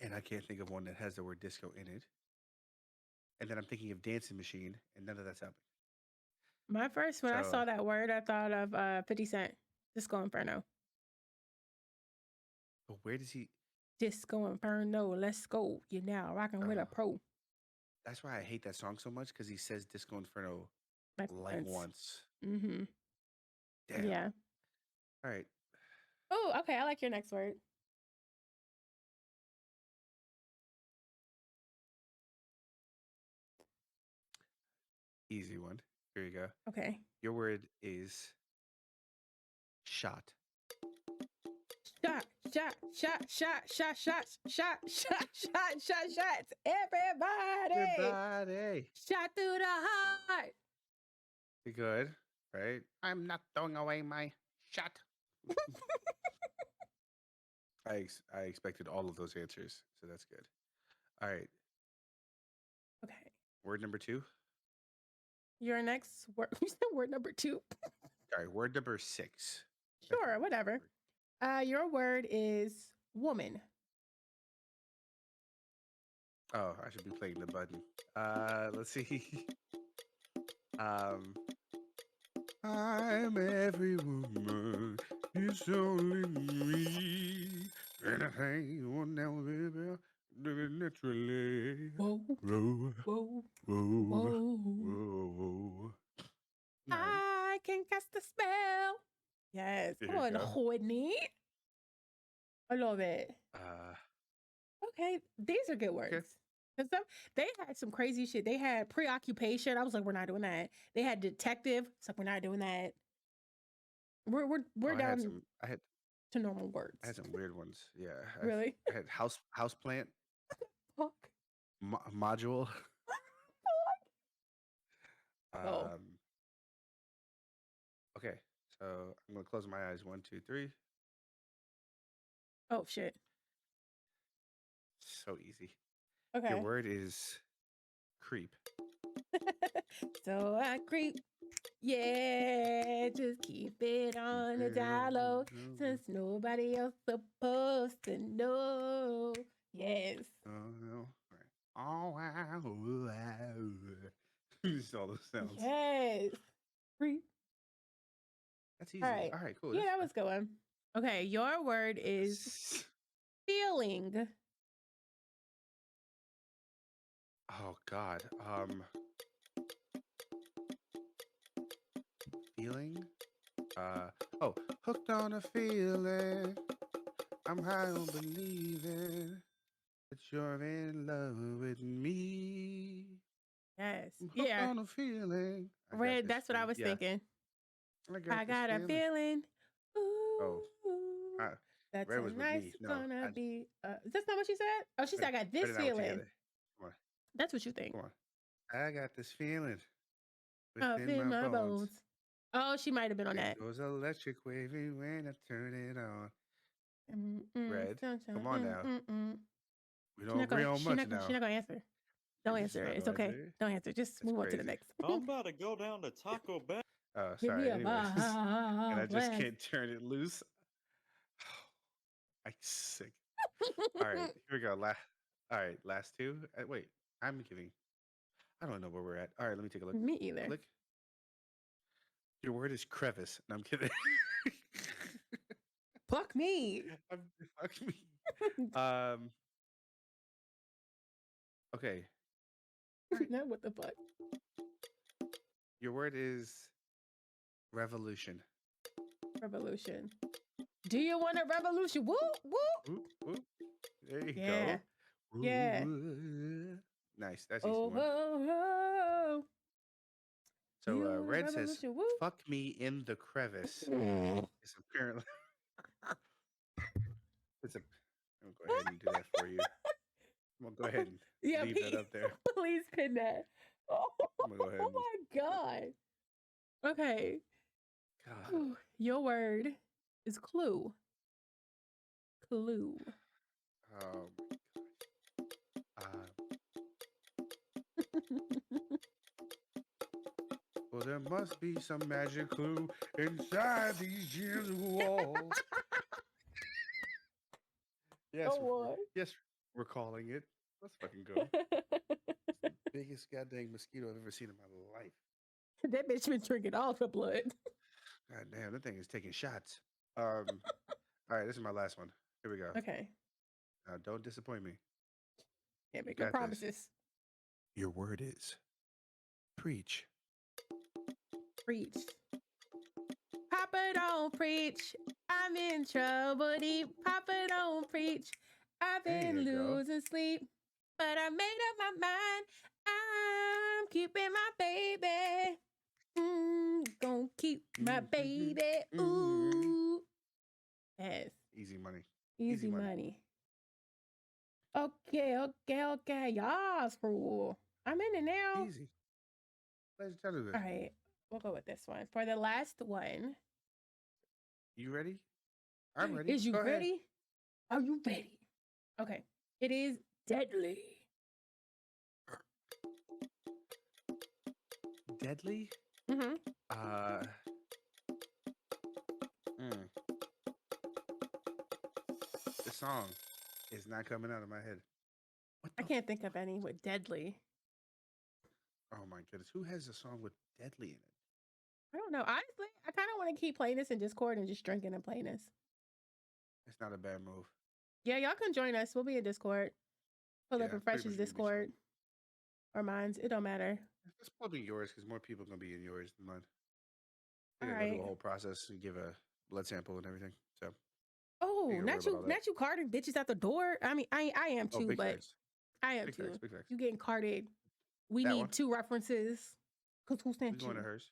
and I can't think of one that has the word disco in it. And then I'm thinking of Dancing Machine, and none of that's helping. My first, when I So- saw that word, I thought of 50 Cent. Disco Inferno. But where does he? Disco Inferno. Let's go. You're now rocking with a pro. That's why I hate that song so much, because he says Disco Inferno Like once. Mm-hmm. Damn. Yeah. All right. Oh, okay. I like your next word. Easy one. Here you go. Okay. Your word is shot. Shot, shot, shot, shot, shot, shot, shot, shot, shot, shot, shots. Everybody. Everybody. Shot through the heart. Good. Right. I'm not throwing away my shot. I expected all of those answers, so that's good. All right. Okay. Word number 2. Your next word. You said word number 2. All right. Word number 6. Sure, whatever. Your word is woman. Oh, I should be playing the button. Let's see. I'm every woman. It's only me. And I will never do it naturally. Whoa, Whoa, whoa, whoa, whoa. whoa. All right. I can cast a spell. Yes. There Come you on, go. Whitney. I love it. Okay, these are good words. Because they had some crazy shit. They had preoccupation. I was like, we're not doing that. They had detective. It's like, we're not doing that. We're down I had to normal words. I had some weird ones. Yeah. Really? I had house plant Fuck. module. Oh. Okay, so I'm gonna close my eyes. 1, 2, 3. Oh shit. So easy. Okay. Your word is creep. So I creep. Yeah, just keep it on the down low since nobody else supposed to know. Yes. Oh wow. Just all those sounds. Yes. Creep. That's easy. All right. All right, cool. Yeah, That's that was going. Okay, your word is fine. feeling. Oh God. Feeling. Oh, hooked on a feeling. I'm high on believing that you're in love with me. Yes. I'm hooked Yeah. on a feeling. I got Red, this that's what I feeling. was Yeah, thinking. I I got this got a feeling. feeling. Oh, Ooh, I, that Red was with tonight's me. No, gonna be. That's not what she said? Oh, she said, I got Red this and I were feeling. together. Come on, That's what you think. come on. I got this feeling Up within in my my bones. bones. Oh, she might have been on It that. goes electric wavy when I turn it on. Red, Sunshine. come on now. We She's don't not agree gonna. on She's much not gonna. She's now. not gonna answer. Don't She's answer not it. It's gonna okay. answer. Don't answer. Just That's move on to the crazy. next. I'm about to go down to Taco Bell. Give me Sorry. a Anyways, and I just blast. can't turn it loose. I'm sick. All right, here we go. All right, last two. Wait, I'm giving. I don't know where we're at. All right, let me take a look. Me either. Click. Your word is crevice. No, I'm kidding. Fuck me. Fuck me. Okay. No, what the fuck? Your word is revolution. Revolution. Do you want a revolution? Woo, woo. Whoop, whoop. There you Yeah. go. Yeah. Nice. That's easy Oh, one. oh, oh. So You want a Red says, revolution? Woo. "Fuck me in the crevice." It's apparently. It's a. I'm gonna go ahead and do that for you. I'm gonna go ahead and Yeah, leave that up there. please pin that. Oh, I'm gonna go ahead. oh my God. Okay. God. Ooh, your word is clue. Clue. Oh my well, there must be some magic clue inside these gyms walls. Yes, yes, we're calling it. Let's fucking go. Biggest goddamn mosquito I've ever seen in my life. That bitch been drinking all the blood. God damn, that thing is taking shots. All right, this is my last one. Here we go. Okay. Don't disappoint me. Can't make You no got this. promises. Your word is preach. Preach. Papa don't preach. I'm in trouble deep. Papa don't preach. I've been losing sleep. But I made up my mind. I'm keeping my baby. Gonna keep my baby. Ooh. Yes. Easy money. Easy money. Okay. Y'all cool. I'm in it now. Easy. Let's tell you this. All right. We'll go with this one. For the last one. You ready? I'm ready. Is you Go ready? ahead. Are you ready? Okay. It is deadly. Deadly? Mm-hmm. The song is not coming out of my head. I can't think of any with deadly. Oh my goodness. Who has a song with deadly in it? I don't know. Honestly, I kind of want to keep playing this in Discord and just drinking and playing this. It's not a bad move. Yeah, y'all can join us. We'll be in Discord. Pull up Yeah, and pretty Fresh's much gonna be Discord or mine's. It don't matter. Let's probably yours because more people are gonna be in yours than mine. All We're gonna go right. through a whole process and give a blood sample and everything. So Oh, ain't gonna worry about all that. not you carting bitches out the door. I mean, I am too, big but facts. I am Big too. facts. Big facts. You getting carted. We That need one? 2 references. Cause who We sent you? going to hers.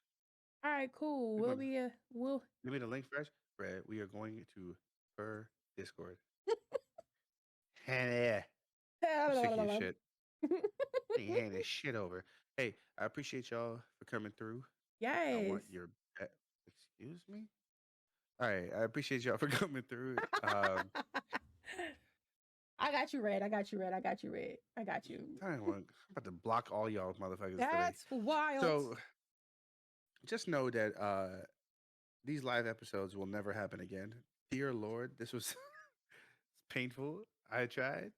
All right, cool. We We'll going- be we'll Give me the link first. Brad, we are going to her Discord. Hannah. I'm sick of your shit. You hand this shit over. Hey, I appreciate y'all for coming through. Yes. I want your excuse me. All right, I appreciate y'all for coming through. I got you, Red. I got you, Red. I got you, Red. I got you. I'm about to block all y'all motherfuckers That's today. wild. So just know that these live episodes will never happen again. Dear Lord, this was painful. I tried.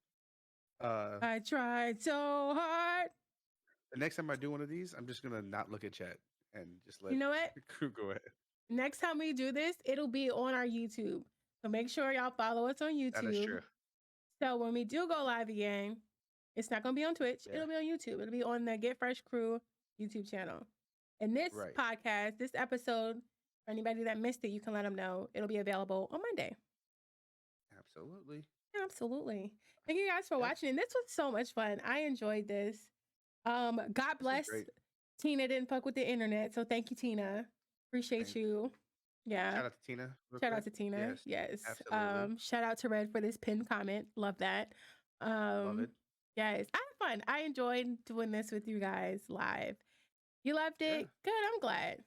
I tried so hard. The next time I do one of these, I'm just gonna not look at chat and just let You know what? crew go ahead. Next time we do this, it'll be on our YouTube. So make sure y'all follow us on YouTube. That is true. So when we do go live again, it's not going to be on Twitch. Yeah. It'll be on YouTube. It'll be on the Get Fresh Crew YouTube channel. And this podcast, this episode, for anybody that missed it, you can let them know. It'll be available on Monday. Absolutely. Absolutely. Thank you guys for watching. And this was so much fun. I enjoyed this. God This is bless. great. Tina didn't fuck with the internet, so thank you, Tina. Appreciate Thank you. Yeah. Shout out to Tina. Real Shout out quick. to Tina. Yes. Absolutely. Shout out to Red for this pinned comment. Love that. Love it. Yes. I had fun. I enjoyed doing this with you guys live. You loved it? Yeah. Good. I'm glad.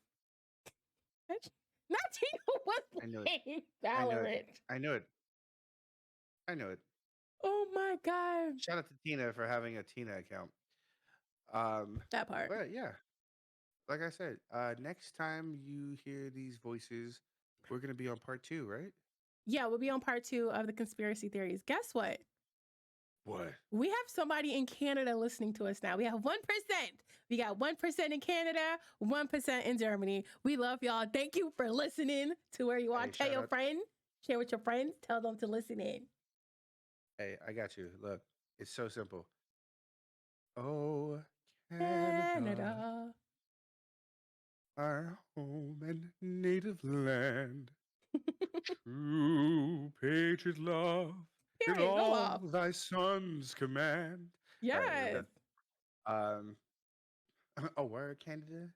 Not Tina was I knew it. playing I know it. Valorant. I know it. I know it. Oh my God. Shout out to Tina for having a Tina account. That part. But yeah, like I said, next time you hear these voices, we're gonna be on part 2, right? Yeah, we'll be on part 2 of the conspiracy theories. Guess what? What? We have somebody in Canada listening to us now. We have 1%. We got 1% in Canada, 1% in Germany. We love y'all. Thank you for listening to where you are. Hey, Tell shout your out. friend, share with your friends, tell them to listen in. Hey, I got you. Look, it's so simple. Oh, Canada, our home and native land. True patriot love in Period. Go all off. thy sons command. All right, we're Yes. done. Oh, word, Canada.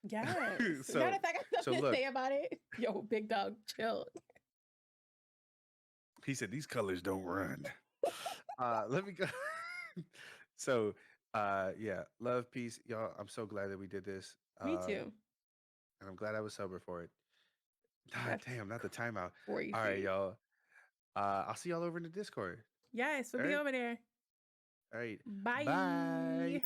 Yes. So, Matter of fact, I got so something to look, say about it. Yo, big dog, chill. he said these colors don't run. Let me go. So, yeah, love, peace, y'all. I'm so glad that we did this. Me too. And I'm glad I was sober for it. God That's damn, not the timeout. crazy. All right, y'all. I'll see y'all over in the Discord. Yes, we'll All be right. over there. All right. Bye. Bye.